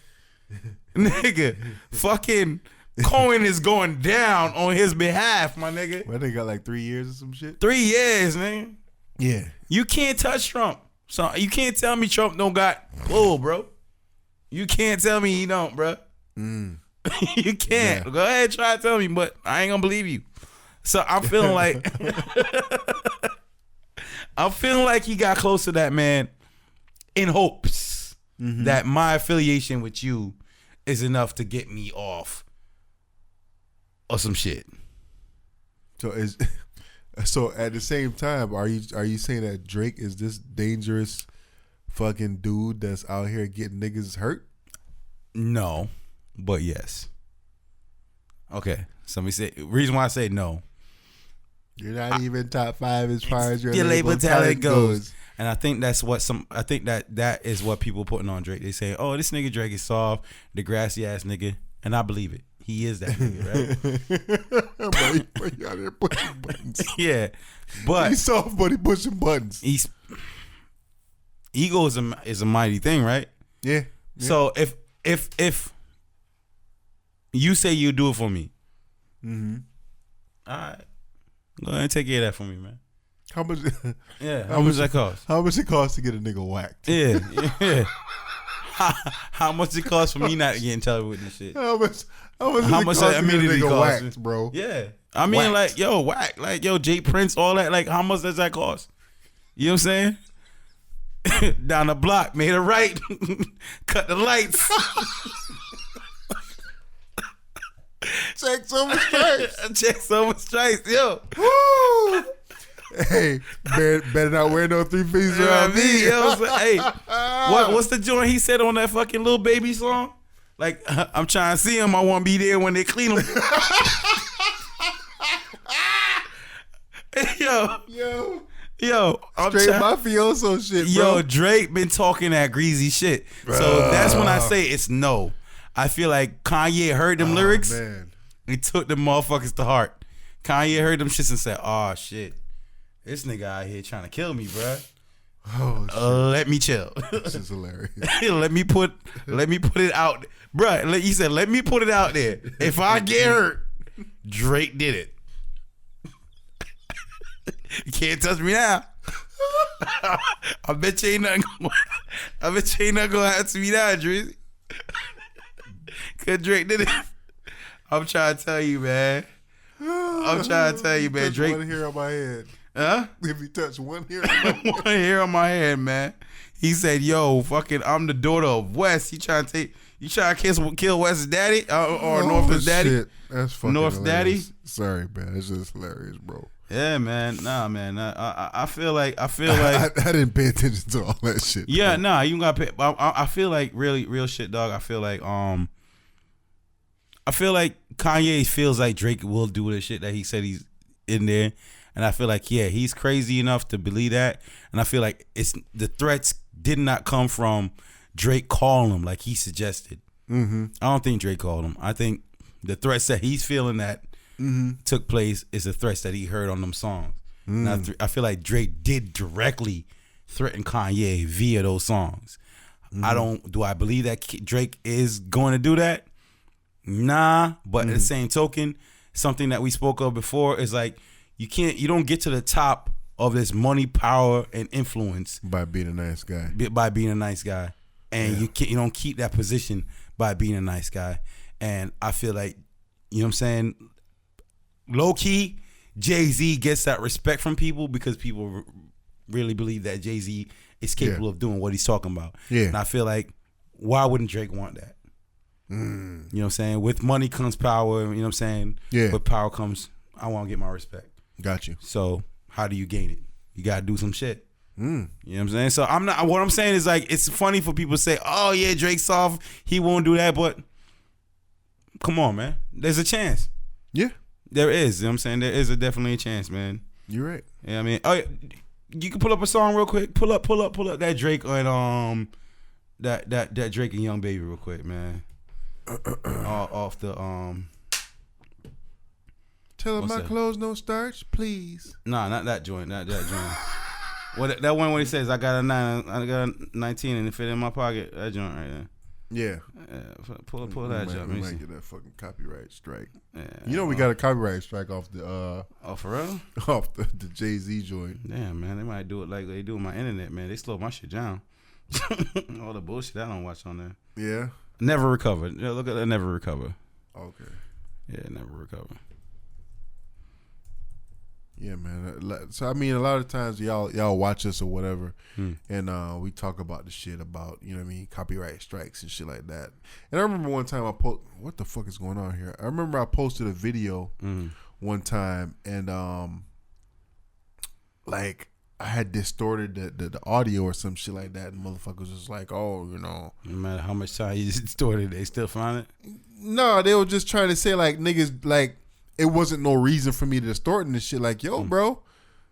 fucking Cohen is going down on his behalf, my nigga. Well, they got like 3 years or some shit. 3 years, nigga. Yeah. You can't touch Trump. So you can't tell me Trump don't got pull, bro. You can't tell me he don't, bro. You can't. Yeah. Go ahead, try to tell me, but I ain't gonna believe you. So I'm feeling like he got close to that man in hopes that my affiliation with you is enough to get me off or some shit. So at the same time, are you saying that Drake is this dangerous fucking dude that's out here getting niggas hurt? No, but yes. Okay, so let me say reason why I say no. You're not even top 5 as far as your label talent goes. And I think that's what I think that is what people putting on Drake. They say, "Oh, this nigga Drake is soft, the grassy ass nigga," and I believe it. He is that nigga, right? But he out there pushing buttons. Yeah, but he's soft, but he pushing buttons. Ego is a mighty thing, right? Yeah. So if you say you do it for me, all right, go ahead and take care of that for me, man. How much? Yeah, how much that cost? How much it cost to get a nigga whacked? Yeah. How much it cost for me not to get in trouble with this shit? How much that immediately cost, whacked, bro? Yeah, I mean, like, yo, whack, like, yo, Jay Prince, all that. Like, how much does that cost? You know what I'm saying? Down the block, made a right, cut the lights. Check some stripes. Check some stripes, yo. Woo! Hey, better not wear no 3 pieces around me. Hey, what's the joint he said on that fucking Lil Baby song? Like, I'm trying to see him. I want to be there when they clean him. Yo, I'm straight mafioso shit, bro. Yo, Drake been talking that greasy shit. So that's when I say it's no. I feel like Kanye heard them lyrics. Man. He took them motherfuckers to heart. Kanye heard them shits and said, "Oh shit, this nigga out here trying to kill me, bruh. Oh, shit. Let me chill." This is hilarious. let me put it out, bruh. He said, "Let me put it out there. If I get hurt, Drake did it. You can't touch me now." I bet you ain't nothing gonna happen to me now, Drizzy. Cause Drake did it. I'm trying to tell you, man. Drake. One hair on my head. Huh? If you touch one hair on my head. One hair on my head, man. He said, "Yo, fucking, I'm the daughter of West. You trying to kill West's daddy or North's daddy? Shit. That's fucking North's hilarious. daddy." Sorry, man. It's just hilarious, bro. Yeah, man. Nah, man. I feel like I didn't pay attention to all that shit. Yeah, bro. Nah, you gotta pay. I feel like real shit, dog. I feel like Kanye feels like Drake will do the shit that he said he's in there, and I feel like he's crazy enough to believe that, and I feel like the threats did not come from Drake calling him like he suggested. I don't think Drake called him. I think the threats that he's feeling that took place is the threats that he heard on them songs. And I feel like Drake did directly threaten Kanye via those songs. Do I believe that Drake is going to do that? Nah, but at the same token, something that we spoke of before is like you don't get to the top of this money, power, and influence by being a nice guy. And you don't keep that position by being a nice guy. And I feel like, you know what I'm saying, low key, Jay-Z gets that respect from people because people really believe that Jay-Z is capable of doing what he's talking about. Yeah. And I feel like, why wouldn't Drake want that? You know what I'm saying? With money comes power, you know what I'm saying? Yeah. With power comes, I want to get my respect. Got you. So how do you gain it? You got to do some shit. You know what I'm saying? So what I'm saying is like, it's funny for people to say, "Oh yeah, Drake's soft, he won't do that," but come on, man. There's a chance. Yeah. There is. You know what I'm saying? There is definitely a chance, man. You're right. Yeah, I mean, you can pull up a song real quick. Pull up that Drake and that Drake and Young Baby real quick, man. off the Tell him my that? clothes no starch, please. Nah, not that joint. Not that joint. What that one where he says I got a 19 and it fit in my pocket. That joint right there. Yeah. Pull that joint. We might get that fucking copyright strike. Yeah, you know we got a copyright strike off the for real? off the Jay-Z joint. Damn, man, they might do it like they do with my internet, man. They slow my shit down. All the bullshit I don't watch on there. Yeah. Never recover. Yeah, look at that. Never recover. Okay. Yeah, never recover. Yeah, man. So I mean, a lot of times y'all watch us or whatever, and we talk about the shit about, you know what I mean, copyright strikes and shit like that. And I remember one time what the fuck is going on here? I remember I posted a video one time, and like I had distorted the audio or some shit like that, and motherfuckers was like, oh, you know, no matter how much time you distorted, they still find it. No, they were just trying to say like niggas like. It wasn't no reason for me to distort this shit. Like, yo, bro,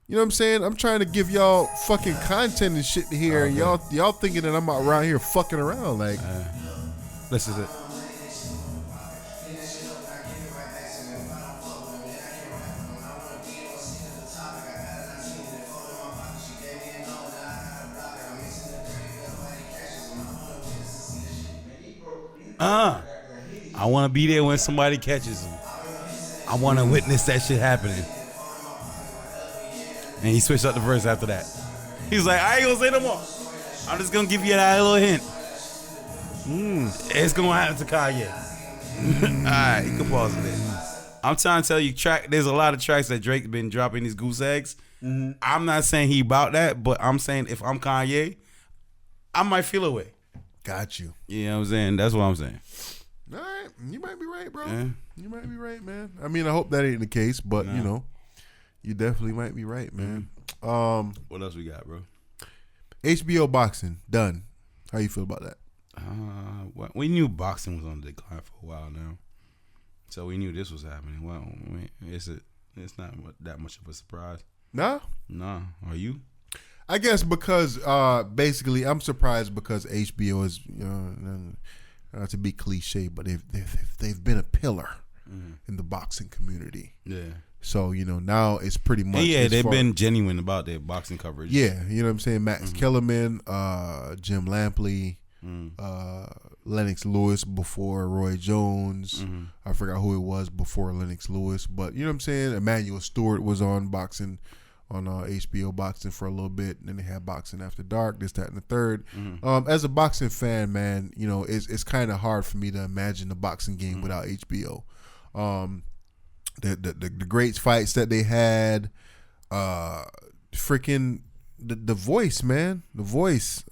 you know what I'm saying? I'm trying to give y'all fucking content and shit to hear, and y'all thinking that I'm around here fucking around. Like, this is it. I want to be there when somebody catches him. I want to witness that shit happening. And he switched up the verse after that. He's like, I ain't gonna say no more. I'm just gonna give you that little hint. It's gonna happen to Kanye. Alright, you can pause it there. I'm trying to tell you, there's a lot of tracks that Drake been dropping these goose eggs. I'm not saying he about that, but I'm saying if I'm Kanye, I might feel away. Got you. You know what I'm saying? That's what I'm saying. All right, you might be right, bro. Yeah. You might be right, man. I mean, I hope that ain't the case, but you know, you definitely might be right, man. What else we got, bro? HBO boxing done. How you feel about that? We knew boxing was on the decline for a while now, so we knew this was happening. Well, it's not that much of a surprise. Nah. Are you? I guess because basically I'm surprised because HBO is not to be cliche, but they've been a pillar in the boxing community. Yeah. So, you know, now it's pretty much. Yeah, they've been genuine about their boxing coverage. Yeah, you know what I'm saying? Max Kellerman, Jim Lampley, Lennox Lewis before Roy Jones. I forgot who it was before Lennox Lewis, but you know what I'm saying? Emmanuel Stewart was on boxing on HBO boxing for a little bit, and then they had boxing after dark, this, that, and the third. As a boxing fan, man, you know, it's kind of hard for me to imagine the boxing game without HBO. The great fights that they had, freaking the voice, man, the voice.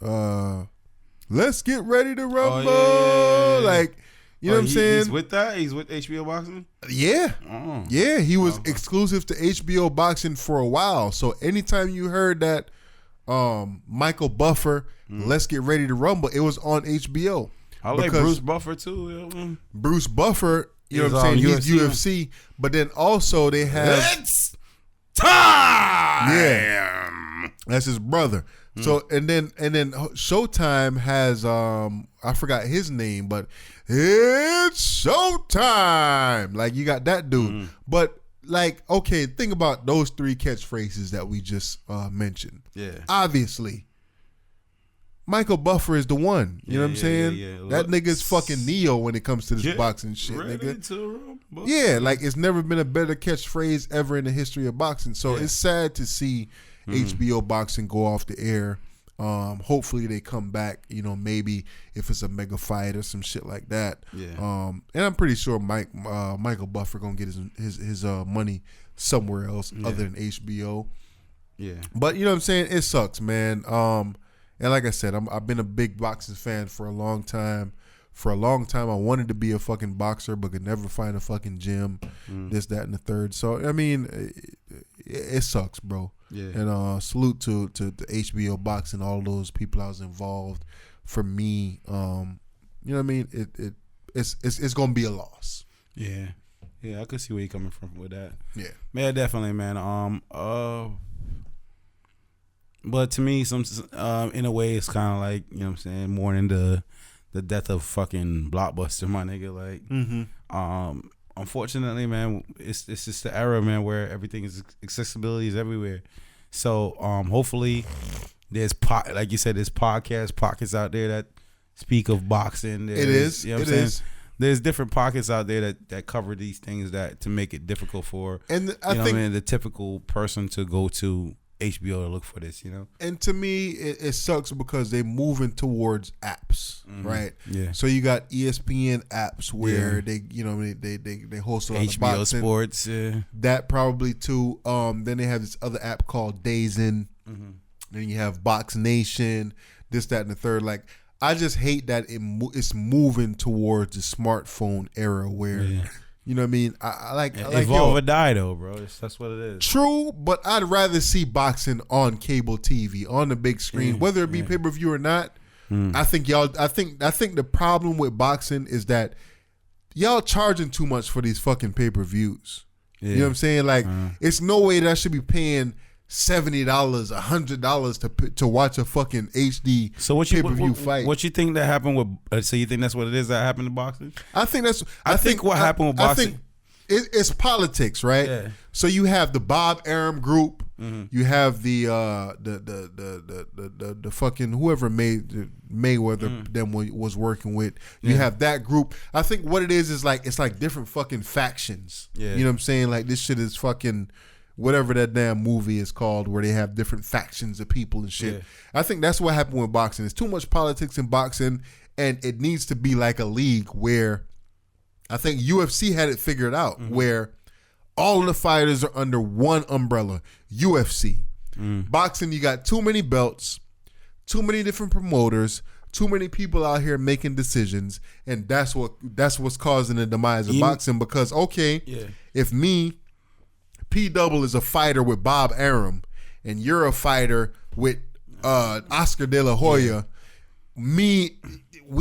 Let's get ready to rumble. Oh, yeah. Like, you know what I'm saying? He's with that? He's with HBO boxing? Yeah. Yeah, he was exclusive to HBO boxing for a while. So anytime you heard that Michael Buffer, Let's Get Ready to Rumble, it was on HBO. I like Bruce Buffer too. Bruce Buffer, you know what I'm saying? He's UFC, but then also they have It's time. Yeah. That's his brother. So and then Showtime has I forgot his name, but it's Showtime. Like you got that dude. But like, okay, think about those three catchphrases that we just mentioned. Yeah. Obviously, Michael Buffer is the one. You know what I'm saying? Yeah. That nigga's fucking Neo when it comes to this boxing shit, nigga. Yeah, like it's never been a better catchphrase ever in the history of boxing. So it's sad to see HBO boxing go off the air. Hopefully they come back, you know, maybe if it's a mega fight or some shit like that. Yeah. And I'm pretty sure Michael Buffer gonna get his money somewhere else other than HBO. Yeah. But you know what I'm saying? It sucks, man. And like I said, I've been a big boxing fan for a long time. For a long time, I wanted to be a fucking boxer, but could never find a fucking gym. This, that, and the third. So I mean, it sucks, bro. Yeah. And salute to the HBO boxing, all those people I was involved. For me, you know what I mean? It's gonna be a loss. Yeah. Yeah, I could see where you're coming from with that. Yeah. Man, definitely, man. But to me, in a way, it's kind of like, you know what I'm saying, more in the the death of fucking Blockbuster, my nigga. Like, unfortunately, man, it's just the era, man, where everything is accessibility is everywhere. So, hopefully, there's like you said, there's pockets out there that speak of boxing. It is. You know what I'm saying? There's different pockets out there that cover these things that to make it difficult for I think the typical person to go to HBO to look for this, you know. And to me, it sucks because they're moving towards apps, right? Yeah. So you got ESPN apps where they, you know, they host a lot of HBO boxing. Sports. Yeah. That probably too. Then they have this other app called Dazn. Then you have Box Nation. This, that, and the third. Like, I just hate that it's moving towards the smartphone era where. Yeah. You know what I mean? I like evolve or die though, bro. That's what it is. True, but I'd rather see boxing on cable TV, on the big screen, whether it be pay-per-view or not. I think the problem with boxing is that y'all charging too much for these fucking pay-per-views. Yeah. You know what I'm saying? Like, it's no way that I should be paying $70, $100 to watch a fucking HD pay-per-view fight. What you think that happened with? So you think that's what it is that happened to boxing? I think that's. I think what happened with boxing. I think it's politics, right? Yeah. So you have the Bob Arum group. You have the fucking whoever Mayweather them was working with. You have that group. I think what it is like it's like different fucking factions. Yeah. You know what I'm saying? Like this shit is fucking. Whatever that damn movie is called where they have different factions of people and shit. Yeah. I think that's what happened with boxing. There's too much politics in boxing, and it needs to be like a league where I think UFC had it figured out where all of the fighters are under one umbrella, UFC. Boxing, you got too many belts, too many different promoters, too many people out here making decisions, and that's what's causing the demise of boxing because, if me... P-Double is a fighter with Bob Arum, and you're a fighter with Oscar De La Hoya. We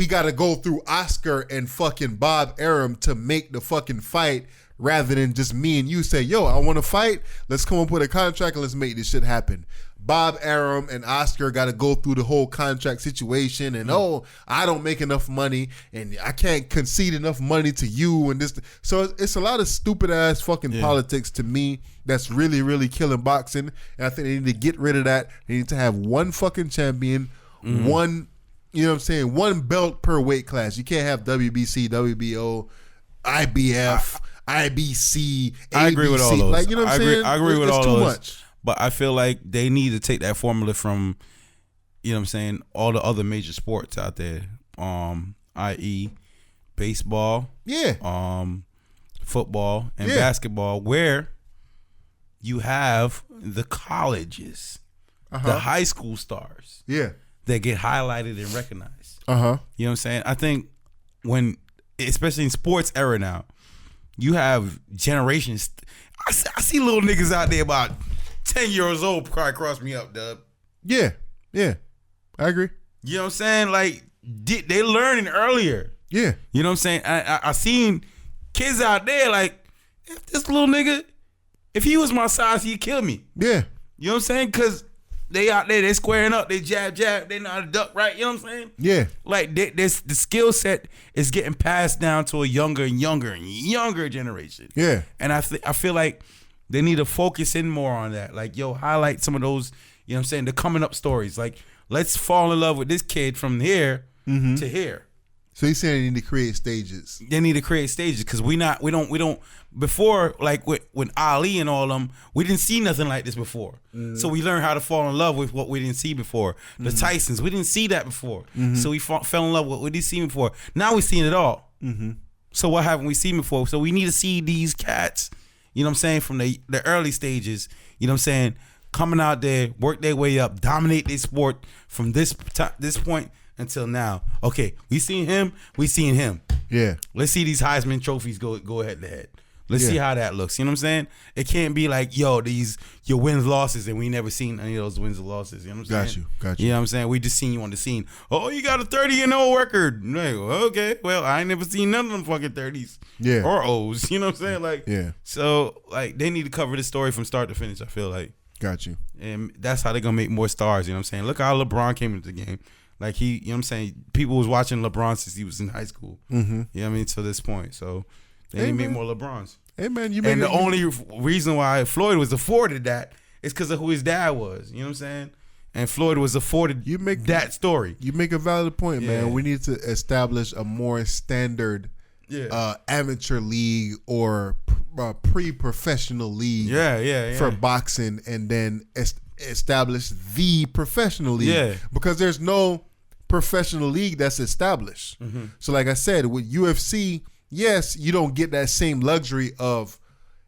got to go through Oscar and fucking Bob Arum to make the fucking fight rather than just me and you say, yo, I want to fight. Let's come up with a contract and let's make this shit happen. Bob Arum and Oscar got to go through the whole contract situation and I don't make enough money and I can't concede enough money to you and this. So it's a lot of stupid ass fucking politics to me that's really, really killing boxing. And I think they need to get rid of that. They need to have one fucking champion, one, you know what I'm saying, one belt per weight class. You can't have WBC, WBO, IBF, IBC, ABC. I agree with all those. Like, you know what I'm saying? I agree with all those. It's too much. But I feel like they need to take that formula from, you know what I'm saying, all the other major sports out there, i.e. baseball, football, and basketball, where you have the colleges, the high school stars that get highlighted and recognized. You know what I'm saying? I think when, especially in sports era now, you have generations. I see little niggas out there about 10 years old probably cross me up, dub. Yeah. I agree. You know what I'm saying? Like, they learning earlier. Yeah. You know what I'm saying? I seen kids out there like, if this little nigga, if he was my size, he'd kill me. Yeah. You know what I'm saying? Because they out there, they squaring up, they jab, they know how to duck, right? You know what I'm saying? Yeah. Like, the skill set is getting passed down to a younger and younger generation. Yeah. And I feel like they need to focus in more on that. Like, yo, highlight some of those, you know what I'm saying, the coming up stories. Like, let's fall in love with this kid from here to here. So you're saying they need to create stages. They need to create stages because we don't before, like with Ali and all them, we didn't see nothing like this before. So we learned how to fall in love with what we didn't see before. The Tysons, we didn't see that before. So we fell in love with what we didn't see before. Now we've seen it all. So what haven't we seen before? So we need to see these cats, you know what I'm saying, from the early stages, you know what I'm saying, coming out there, work their way up, dominate their sport from this point until now. Okay, we seen him. Yeah. Let's see these Heisman trophies go head to head. Let's see how that looks. You know what I'm saying? It can't be like, yo, your wins, losses, and we never seen any of those wins or losses. You know what I'm saying? Got you. You know what I'm saying? We just seen you on the scene. Oh, you got a 30-0 record. Like, okay, well, I ain't never seen none of them fucking 30s. Yeah. Or O's. You know what I'm saying? Like, yeah. So, like, they need to cover this story from start to finish, I feel like. Got you. And that's how they're going to make more stars. You know what I'm saying? Look how LeBron came into the game. Like you know what I'm saying? People was watching LeBron since he was in high school. Mm-hmm. You know what I mean? To this point. So they need to make more LeBrons. Hey man, and the only reason why Floyd was afforded that is because of who his dad was. You know what I'm saying? And Floyd was afforded that story. You make a valid point, man. We need to establish a more standard amateur league or pre-professional league for boxing, and then establish the professional league. Yeah. Because there's no professional league that's established. Mm-hmm. So like I said, with UFC, yes, you don't get that same luxury of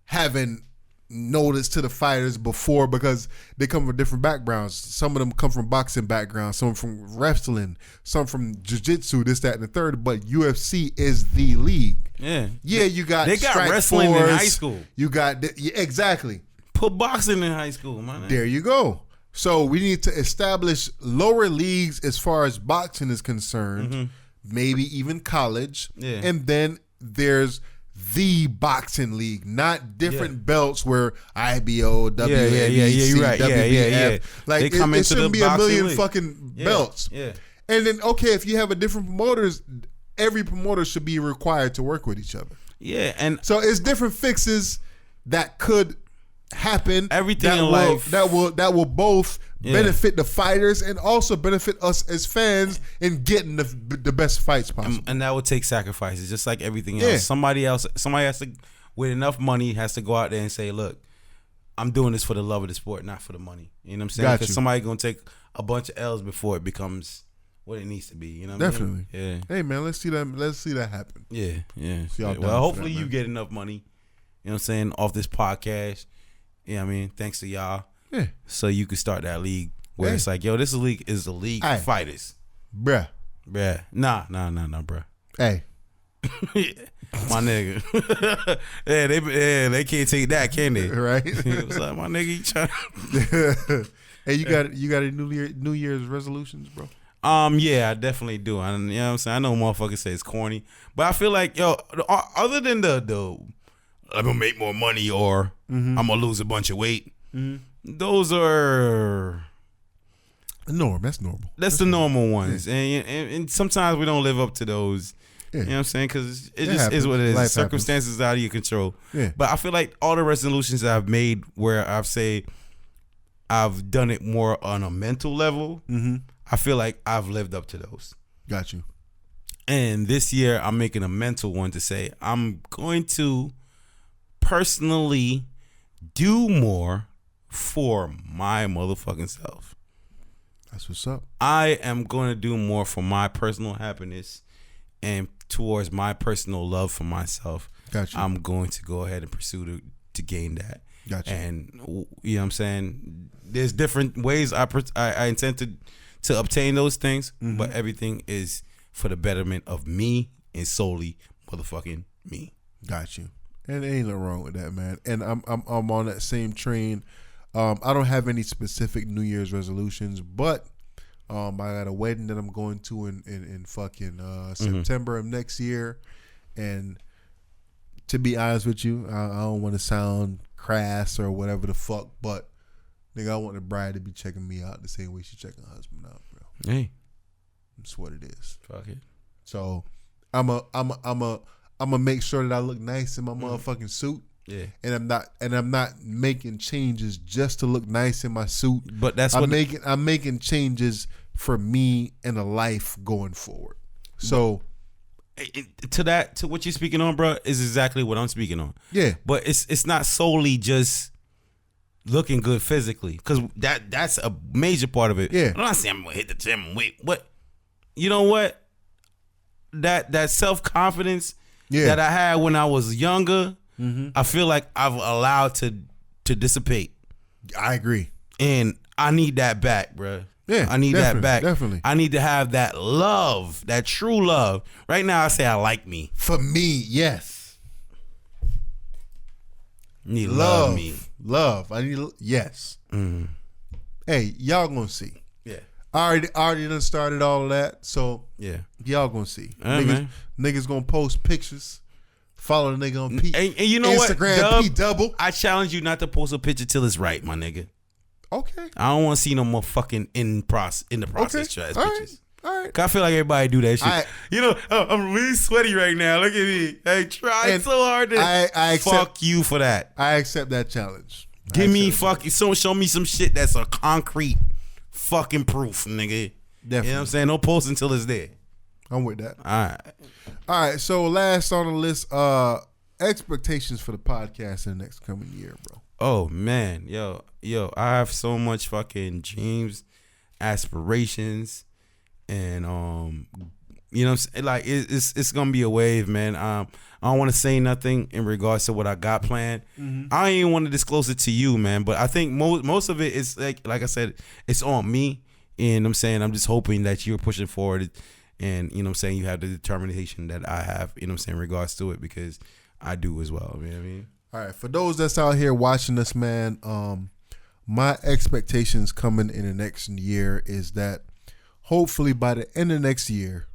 having notice to the fighters before, because they come from different backgrounds. Some of them come from boxing backgrounds, some from wrestling, some from jiu-jitsu, this, that, and the third. But UFC is the league. Yeah, you got wrestling in high school. You got exactly. Put boxing in high school, man. There you go. So we need to establish lower leagues as far as boxing is concerned, maybe even college, and then there's the boxing league, not different belts where IBO, WABC, WBF. Like it shouldn't be a million fucking belts. Yeah. And then if you have a different promoters, every promoter should be required to work with each other. Yeah, and so it's different fixes that could happen. Everything in life that will both benefit the fighters and also benefit us as fans in getting the best fights possible. And that would take sacrifices, just like everything else. Somebody has to, with enough money, has to go out there and say, "Look, I'm doing this for the love of the sport, not for the money." You know what I'm saying? Because somebody gonna take a bunch of L's before it becomes what it needs to be. You know what I mean? Yeah. Hey man, let's see that happen. Yeah. Well, hopefully you get enough money. You know what I'm saying, off this podcast. Yeah, I mean, thanks to y'all. Yeah. So you can start that league where it's like, yo, this league is a league for fighters. Bruh. Nah, bruh. Hey. My nigga. They can't take that, can they? Right. What's up, my nigga? You trying Hey, you got any New Year's resolutions, bro? Yeah, I definitely do. You know what I'm saying? I know motherfuckers say it's corny, but I feel like, yo, other than the I'm gonna make more money or I'm gonna lose a bunch of weight. Those are norm. That's normal. That's the normal ones, and sometimes we don't live up to those. You know what I'm saying? Because it just is what it is. Circumstances out of your control. Yeah. But I feel like all the resolutions that I've made, where I've done it more on a mental level. I feel like I've lived up to those. Got you. And this year, I'm making a mental one to say I'm going to personally do more for my motherfucking self. That's what's up. I am going to do more for my personal happiness and towards my personal love for myself. Gotcha. I'm going to go ahead and pursue to gain that. Gotcha. And you know what I'm saying? There's different ways I intend to obtain those things, but everything is for the betterment of me and solely motherfucking me. Got you. And there ain't nothing wrong with that, man. And I'm on that same train. I don't have any specific New Year's resolutions, but I got a wedding that I'm going to in fucking September of next year. And to be honest with you, I don't want to sound crass or whatever the fuck, but nigga, I want the bride to be checking me out the same way she checking her husband out, bro. Hey, that's what it is. Fuck it. So I'm gonna make sure that I look nice in my motherfucking suit. Yeah. And I'm not making changes just to look nice in my suit. But that's I'm making changes for me and a life going forward. So to what you're speaking on, bro, is exactly what I'm speaking on. Yeah. But it's not solely just looking good physically, because that's a major part of it. Yeah. I'm not saying I'm gonna hit the gym and wait. What? You know what? That self-confidence that I had when I was younger, I feel like I've allowed to dissipate. I agree. And I need that back, bro. Yeah, I need that back. Definitely. I need to have that love, that true love. Right now, I say I like me. For me, yes. You need love me. Love. I need yes. Hey, y'all gonna see. Yeah. I already done started all of that, so yeah, y'all gonna see. Right, niggas gonna post pictures. Follow the nigga on Peep. And you know Instagram, what? P double. I challenge you not to post a picture till it's right, my nigga. Okay. I don't want to see no more fucking in the process okay. pictures. All right. I feel like everybody do that shit. I'm really sweaty right now. Look at me. Hey, try so hard to I fuck you for that. I accept that challenge. Give me fucking show me some shit that's a concrete fucking proof, nigga. Definitely. You know what I'm saying? Don't post until it's there. I'm with that. All right. So last on the list, expectations for the podcast in the next coming year, bro. Oh man, yo, I have so much fucking dreams, aspirations, and you know what I'm saying? Like it's gonna be a wave, man. I don't want to say nothing in regards to what I got planned. Mm-hmm. I ain't want to disclose it to you, man. But I think most of it is like I said, it's on me. And I'm saying I'm just hoping that you're pushing forward, and you know what I'm saying you have the determination that I have. You know what I'm saying in regards to it, because I do as well. You know what I mean? All right, for those that's out here watching us, man, my expectations coming in the next year is that hopefully by the end of next year.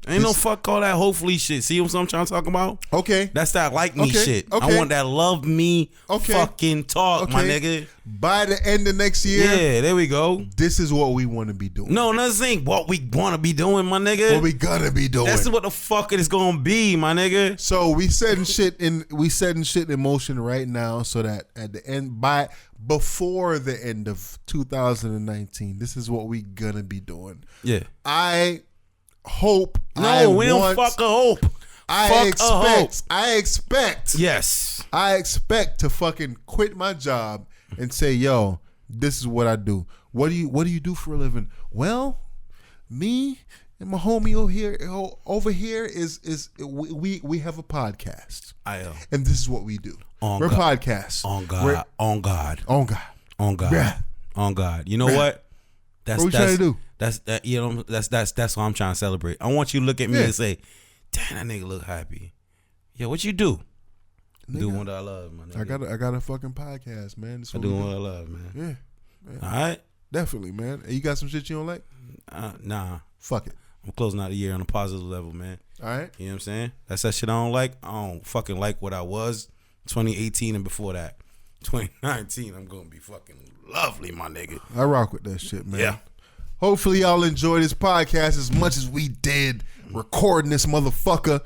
Ain't no fuck all that hopefully shit. See what I'm trying to talk about? Okay. That's that like me shit. Okay. I want that love me fucking talk, my nigga. By the end of next year. Yeah, there we go. This is what we want to be doing. No, this ain't what we want to be doing, my nigga. What we gonna be doing. That's what the fuck it is gonna be, my nigga. So we setting shit in motion right now, so that at the end, before the end of 2019, this is what we gonna be doing. Yeah. I don't fuck a hope. I expect. Yes. I expect to fucking quit my job and say, yo, this is what I do. What do you do for a living? Well, me and my homie over here is we have a podcast. And this is what we do. We're podcasts. On God. On God. On God. On God. Yeah. On God. You know what? What we trying to do? That's what I'm trying to celebrate. I want you to look at me and say, damn, that nigga look happy. Yeah, what you do? Do what I love, man. I got a fucking podcast, man. I do what I love, man. Yeah. All right. Definitely, man. You got some shit you don't like? Nah. Fuck it. I'm closing out the year on a positive level, man. All right. You know what I'm saying? That's that shit I don't like. I don't fucking like what I was 2018 and before that. 2019, I'm gonna be fucking lovely, my nigga. I rock with that shit, man. Yeah. Hopefully y'all enjoy this podcast as much as we did recording this motherfucker.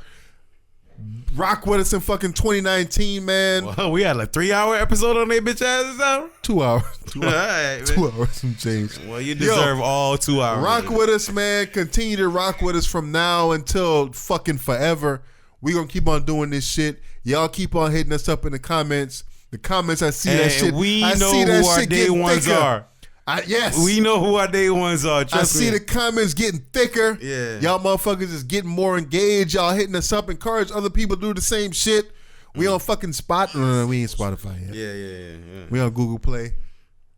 Rock with us in fucking 2019, man. Well, we had a 3-hour episode on that bitch ass hour. 2 hours. 2 hours. All right, 2 hours some change. Well, you deserve all 2 hours. Rock with us, man. Continue to rock with us from now until fucking forever. We gonna keep on doing this shit. Y'all keep on hitting us up in the comments. The comments, I see that shit. We know who our day ones are. Yes. We know who our day ones are. I see the comments getting thicker. Yeah. Y'all motherfuckers is getting more engaged. Y'all hitting us up. Encourage other people to do the same shit. We on fucking Spot. No, we ain't Spotify yet. Yeah. We on Google Play.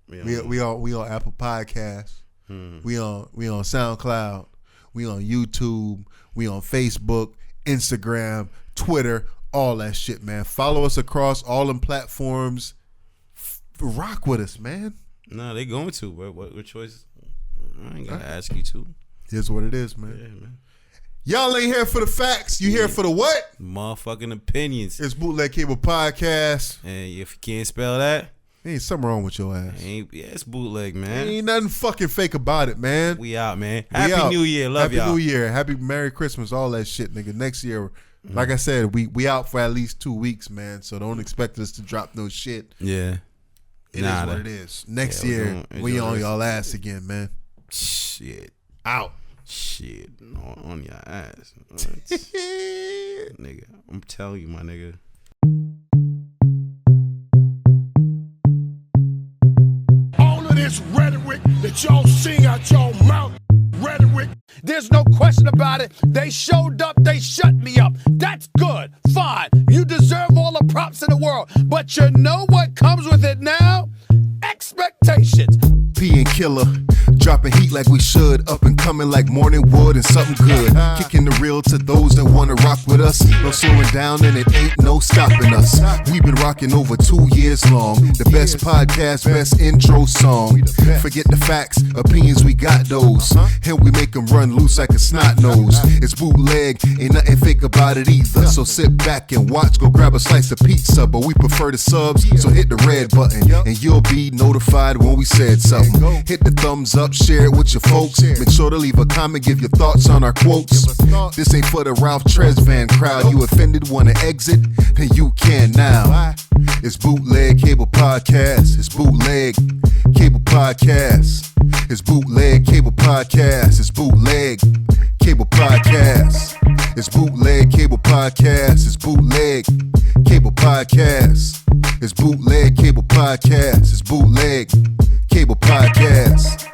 We on Apple Podcasts. We on SoundCloud. We on YouTube. We on Facebook, Instagram, Twitter, all that shit, man. Follow us across all them platforms. Rock with us, man. No, they going to. What choice? I ain't gonna ask you to. Here's what it is, man. Yeah, man. Y'all ain't here for the facts. You here for the what? Motherfucking opinions. It's Bootleg Cable Podcast. And if you can't spell that, ain't something wrong with your ass. It's bootleg, man. Ain't nothing fucking fake about it, man. We out, man. Happy New Year. Love y'all. Happy New Year. Happy Merry Christmas. All that shit, nigga. Next year, like I said, we out for at least 2 weeks, man. So don't expect us to drop no shit. Yeah. It is what it is. Next year, we on y'all ass again, man. Shit. Out. Shit. On your ass. Nigga, I'm telling you, my nigga. All of this rhetoric that y'all sing out y'all mouth, rhetoric, there's no question about it. They showed up, they shut me up. That's good, fine. You deserve all the props in the world. But you know what comes with it now? Expectations. P and Killer, dropping heat like we should, up and coming like morning wood and something good. Kicking the real to those that wanna rock with us. No slowing down and it ain't no stopping us. We've been rocking over 2 years long. The best podcast, best intro song. Forget the facts, opinions, we got those. And we make them run loose like a snot nose. It's bootleg, ain't nothing fake about it either. So sit back and watch, go grab a slice of pizza. But we prefer the subs, so hit the red button and you'll be notified when we said something. Hit the thumbs up, share it with your folks. Make sure to leave a comment, give your thoughts on our quotes. This ain't for the Ralph Tresvant crowd. You offended, wanna exit? Then you can now. It's Bootleg Cable Podcast. It's Bootleg Cable Podcast. It's Bootleg Cable Podcast. It's Bootleg Cable Podcast. It's Bootleg Cable Podcast. It's Bootleg Cable Podcast. It's Bootleg Cable Podcast. It's Bootleg Cable Podcast.